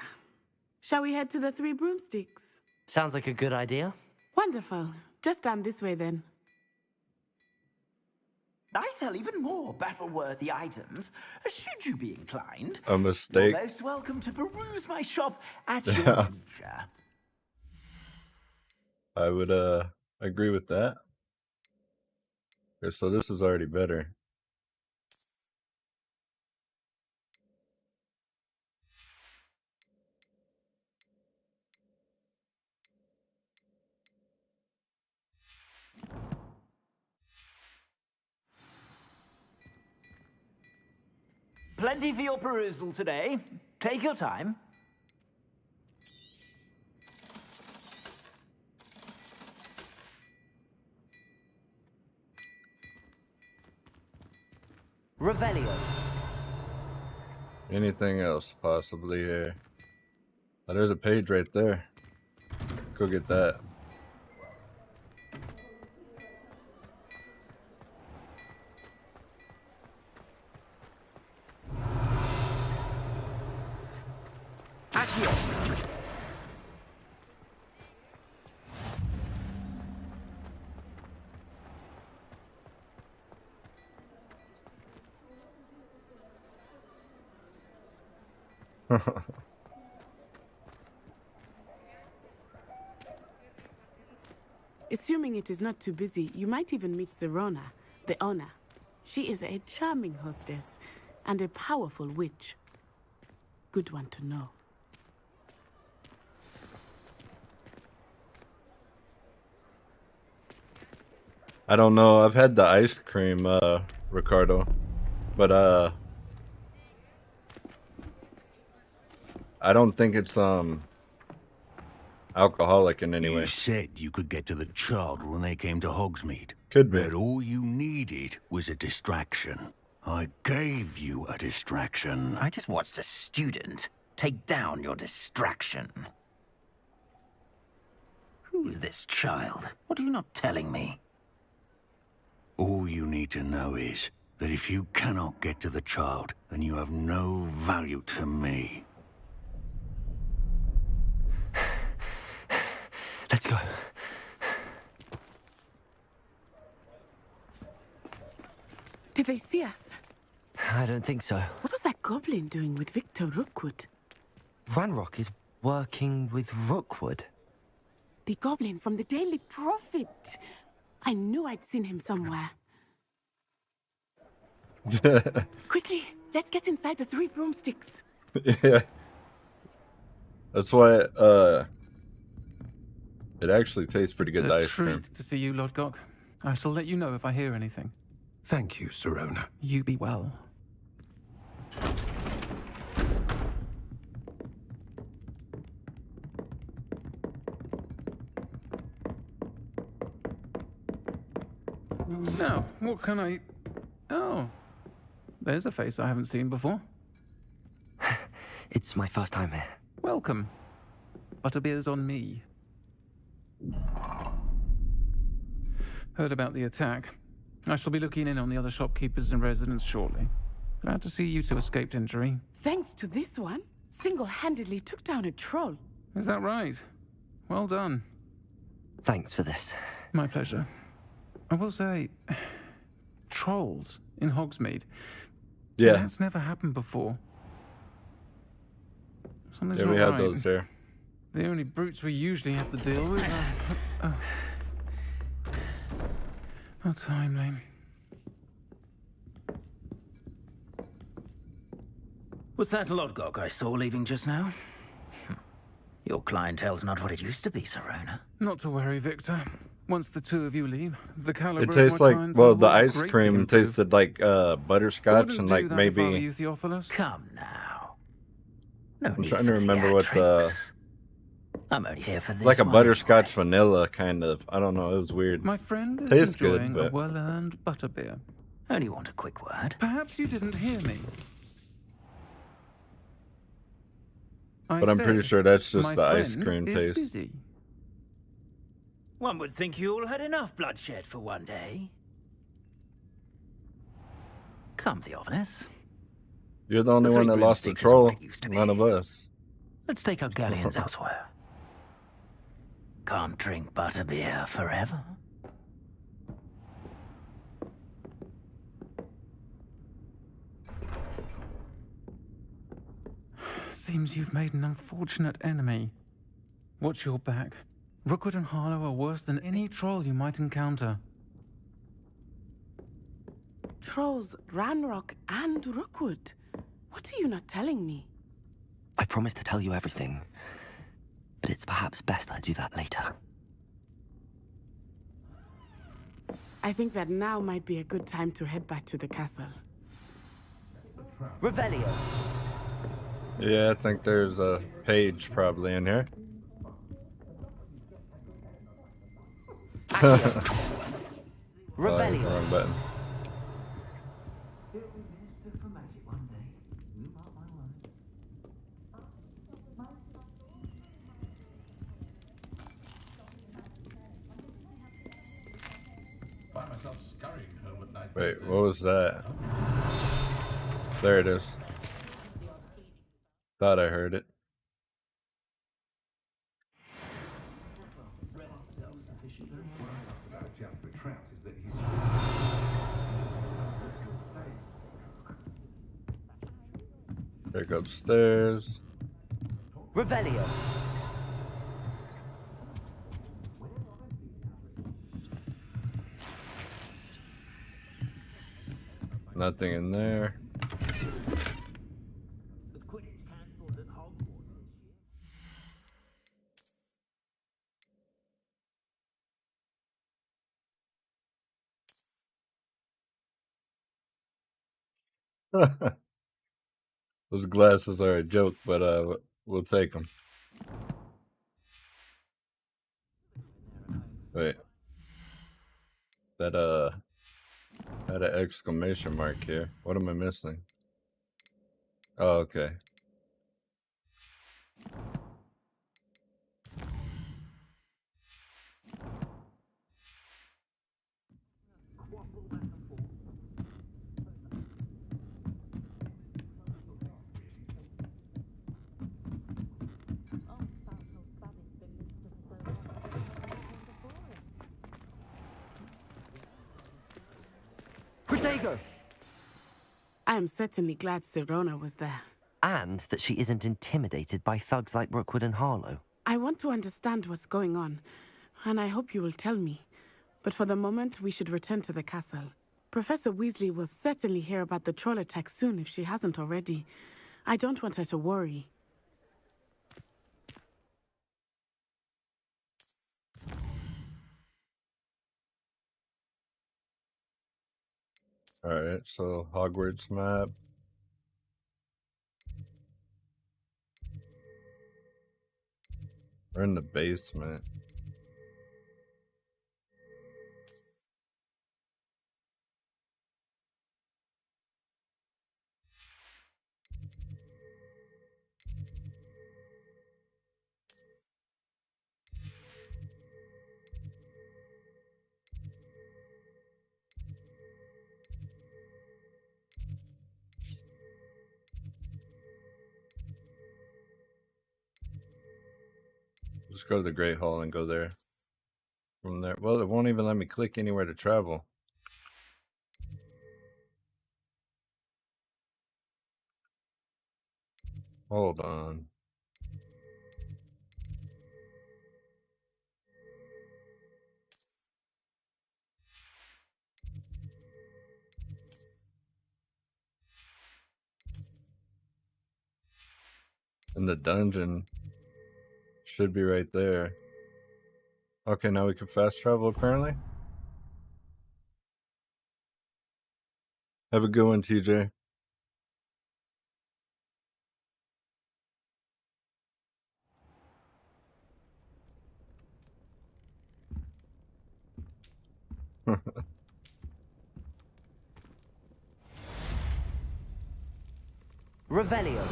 Shall we head to the Three Broomsticks? Sounds like a good idea. Wonderful. Just down this way then. I sell even more battle-worthy items, should you be inclined. A mistake. You're most welcome to peruse my shop at your Yeah. leisure. I would agree with that. Okay, so this is already better. Plenty for your perusal today. Take your time. Revelio. Anything else possibly here? Oh, there's a page right there. Go get that. Assuming it is not too busy, you might even meet Serona, the owner. She is a charming hostess and a powerful witch. Good one to know. I don't know. I've had the ice cream, Ricardo, but I don't think it's alcoholic in any way. You said you could get to the child when they came to Hogsmeade. Could be. But all you needed was a distraction. I gave you a distraction. I just watched a student take down your distraction. Who is this child? What are you not telling me? All you need to know is that if you cannot get to the child, then you have no value to me. Let's go. Did they see us? I don't think so. What was that goblin doing with Victor Rookwood? Ranrock is working with Rookwood. The goblin from the Daily Prophet. I knew I'd seen him somewhere. Quickly, let's get inside the Three Broomsticks. Yeah. That's why It actually tastes pretty good, It's the a ice cream. treat to see you, Lodgok. I shall let you know if I hear anything. Thank you, Sirona. You be well. Now, what can I... Oh, there's a face I haven't seen before. It's my first time here. Welcome. Butterbeer's on me. Heard about the attack. I shall be looking in on the other shopkeepers and residents shortly. Glad to see you two escaped injury. Thanks to this one, single-handedly took down a troll. Is that right? Well done. Thanks for this. My pleasure. I will say, trolls in Hogsmeade. Yeah. That's never happened before. Something's Yeah, we not had right. those here. The only brutes we usually have to deal with are... How timely. Was that Lodgok I saw leaving just now? Your clientele's not what it used to be, Sirona. Not to worry, Victor. Once the two of you leave, the caliber It of tastes my like, clientele well, will the be ice greatly cream improved. tasted like butterscotch Wouldn't and do like that if I were maybe. you, Theophilus. Come now. I'm trying to remember what the. I'm only here for It's this like a one butterscotch vanilla kind of. I don't know. It was weird. My friend is Tastes enjoying good, a but well-earned butterbeer. Only want a quick word. Perhaps you didn't hear me. But I'm pretty said sure that's just my the ice friend cream is taste. busy. One would think you all had enough bloodshed for one day. Come, Theophilus. You're the only The one that three lost the broomsticks is troll. what it used to be. None of us. Let's take our galleons elsewhere. Can't drink butterbeer forever. Seems you've made an unfortunate enemy. Watch your back. Rookwood and Harlow are worse than any troll you might encounter. Trolls, Ranrock, and Rookwood. What are you not telling me? I promised to tell you everything, but it's perhaps best I do that later. I think that now might be a good time to head back to the castle. Revelio. Yeah, I think there's a page probably in here. Revelio. Wrong button. Wait, what was that? There it is. Thought I heard it. There go upstairs. Revelio. Nothing in there. Those glasses are a joke, but we'll take them. Wait. That had an exclamation mark here. What am I missing? Oh, okay. Protego! I am certainly glad Sirona was there. And that she isn't intimidated by thugs like Rookwood and Harlow. I want to understand what's going on, and I hope you will tell me. But for the moment, we should return to the castle. Professor Weasley will certainly hear about the troll attack soon if she hasn't already. I don't want her to worry. Alright, so Hogwarts map. We're in the basement. Just go to the Great Hall and go there. From there. Well, it won't even let me click anywhere to travel. Hold on. And the dungeon should be right there. Okay, now we can fast travel apparently. Have a good one, TJ. Revelio.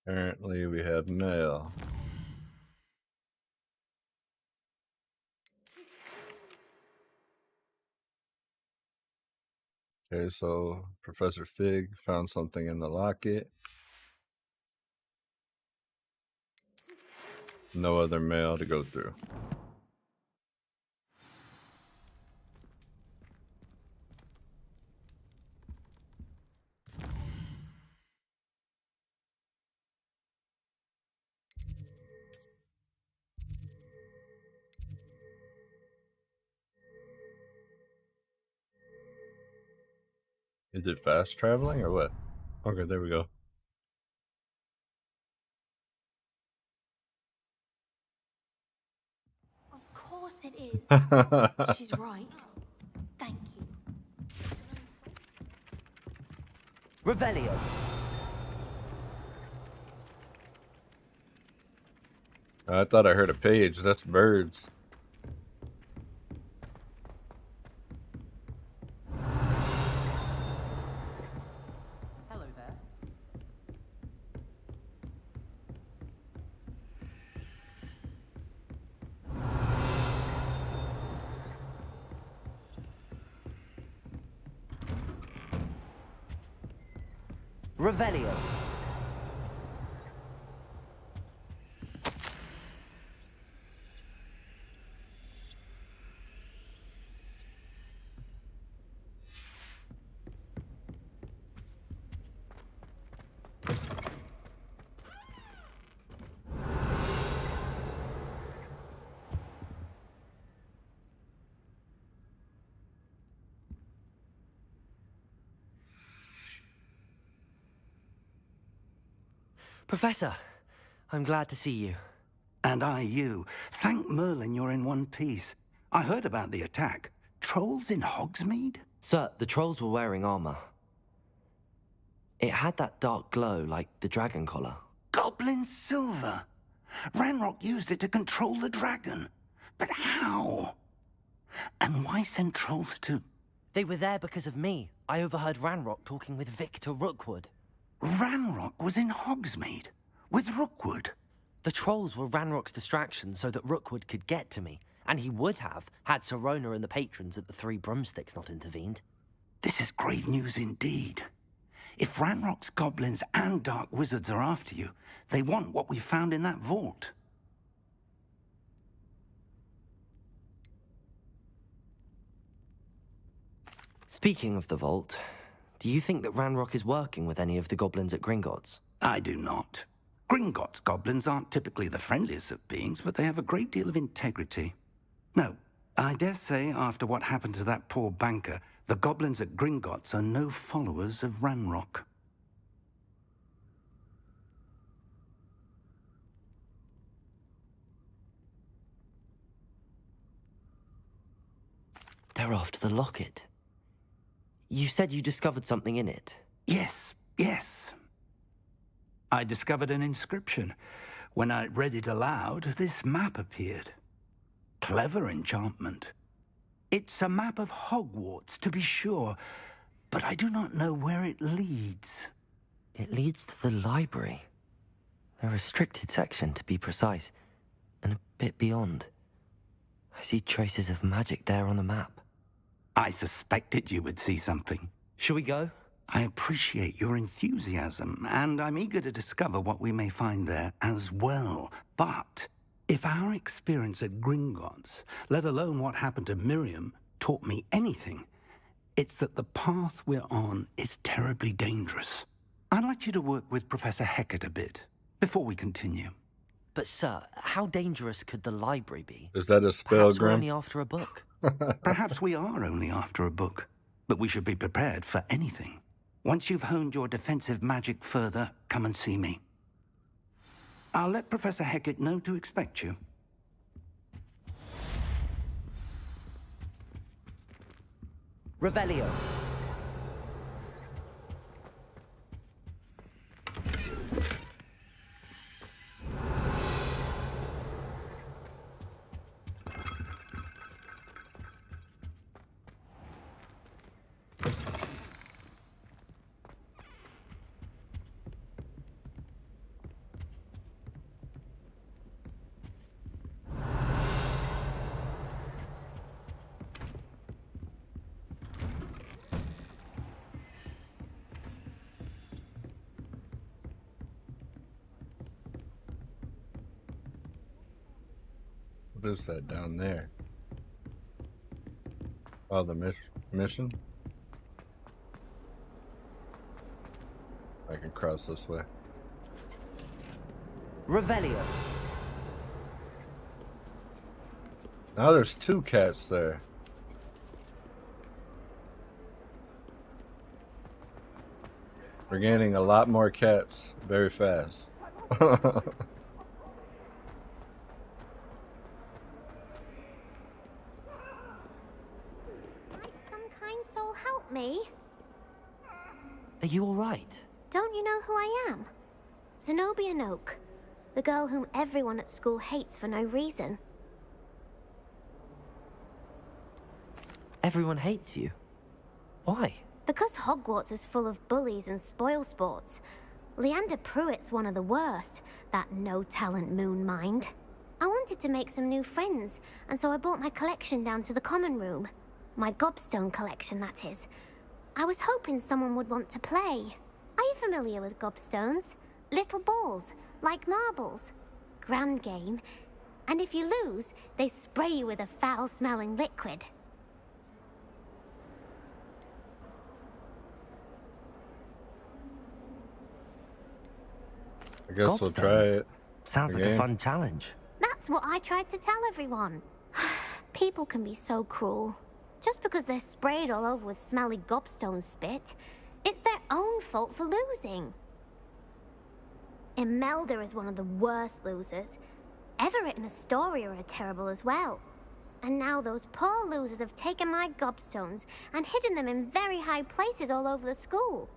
Apparently we have mail. Okay, so Professor Fig found something in the locket. No other mail to go through. Is it fast traveling or what? Okay, there we go. Of course it is. She's right. Thank you. Revelio. I thought I heard a page. That's birds. Hello there. Revelio. Professor, I'm glad to see you. And I you. Thank Merlin you're in one piece. I heard about the attack. Trolls in Hogsmeade? Sir, the trolls were wearing armor. It had that dark glow like the dragon collar. Goblin silver. Ranrock used it to control the dragon. But how? And why send trolls too? They were there because of me. I overheard Ranrock talking with Victor Rookwood. Ranrock was in Hogsmeade with Rookwood. The trolls were Ranrock's distraction so that Rookwood could get to me, and he would have had Sirona and the patrons at the Three Broomsticks not intervened. This is grave news indeed. If Ranrock's goblins and dark wizards are after you, they want what we found in that vault. Speaking of the vault, do you think that Ranrock is working with any of the goblins at Gringotts? I do not. Gringotts goblins aren't typically the friendliest of beings, but they have a great deal of integrity. No, I dare say, after what happened to that poor banker, the goblins at Gringotts are no followers of Ranrock. They're after the locket. You said you discovered something in it. Yes, yes. I discovered an inscription. When I read it aloud, this map appeared. Clever enchantment. It's a map of Hogwarts, to be sure, but I do not know where it leads. It leads to the library. The restricted section, to be precise, and a bit beyond. I see traces of magic there on the map. I suspected you would see something. Shall we go? I appreciate your enthusiasm, and I'm eager to discover what we may find there as well. But if our experience at Gringotts, let alone what happened to Miriam, taught me anything, it's that the path we're on is terribly dangerous. I'd like you to work with Professor Hecat a bit before we continue. But sir, how dangerous could the library be? Is that a spell, Perhaps we're Grim? only after a book. Perhaps we are only after a book, but we should be prepared for anything. Once you've honed your defensive magic further, come and see me. I'll let Professor Hecat know to expect you. Revelio. What is that down there? Oh, the mission? I can cross this way. Revelio. Now there's 2 cats there. We're gaining a lot more cats very fast. Help me. Are you all right? Don't you know who I am? Zenobia Noak, the girl whom everyone at school hates for no reason. Everyone hates you. Why? Because Hogwarts is full of bullies and spoilsports. Leander Pruitt's one of the worst, that no-talent moon mind. I wanted to make some new friends, and so I brought my collection down to the common room. My gobstone collection, that is. I was hoping someone would want to play. Are you familiar with gobstones? Little balls, like marbles. Grand game. And if you lose, they spray you with a foul-smelling liquid. I guess we'll try it. Sounds like a fun challenge. That's what I tried to tell everyone. People can be so cruel. Just because they're sprayed all over with smelly gobstone spit, it's their own fault for losing. Imelda is one of the worst losers. Everett and Astoria are terrible as well. And now those poor losers have taken my gobstones and hidden them in very high places all over the school.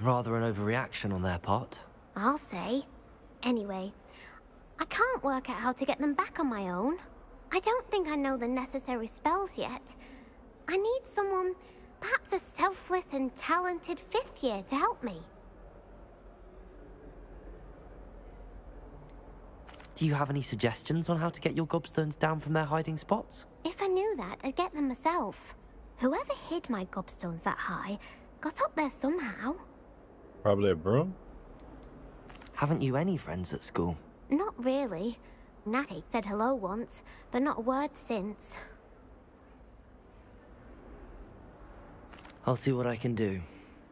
Rather an overreaction on their part. I'll say. Anyway, I can't work out how to get them back on my own. I don't think I know the necessary spells yet. I need someone, perhaps a selfless and talented 5th year to help me. Do you have any suggestions on how to get your gobstones down from their hiding spots? If I knew that, I'd get them myself. Whoever hid my gobstones that high got up there somehow. Probably a broom? Haven't you any friends at school? Not really. Natty said hello once, but not a word since. I'll see what I can do.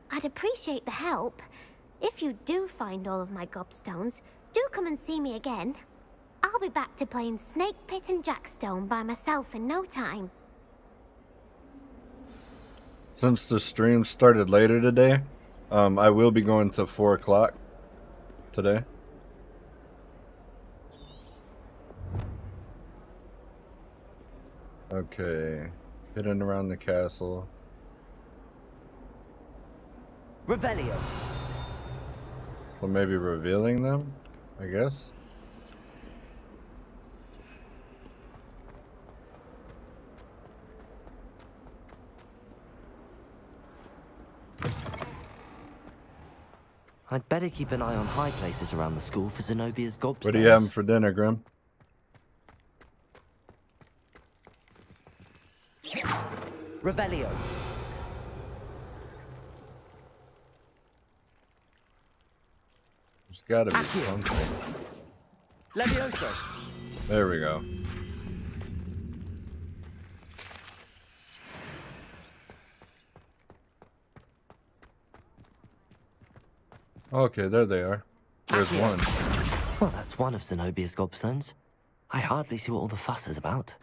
I'd appreciate the help. If you do find all of my gobstones, do come and see me again. I'll be back to playing Snake Pit and Jackstone by myself in no time. Since the stream started later today, I will be going to 4 o'clock today. Okay, hidden around the castle. Revelio. Well, maybe revealing them, I guess. I'd better keep an eye on high places around the school for Zenobia's gobstones. What are you having for dinner, Grim? Revelio. There's gotta be something. Levioso. There we go. Okay, there they are. There's one. Well, that's one of Zenobia's gobstones. I hardly see what all the fuss is about.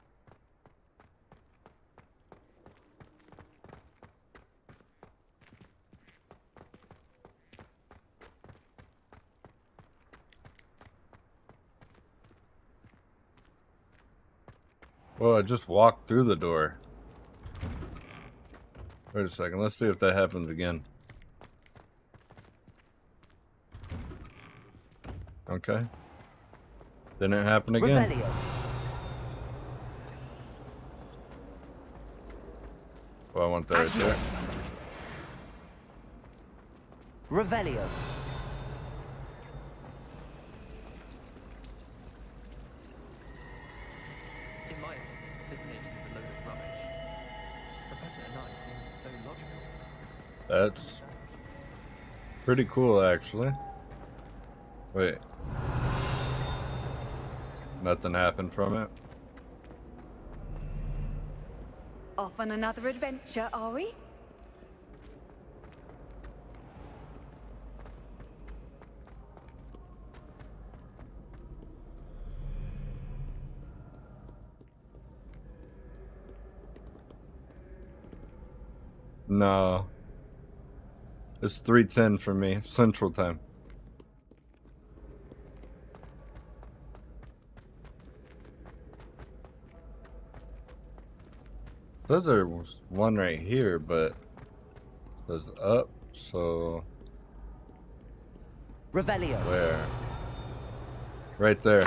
Well, I just walked through the door. Wait a second, let's see if that happens again. Okay. Didn't happen again. Revelio. Well, I want that right there. Revelio. In my opinion, divination is a load of rubbish. Professor and I seems so logical. That's pretty cool, actually. Wait. Nothing happened from it? Off on another adventure, are we? No. It's 3:10 for me, Central Time. There's one right here, but there's up, so Revelio. where? Right there.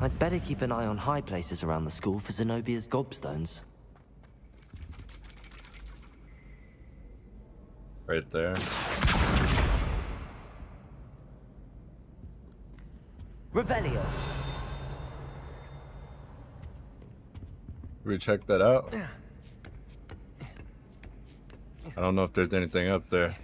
I'd better keep an eye on high places around the school for Zenobia's gobstones. Right there. Revelio. We check that out. I don't know if there's anything up there.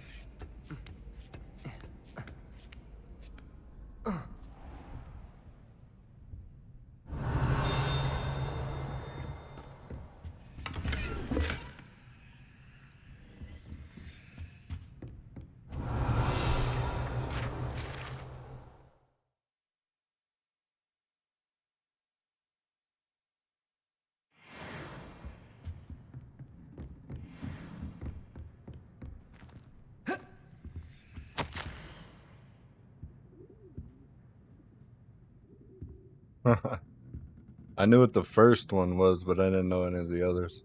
I knew what the first one was, but I didn't know any of the others.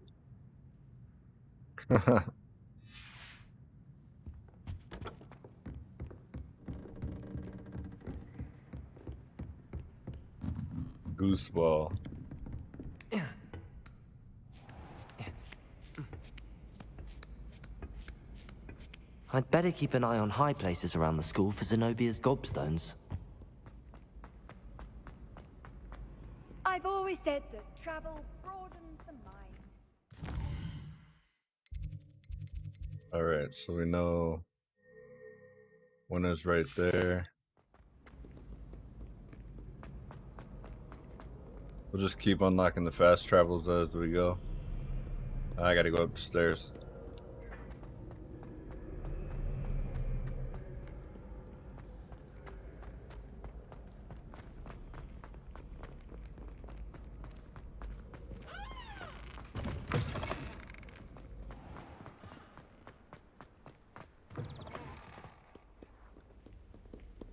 Gooseball. I'd better keep an eye on high places around the school for Zenobia's gobstones. I've always said that travel broadens the mind. Alright, so we know one is right there. We'll just keep unlocking the fast travels as we go. I gotta go upstairs.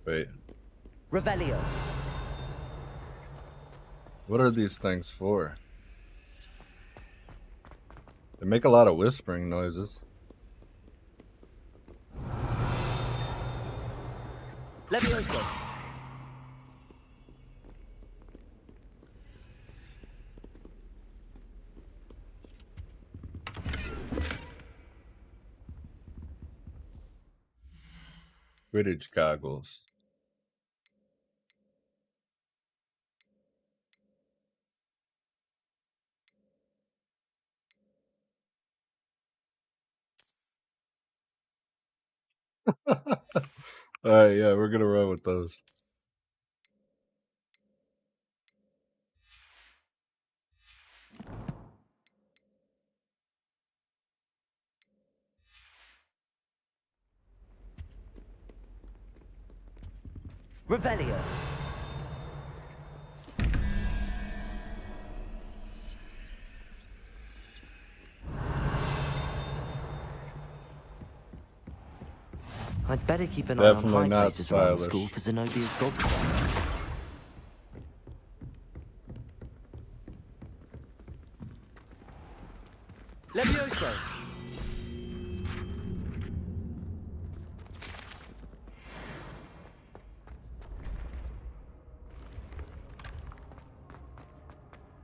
Wait. Revelio. What are these things for? They make a lot of whispering noises. Levioso. Quidditch goggles. Alright, yeah, we're gonna run with those. Revelio. I'd better keep an eye on high places around the school for Zenobia's gobstones. Levioso.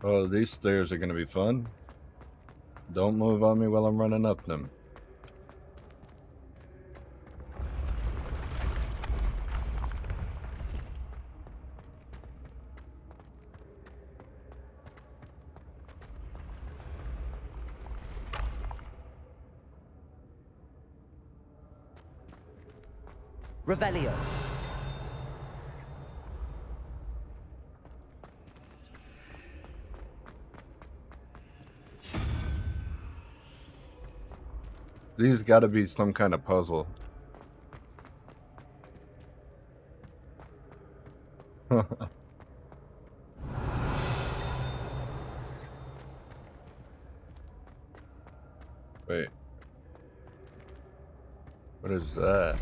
Oh, these stairs are gonna be fun. Don't move on me while I'm running up them. Revelio. These gotta be some kind of puzzle. Wait. What is that?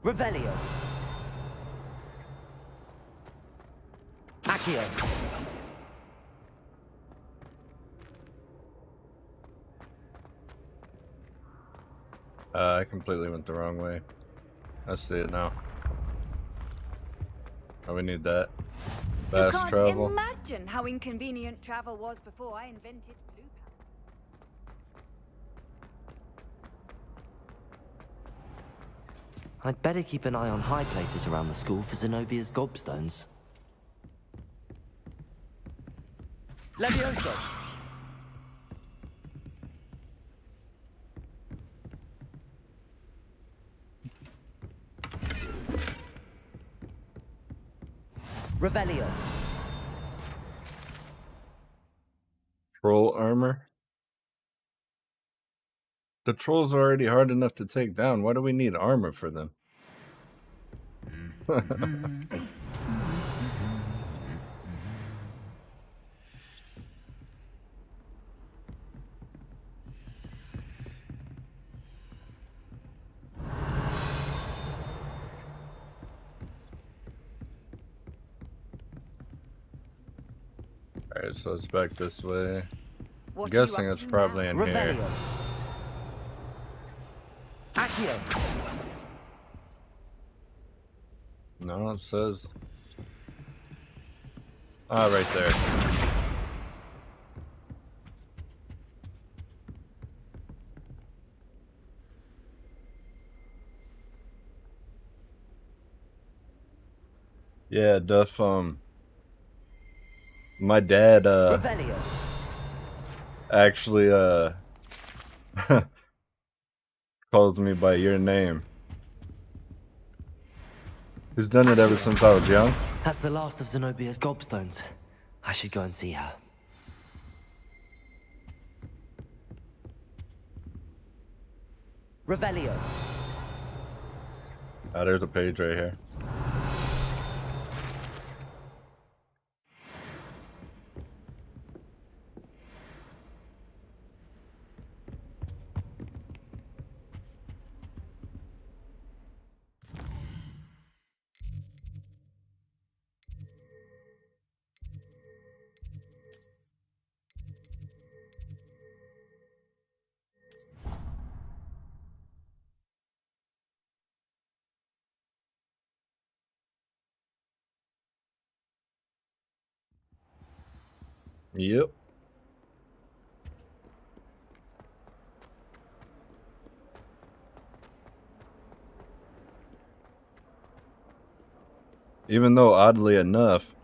Revelio. Accio. I completely went the wrong way. I see it now. Oh, we need that. Fast you can't travel. imagine how inconvenient travel was before I invented blue I'd better keep an eye on high places around the school for Zenobia's gobstones. Levioso. Revelio. Troll armor. The trolls are already hard enough to take down. Why do we need armor for them? Alright, so it's back this way. I'm guessing it's probably in here. Accio. No, it says. Ah, right there. Yeah, Duff, my dad, Revelio. actually, calls me by your name. He's done it ever since I was young. That's the last of Zenobia's gobstones. I should go and see her. Revelio. Ah, there's a page right here. Yep. Even though, oddly enough,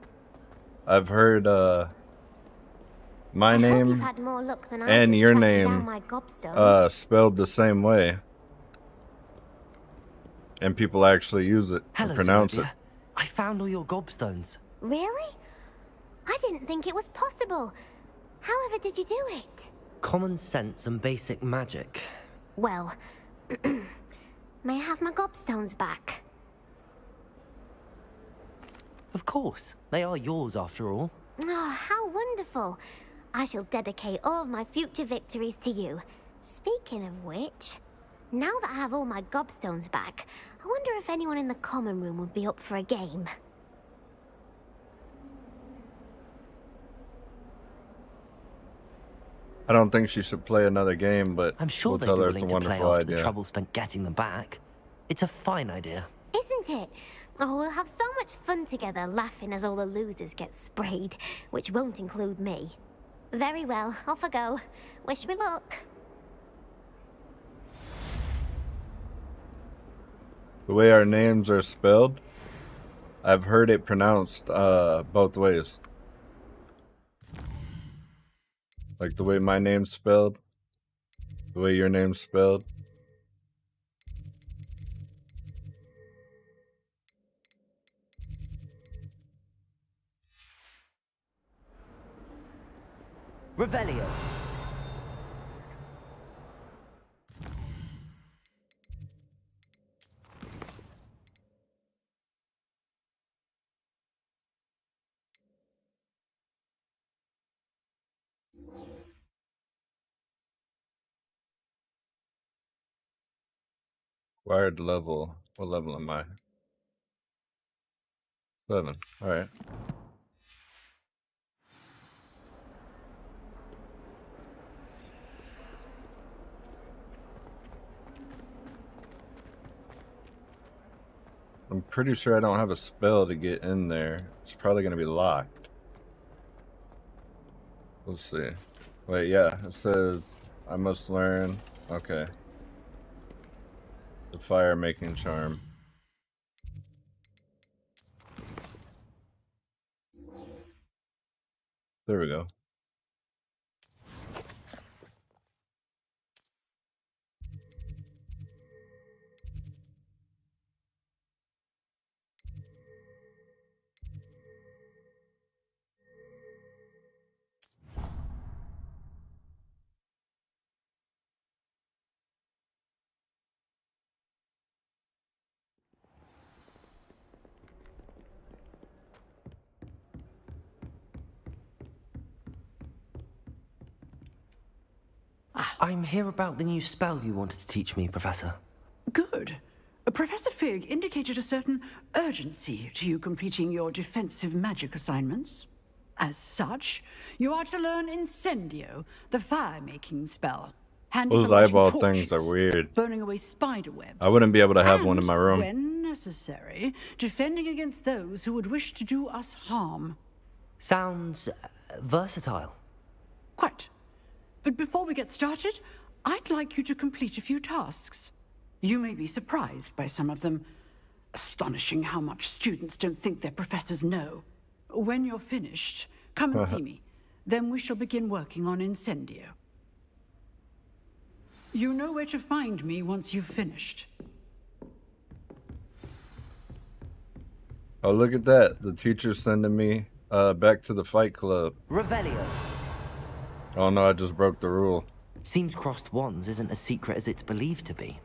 I've heard my name had more luck than I and did your tracking name down my gobstones. spelled the same way. And people actually use it Hello, and pronounce Zenobia. it. I found all your gobstones. Really? I didn't think it was possible. However did you do it? Common sense and basic magic. Well, may I have my gobstones back? Of course. They are yours after all. Oh, how wonderful. I shall dedicate all of my future victories to you. Speaking of which, now that I have all my gobstones back, I wonder if anyone in the common room would be up for a game. I don't think she should play another game, but I'm sure we'll they'd tell be her it's a willing to play wonderful after the idea. trouble spent getting them back. It's a fine idea. Isn't it? Oh, we'll have so much fun together, laughing as all the losers get sprayed, which won't include me. Very well, off I go. Wish me luck. The way our names are spelled, I've heard it pronounced both ways. Like the way my name's spelled, the way your name's spelled. Revelio. Wired level. What level am I? 7. Alright. I'm pretty sure I don't have a spell to get in there. It's probably going to be locked. Let's see. Wait, yeah. It says I must learn. Okay. The fire making charm. There we go. I'm here about the new spell you wanted to teach me, Professor. Good. Professor Fig indicated a certain urgency to you completing your defensive magic assignments. As such, you are to learn Incendio, the fire-making spell. Handy Those for lighting eyeball torches, things are weird. burning away spider webs. I wouldn't be able to have and, one in my room. when necessary, defending against those who would wish to do us harm. Sounds versatile. Quite. But before we get started, I'd like you to complete a few tasks. You may be surprised by some of them. Astonishing how much students don't think their professors know. When you're finished, come and see me. Then we shall begin working on Incendio. You know where to find me once you've finished. Oh, look at that. The teacher's sending me back to the fight club. Revelio. Oh no, I just broke the rule. Seems crossed wands isn't as secret as it's believed to be.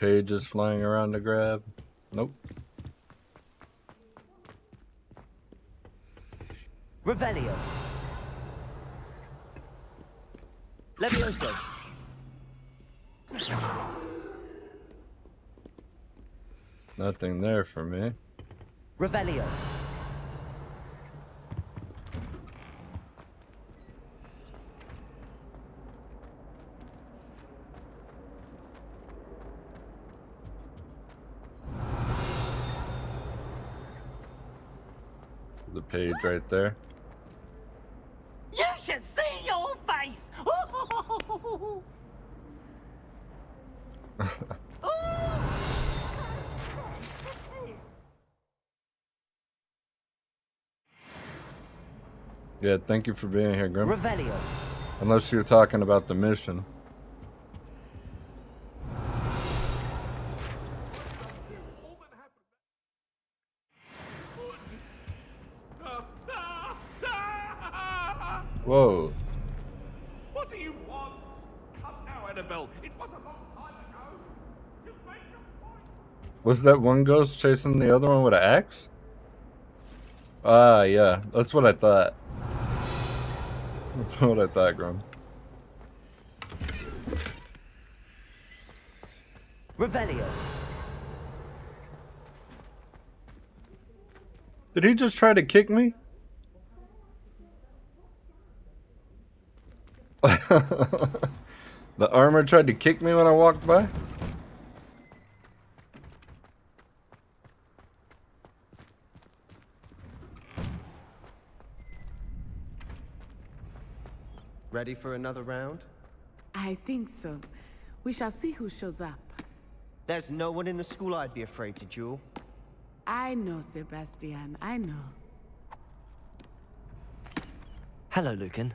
Pages flying around to grab. Nope. Revelio. Levioso. Nothing there for me. Revelio. The page right there. You should see your face! Yeah, thank you for being here, Grim. Revelio. Unless you're talking about the mission. Whoa. What do you want? Come now, Annabelle. It was a long time ago. You made your point. Was that one ghost chasing the other one with an axe? Ah, yeah. That's what I thought. That's what I thought, Grum. Revelio. Did he just try to kick me? The armor tried to kick me when I walked by? Ready for another round? I think so. We shall see who shows up. There's no one in the school I'd be afraid to duel. I know, Sebastian. I know. Hello, Lucan.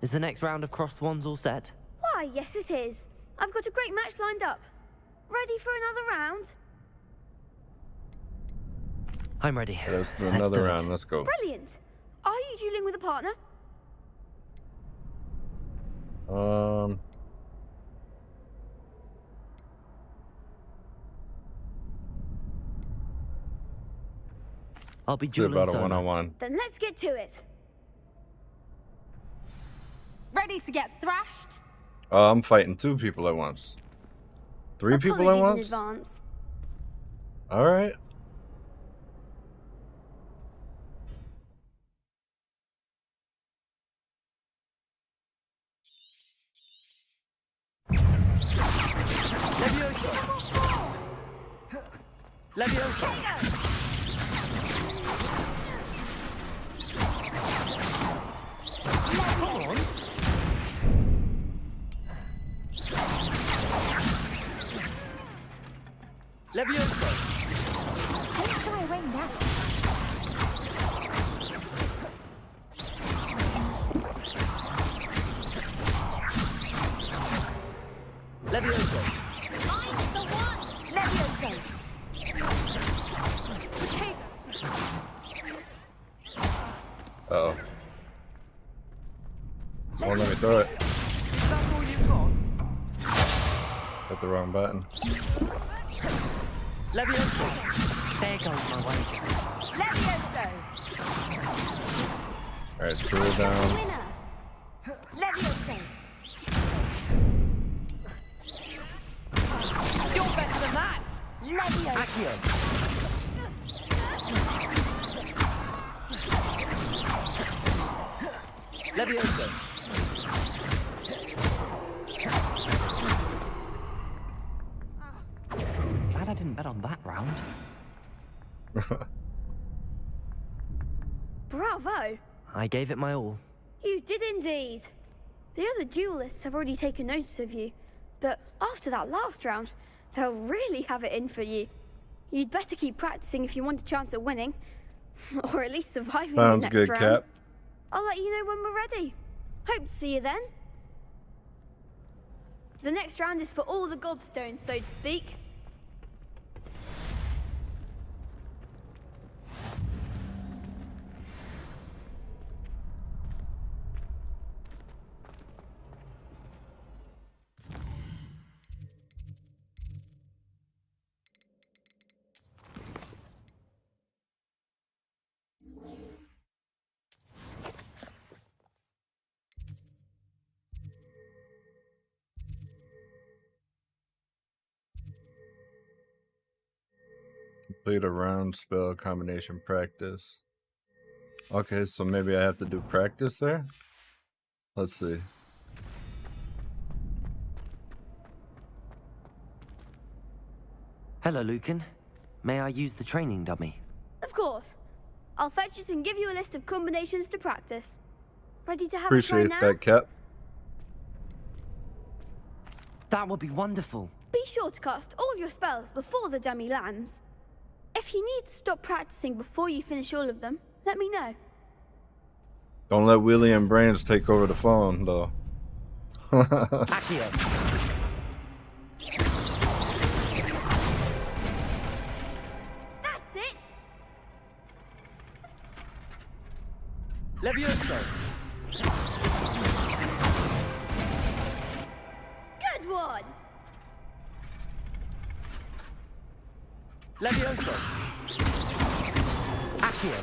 Is the next round of crossed wands all set? Why, yes it is. I've got a great match lined up. Ready for another round? I'm ready. Let's do another round. Let's go. Brilliant. Are you dueling with a partner? I'll be do dueling about a solo. one-on-one. Then let's get to it. Ready to get thrashed? I'm fighting 2 people at once. 3 people at Apologies in once? advance. Alright. Levioso. Levioso. Come on. Levioso. Don't shy away now. Levioso. I'm the one. Levioso. Uh-oh. Won't let me throw it. That's all you've got? Hit the wrong button. Levioso. There goes my wager. Levioso. Alright, throw down. Winner. Levioso. You're better than that! Levioso. Accio. Levioso. Bravo! I gave it my all. You did indeed. The other duelists have already taken notice of you, but after that last round, they'll really have it in for you. You'd better keep practicing if you want a chance at winning, or at least surviving Sounds the next good, round. Cap. I'll let you know when we're ready. Hope to see you then. The next round is for all the gobstones, so to speak. Complete a round spell combination practice. Okay, so maybe I have to do practice there? Let's see. Hello, Lucan. May I use the training dummy? Of course. I'll fetch it and give you a list of combinations to practice. Ready to have Appreciate a try now? that, Cap. That would be wonderful. Be sure to cast all your spells before the dummy lands. If you need to stop practicing before you finish all of them, let me know. Don't let Willie and Brains take over the phone, though. Accio. That's it! Levioso. Good one! Levioso. Accio.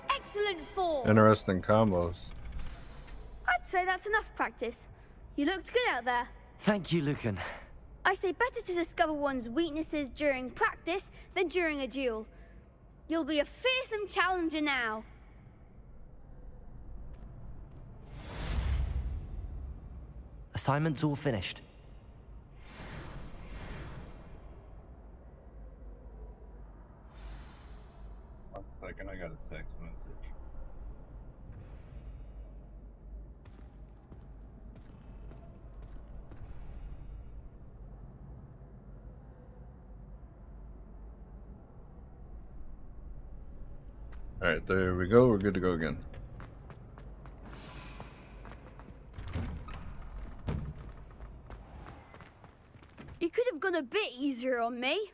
Excellent form! Interesting combos. I'd say that's enough practice. You looked good out there. Thank you, Lucan. I say better to discover one's weaknesses during practice than during a duel. You'll be a fearsome challenger now. Assignment's all finished. One second, I got a text message. Alright, there we go. We're good to go again. You could have gone a bit easier on me.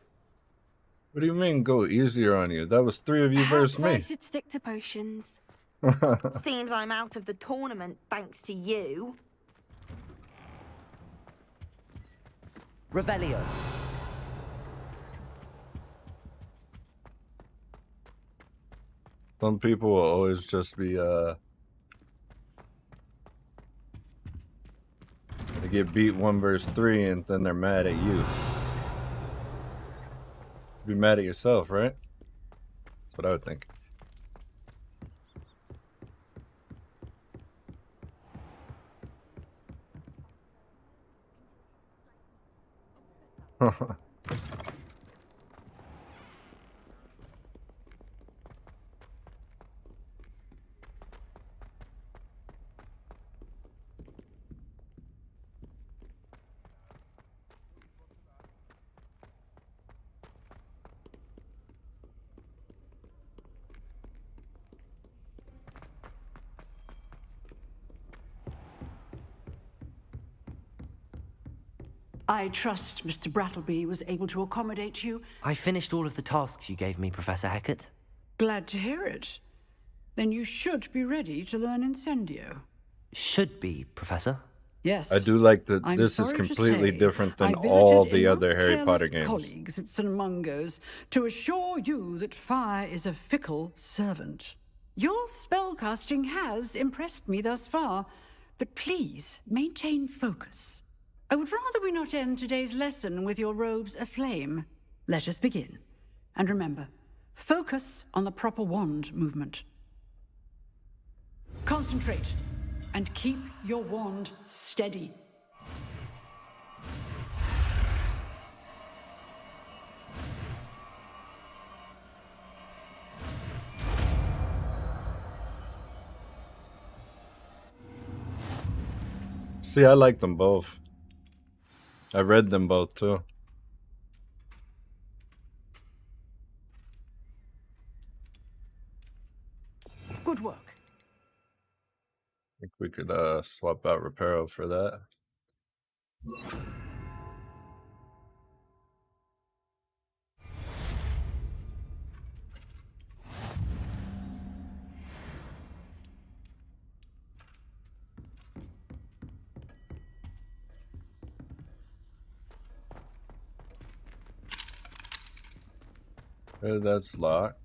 What do you mean, go easier on you? That was 3 of you versus I me. should stick to potions. Seems I'm out of the tournament thanks to you. Revelio. Some people will always just be, they get beat 1 versus 3 and then they're mad at you. Be mad at yourself, right? That's what I would think. I trust Mr. Brattleby was able to accommodate you. I finished all of the tasks you gave me, Professor Hecat. Glad to hear it. Then you should be ready to learn Incendio. Should be, Professor. Yes. I do like that I'm this is sorry to completely say, different than I visited all the enough other Harry Potter careless games. colleagues at St. Mungo's to assure you that fire is a fickle servant. Your spellcasting has impressed me thus far, but please maintain focus. I would rather we not end today's lesson with your robes aflame. Let us begin. And remember, focus on the proper wand movement. Concentrate and keep your wand steady. See, I like them both. I read them both too. Good work. I think we could swap out Reparo for that. That's locked.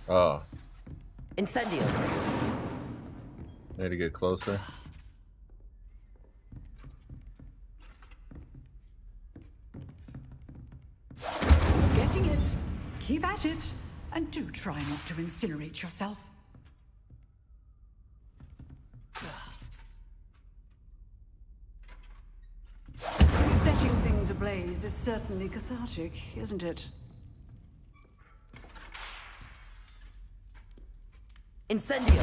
Oh. Incendio. Need to get closer. Getting it. Keep at it. And do try not to incinerate yourself. Setting things ablaze is certainly cathartic, isn't it? Incendio.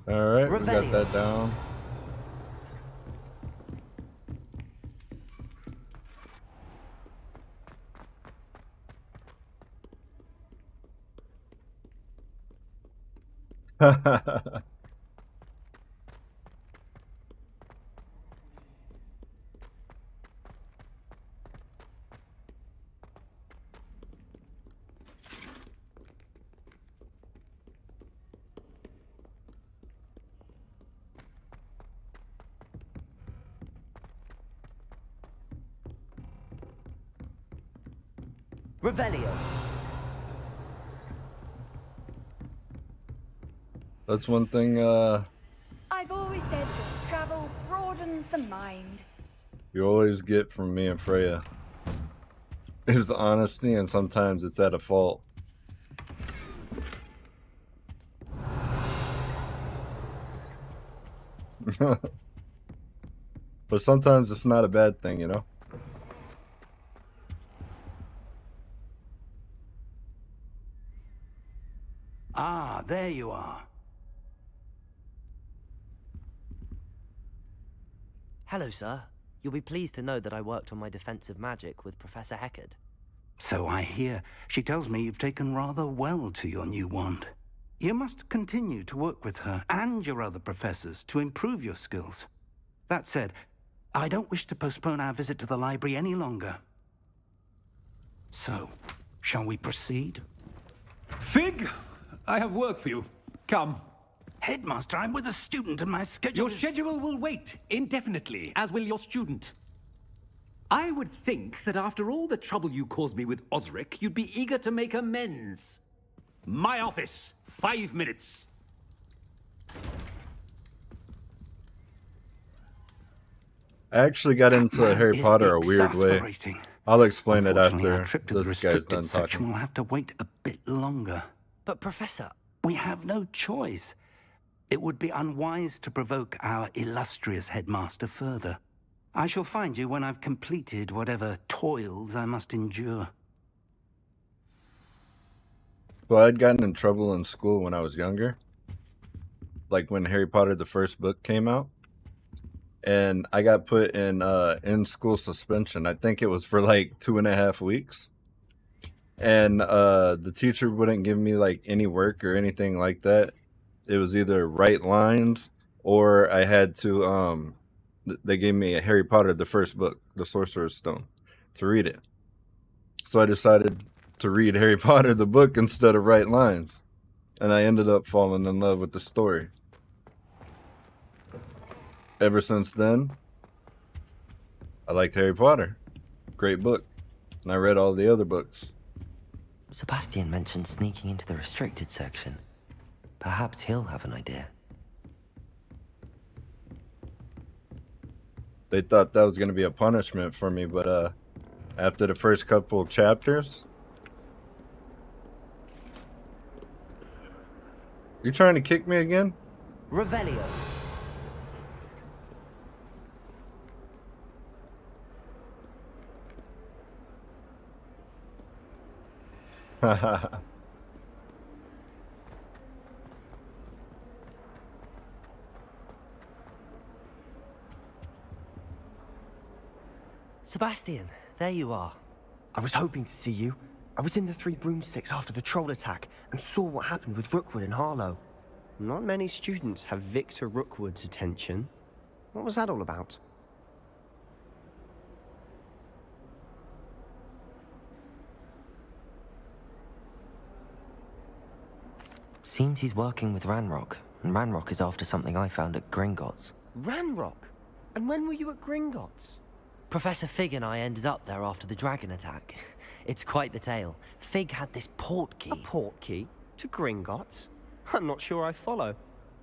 All right, we got that down. Revelio. That's one thing I've always said that travel broadens the mind. you always get from me and Freya is the honesty, and sometimes it's at a fault. But sometimes it's not a bad thing, you know? Ah, there you are. Hello, sir. You'll be pleased to know that I worked on my defensive magic with Professor Heckard. So I hear. She tells me you've taken rather well to your new wand. You must continue to work with her and your other professors to improve your skills. That said, I don't wish to postpone our visit to the library any longer. So, shall we proceed? Fig, I have work for you. Come. Headmaster, I'm with a student and my schedule Your schedule will wait indefinitely, as will your student. I would think that after all the trouble you caused me with Osric, you'd be eager to make amends. My office, 5 minutes. I actually got into Harry Potter a weird way. I'll explain it after Our trip to the this guy's restricted done section talking. will have to wait a bit longer. But Professor... We have no choice. It would be unwise to provoke our illustrious headmaster further. I shall find you when I've completed whatever toils I must endure. So I'd gotten in trouble in school when I was younger. Like when Harry Potter, the first book, came out. And I got put in school suspension. I think it was for like 2.5 weeks. And the teacher wouldn't give me like any work or anything like that. It was either write lines or I had to they gave me a Harry Potter, the first book, The Sorcerer's Stone, to read it. So I decided to read Harry Potter, the book, instead of write lines. And I ended up falling in love with the story. Ever since then, I liked Harry Potter. Great book. And I read all the other books. Sebastian mentioned sneaking into the restricted section. Perhaps he'll have an idea. They thought that was going to be a punishment for me, but after the first couple of chapters... You trying to kick me again? Revelio. Sebastian, there you are. I was hoping to see you. I was in the Three Broomsticks after the troll attack and saw what happened with Rookwood and Harlow. Not many students have Victor Rookwood's attention. What was that all about? Seems he's working with Ranrock, and Ranrock is after something I found at Gringotts. Ranrock? And when were you at Gringotts? Professor Fig and I ended up there after the dragon attack. It's quite the tale. Fig had this port key. A port key? To Gringotts? I'm not sure I follow.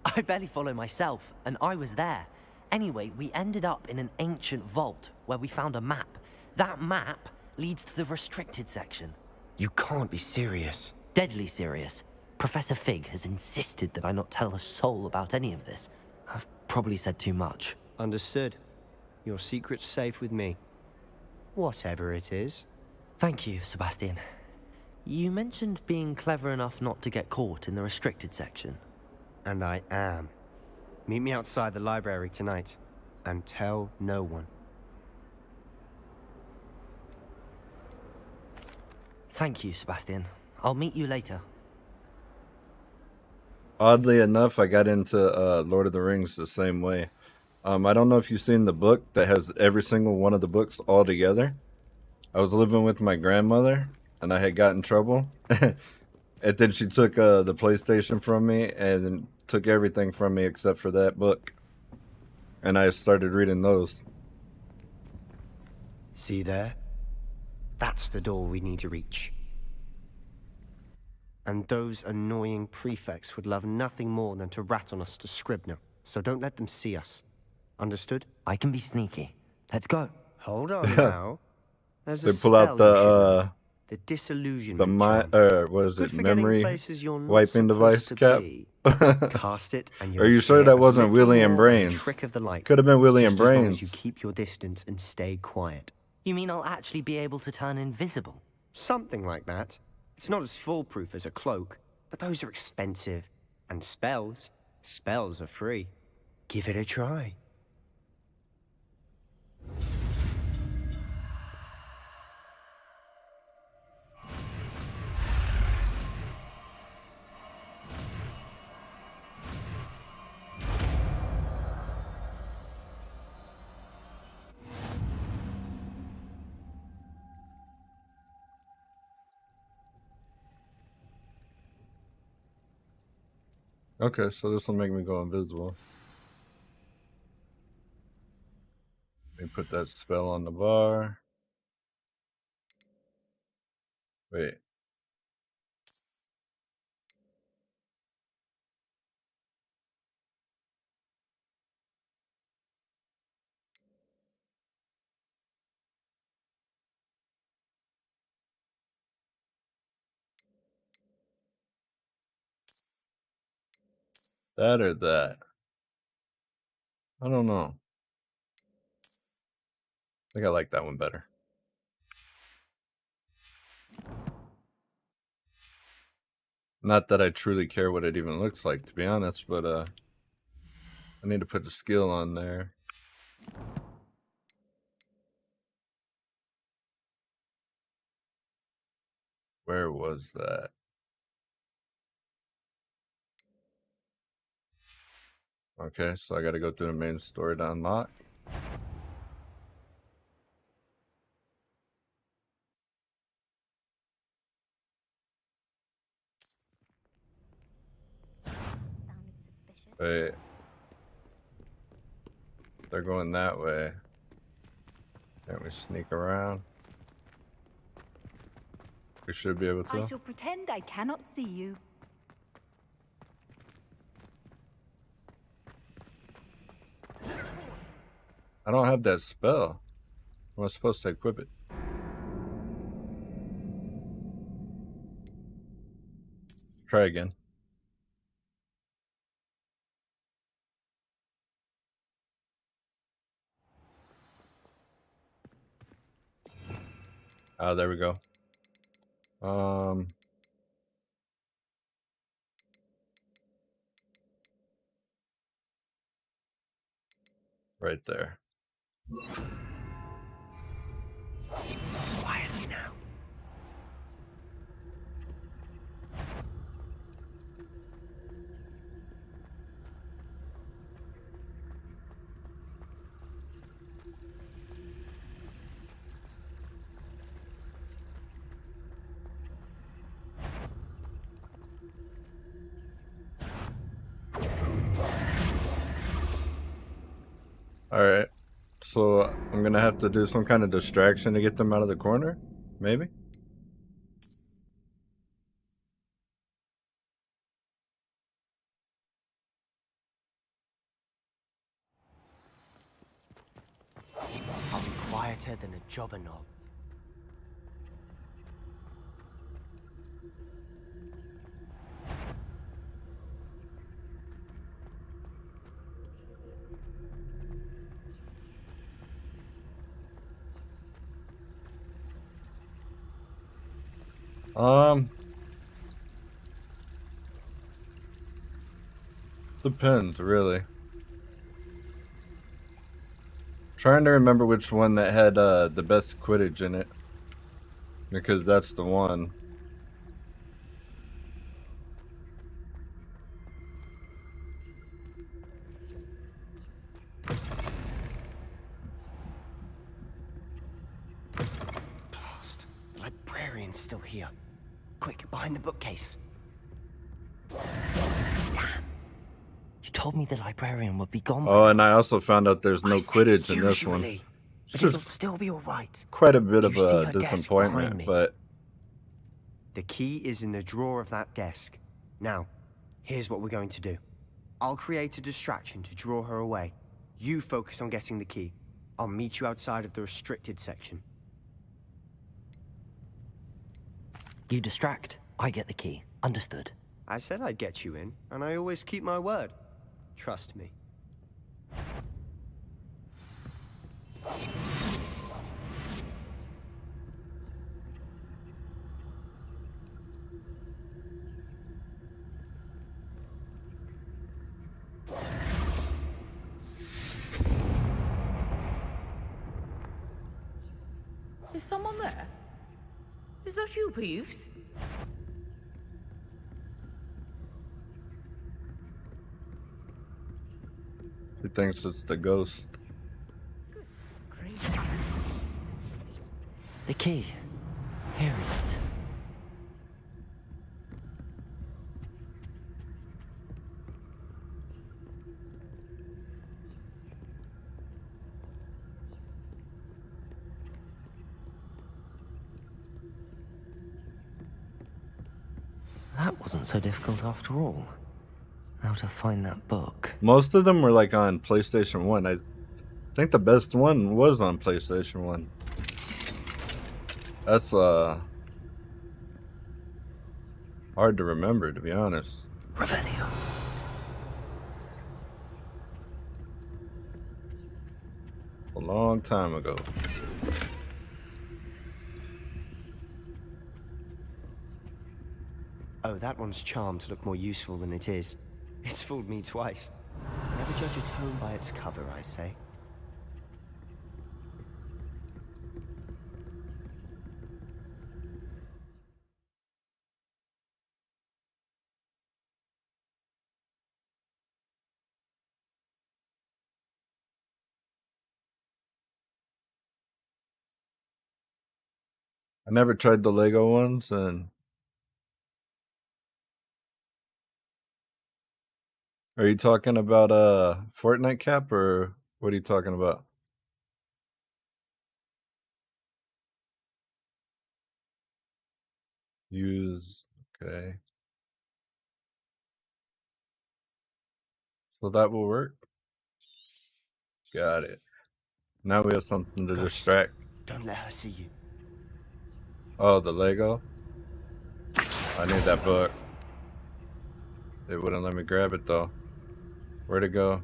I barely follow myself, and I was there. Anyway, we ended up in an ancient vault where we found a map. That map leads to the restricted section. You can't be serious. Deadly serious. Professor Fig has insisted that I not tell a soul about any of this. I've probably said too much. Understood. Your secret's safe with me. Whatever it is. Thank you, Sebastian. You mentioned being clever enough not to get caught in the restricted section. And I am. Meet me outside the library tonight, and tell no one. Thank you, Sebastian. I'll meet you later. Oddly enough, I got into Lord of the Rings the same way. I don't know if you've seen the book that has every single one of the books all together. I was living with my grandmother, and I had got in trouble. And then she took the PlayStation from me and took everything from me except for that book. And I started reading those. See there? That's the door we need to reach. And those annoying prefects would love nothing more than to rat on us to Scribner. So don't let them see us. Understood? I can be sneaky. Let's go. Hold on now. There's They a pull out the disillusionment charm. what is Good it, for getting memory places you're not wiping device supposed to cap? be. Cast it and Are you sure that wasn't William Brains? Trick of the light. Could have been William Just as long as Brains. you keep your distance and stay quiet. You mean I'll actually be able to turn invisible? Something like that. It's not as foolproof as a cloak, but those are expensive. And spells are free. Give it a try. Okay, so this will make me go invisible. Let me put that spell on the bar. Wait. That or that? I don't know. I think I like that one better. Not that I truly care what it even looks like, to be honest, but I need to put the skill on there. Where was that? Okay, so I got to go through the main story to unlock. Wait. They're going that way. Can't we sneak around? We should be able to. I shall pretend I cannot see you. I don't have that spell. I was supposed to equip it. Try again. Oh, there we go. Right there. Quietly now. Alright. So I'm gonna have to do some kind of distraction to get them out of the corner? Maybe? I'll be quieter than a jobber knob. Depends, really. Trying to remember which one that had the best Quidditch in it. Because that's the one. Blast. The librarian's still here. Quick, behind the bookcase. Damn. You told me the librarian would be gone. Oh, and I also found out there's no Quidditch in this one. But it'll still be alright. Quite a bit of You see a her desk disappointment, behind me? but The key is in the drawer of that desk. Now, here's what we're going to do. I'll create a distraction to draw her away. You focus on getting the key. I'll meet you outside of the restricted section. You distract, I get the key. Understood. I said I'd get you in, and I always keep my word. Trust me. Is someone there? Is that you, Peeves? he thinks it's the ghost. The key. Here it is. That wasn't so difficult after all. Now to find that book. Most of them were like on PlayStation 1. I think the best one was on PlayStation 1. That's hard to remember, to be honest. Revelio. A long time ago. Oh, that one's charmed to look more useful than it is. It's fooled me twice. Never judge a tome by its cover, I say. I never tried the Lego ones, and are you talking about Fortnite cap, or what are you talking about? Use, okay. So that will work. Got it. Now we have something to distract. Don't let her see you. Oh, the Lego? I need that book. They wouldn't let me grab it though. Where'd it go?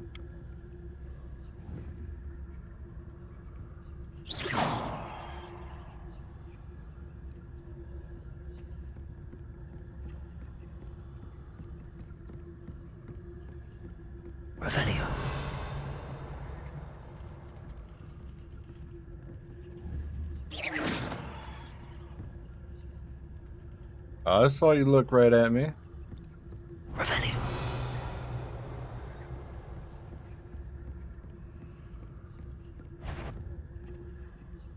Revelio. I saw you look right at me. Revelio.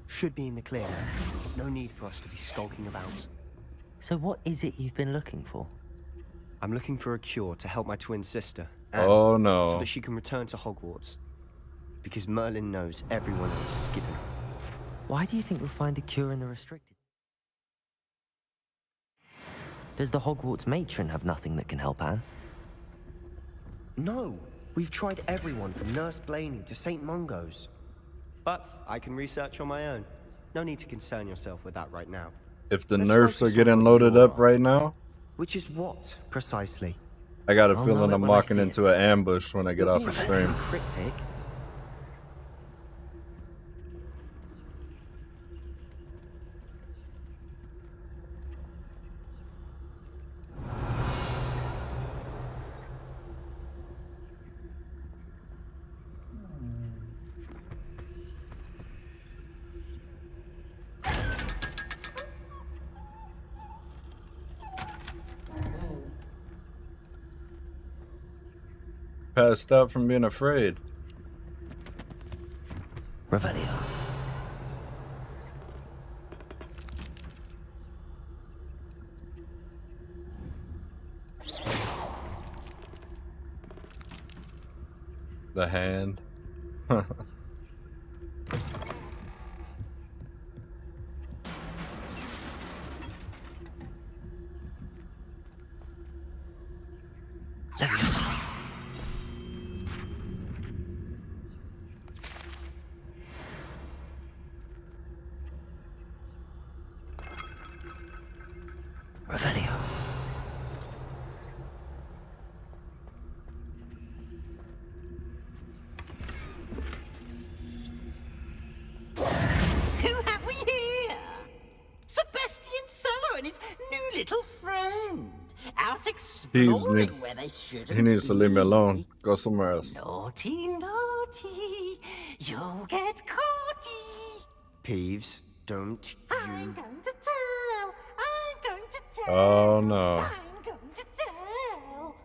Should be in the clear now. There's no need for us to be skulking about. So what is it you've been looking for? I'm looking for a cure to help my twin sister, Anne, Oh no. so that she can return to Hogwarts. Because Merlin knows everyone else is given her. Why do you think we'll find a cure in the restricted? Does the Hogwarts matron have nothing that can help Anne? No, we've tried everyone from Nurse Blaney to St. Mungo's. But I can research on my own. No need to concern yourself with that right now. If the Let's nerfs focus are on getting what loaded you're up right now, Which is what, precisely? I got a I'll feeling know it I'm when I walking see into it. an ambush when I get off the stream. Cryptic. Passed out from being afraid. Revelio. The hand. Revelio. Who have we here? Sebastian Cello and his new little friend. Out Thieves exploring needs, where they shouldn't he needs to leave me alone. Go somewhere else. Naughty, naughty, you'll get caughty. Peeves, don't you... I'm going to tell. I'm going to tell. Oh no. I'm going to tell.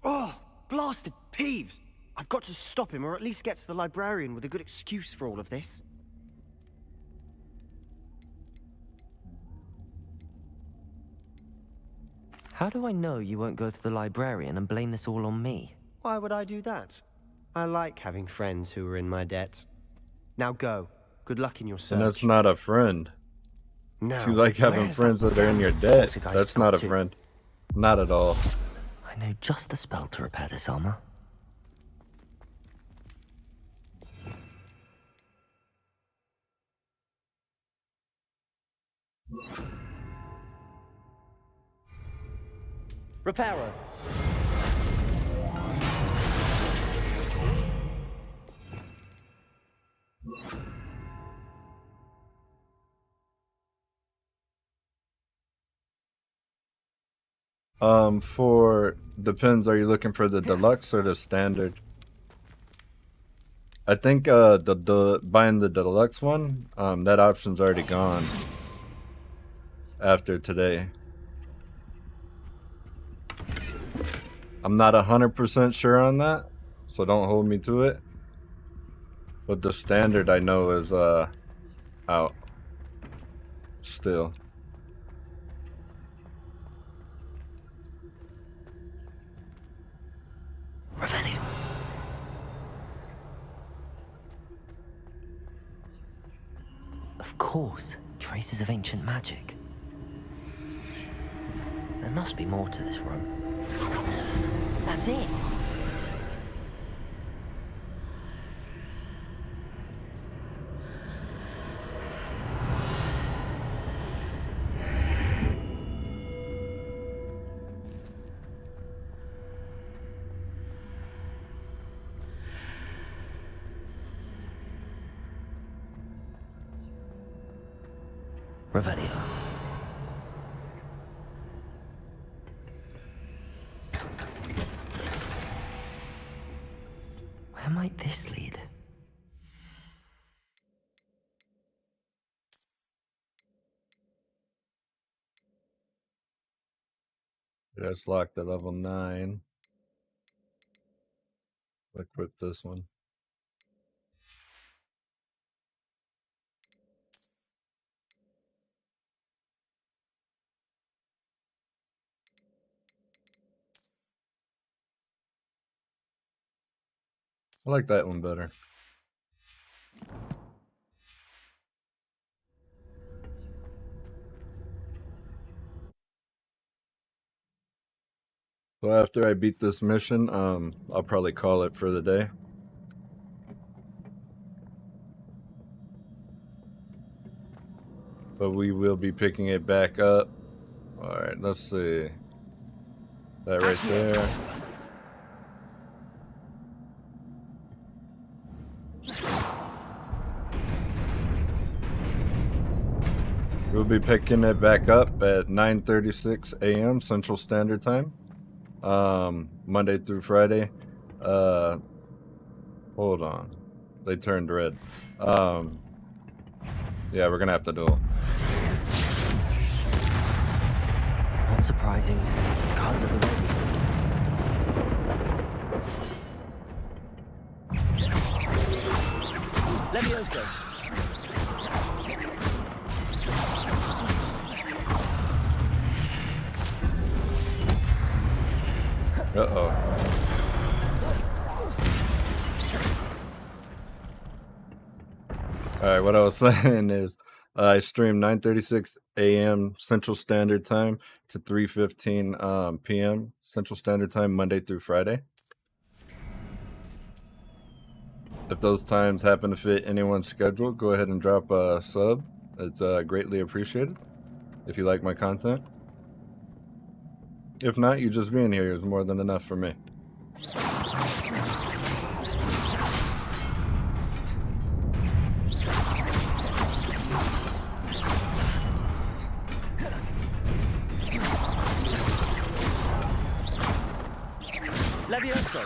Oh, blasted Peeves! I've got to stop him, or at least get to the librarian with a good excuse for all of this. How do I know you won't go to the librarian and blame this all on me? Why would I do that? I like having friends who are in my debt. Now go. Good luck in your search. And that's not a friend. No. If you like having Where's friends that that are in damned your debt, poltergeist that's not got a to? friend. Not at all. I know just the spell to repair this armor. Reparo. For depends. Are you looking for the deluxe or the standard? I think the buying the deluxe one, that option's already gone after today. I'm not 100% sure on that, so don't hold me to it. But the standard I know is out still. Revelio. Of course, traces of ancient magic. There must be more to this room. That's it. Revelio. Where might this lead? That's locked at level 9. Equip this one. I like that one better. So after I beat this mission, I'll probably call it for the day. But we will be picking it back up. Alright, let's see. That right there. We'll be picking it back up at 9:36 a.m. Central Standard Time. Monday through Friday. Hold on. They turned red. Yeah, we're gonna have to duel. Not surprising. Cards at the ready. Levioso. Uh-oh. Alright, what I was saying is I stream 9:36 a.m. Central Standard Time to 3:15 p.m. Central Standard Time, Monday through Friday. If those times happen to fit anyone's schedule, go ahead and drop a sub. It's greatly appreciated if you like my content. If not, you just being here is more than enough for me. Levioso.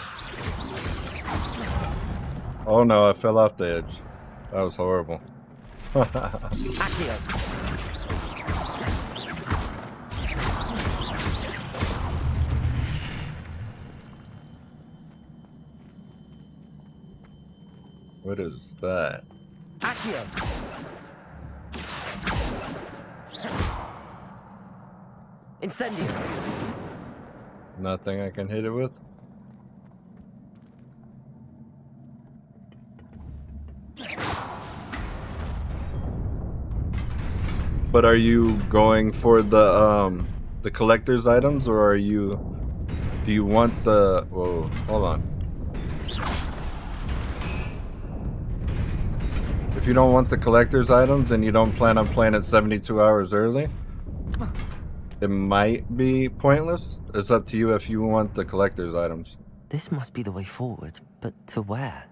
Oh no, I fell off the edge. That was horrible. Accio. What is that? Accio. Incendio. Nothing I can hit it with? But are you going for the collector's items, or are you... Do you want the... Whoa, hold on. If you don't want the collector's items and you don't plan on playing it 72 hours early, it might be pointless. It's up to you if you want the collector's items. This must be the way forward, but to where?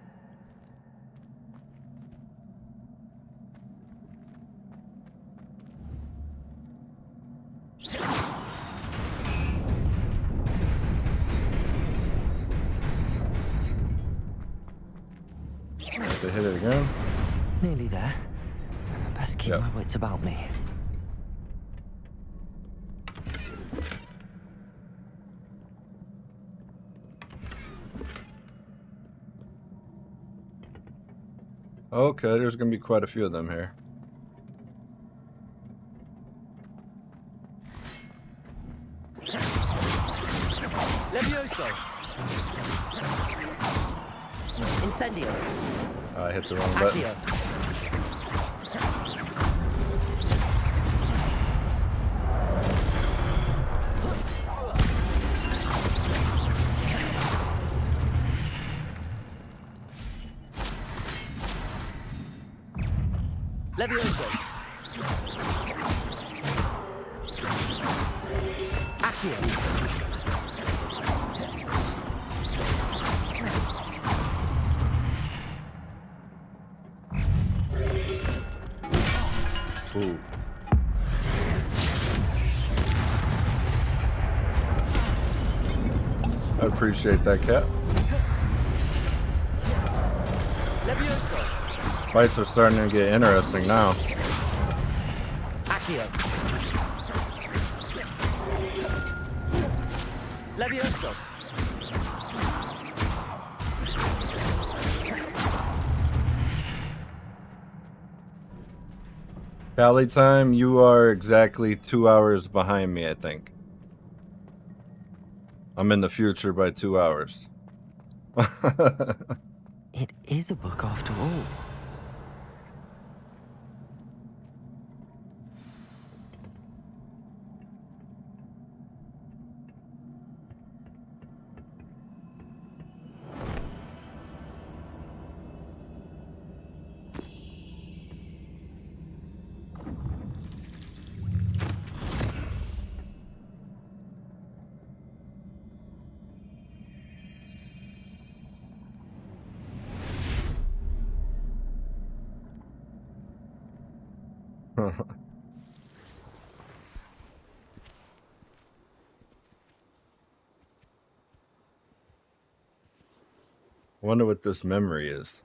Have to hit it again. Nearly there. Best keep my wits about me. Okay, there's gonna be quite a few of them here. Levioso. Incendio. I hit the wrong button. Accio. Levioso. Accio. Ooh. I appreciate that, Cap. Levioso. Fights are starting to get interesting now. Accio. Levioso! Tally time, you are exactly 2 hours behind me, I think. I'm in the future by 2 hours. It is a book after all. Wonder what this memory is.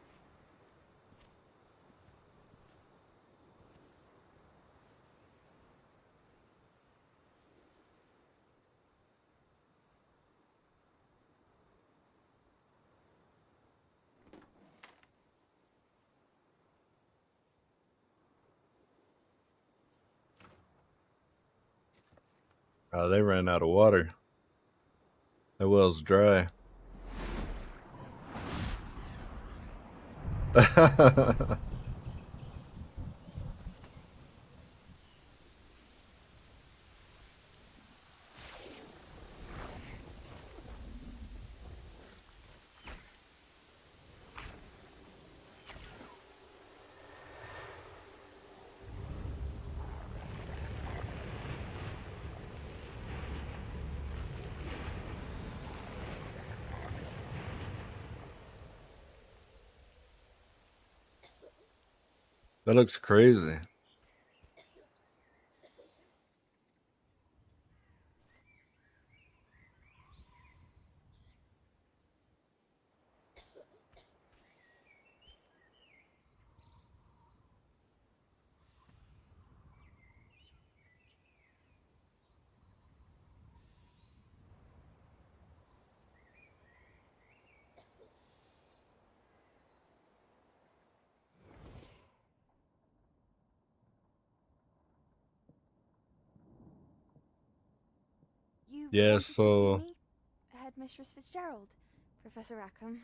Oh, they ran out of water. The well's dry. That looks crazy. You Yeah, wanted to so see me? Headmistress Fitzgerald, Professor Rackham.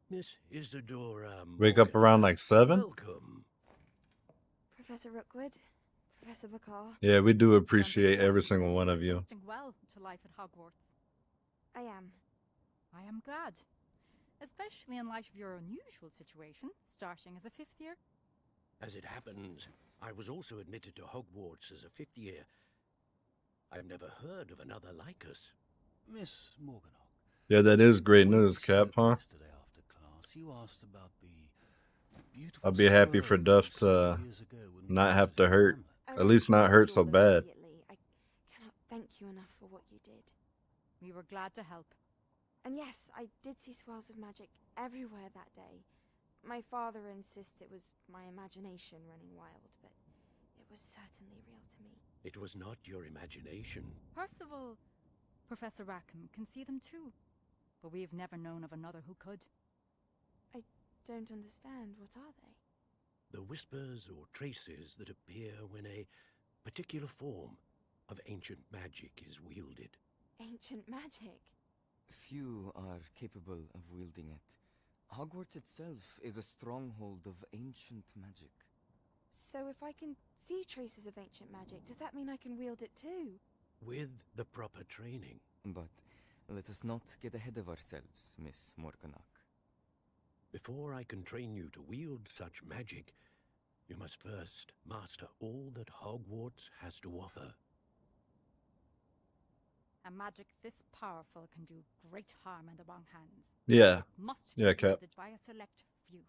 Miss Isadora wake up around like 7? welcome. Professor Rookwood, Professor Bakar. Yeah, we do appreciate every single one of you. Adjusting well to life at Hogwarts. I am. I am glad. Especially in light of your unusual situation, starting as a 5th year. As it happens, I was also admitted to Hogwarts as a 5th year. I've never heard of another like us. Miss Morganock. Yeah, that is great news, Cap, huh? Yesterday after class, you asked about the beautiful I'll be happy for Duff to not have to hurt. At least not hurt so bad. I cannot thank you enough for what you did. We were glad to help. And yes, I did see swirls of magic everywhere that day. My father insists it was my imagination running wild, but it was certainly real to me. It was not your imagination. Percival, Professor Rackham can see them too. But we have never known of another who could. I don't understand. What are they? The whispers or traces that appear when a particular form of ancient magic is wielded. Ancient magic? Few are capable of wielding it. Hogwarts itself is a stronghold of ancient magic. So if I can see traces of ancient magic, does that mean I can wield it too? With the proper training. But let us not get ahead of ourselves, Miss Morganock. Before I can train you to wield such magic, you must first master all that Hogwarts has to offer. A magic this powerful can do great harm in the wrong hands. Yeah. It must Yeah, be Cap. wielded by a select few.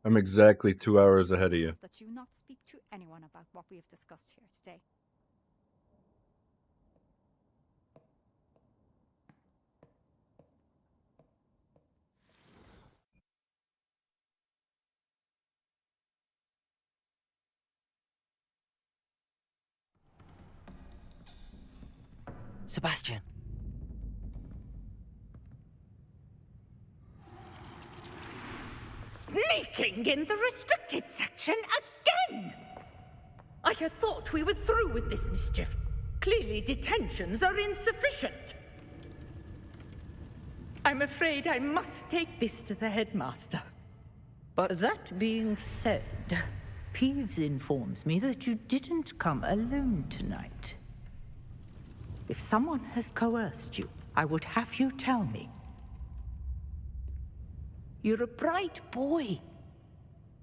I'm exactly 2 hours ahead of you. That you not speak to anyone about what we have discussed here today. Sebastian, checking in the restricted section again! I had thought we were through with this mischief. Clearly detentions are insufficient. I'm afraid I must take this to the headmaster. But that being said, Peeves informs me that you didn't come alone tonight. If someone has coerced you, I would have you tell me. You're a bright boy.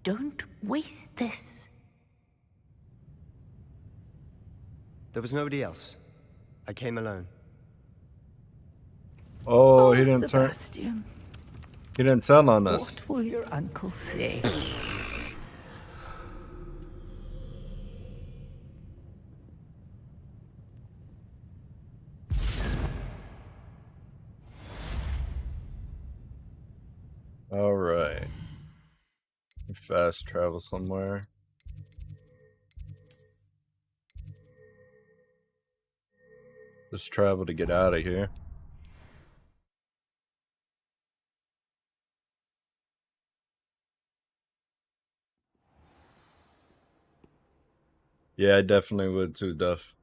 Don't waste this. There was nobody else. I came alone. Oh, he didn't turn. Sebastian, He didn't tell on us. what will your uncle say? All right. Fast travel somewhere. Just travel to get out of here. Yeah, I definitely would too, Duff.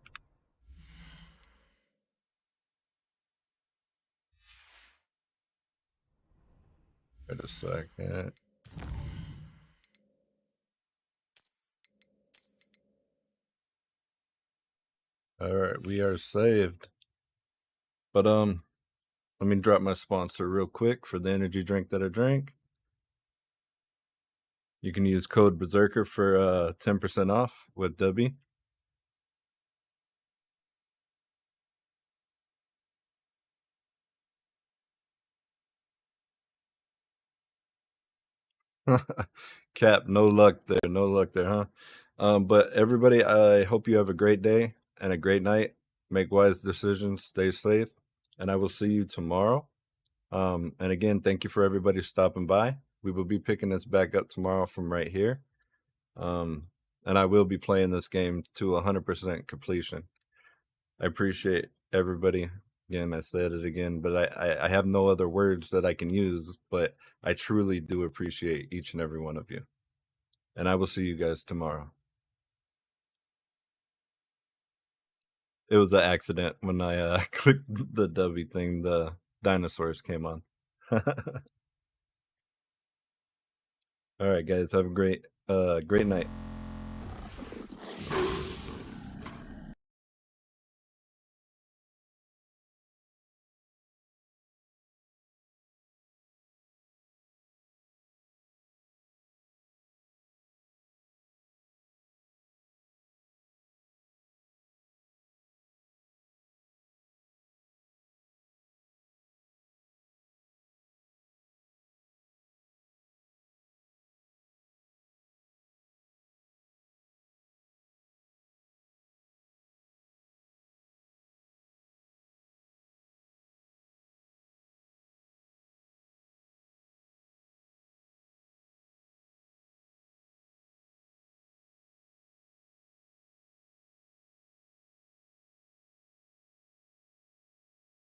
Wait a second. All right, we are saved. But let me drop my sponsor real quick for the energy drink that I drank. You can use code Berserker for 10% off with Debbie. Cap, no luck there, huh? But everybody, I hope you have a great day and a great night. Make wise decisions, stay safe, and I will see you tomorrow. And again, thank you for everybody stopping by. We will be picking this back up tomorrow from right here. And I will be playing this game to 100% completion. I appreciate everybody. Again, I said it again, but I have no other words that I can use, but I truly do appreciate each and every one of you. And I will see you guys tomorrow. It was an accident when I clicked the W thing, the dinosaurs came on. All right, guys, have a great night.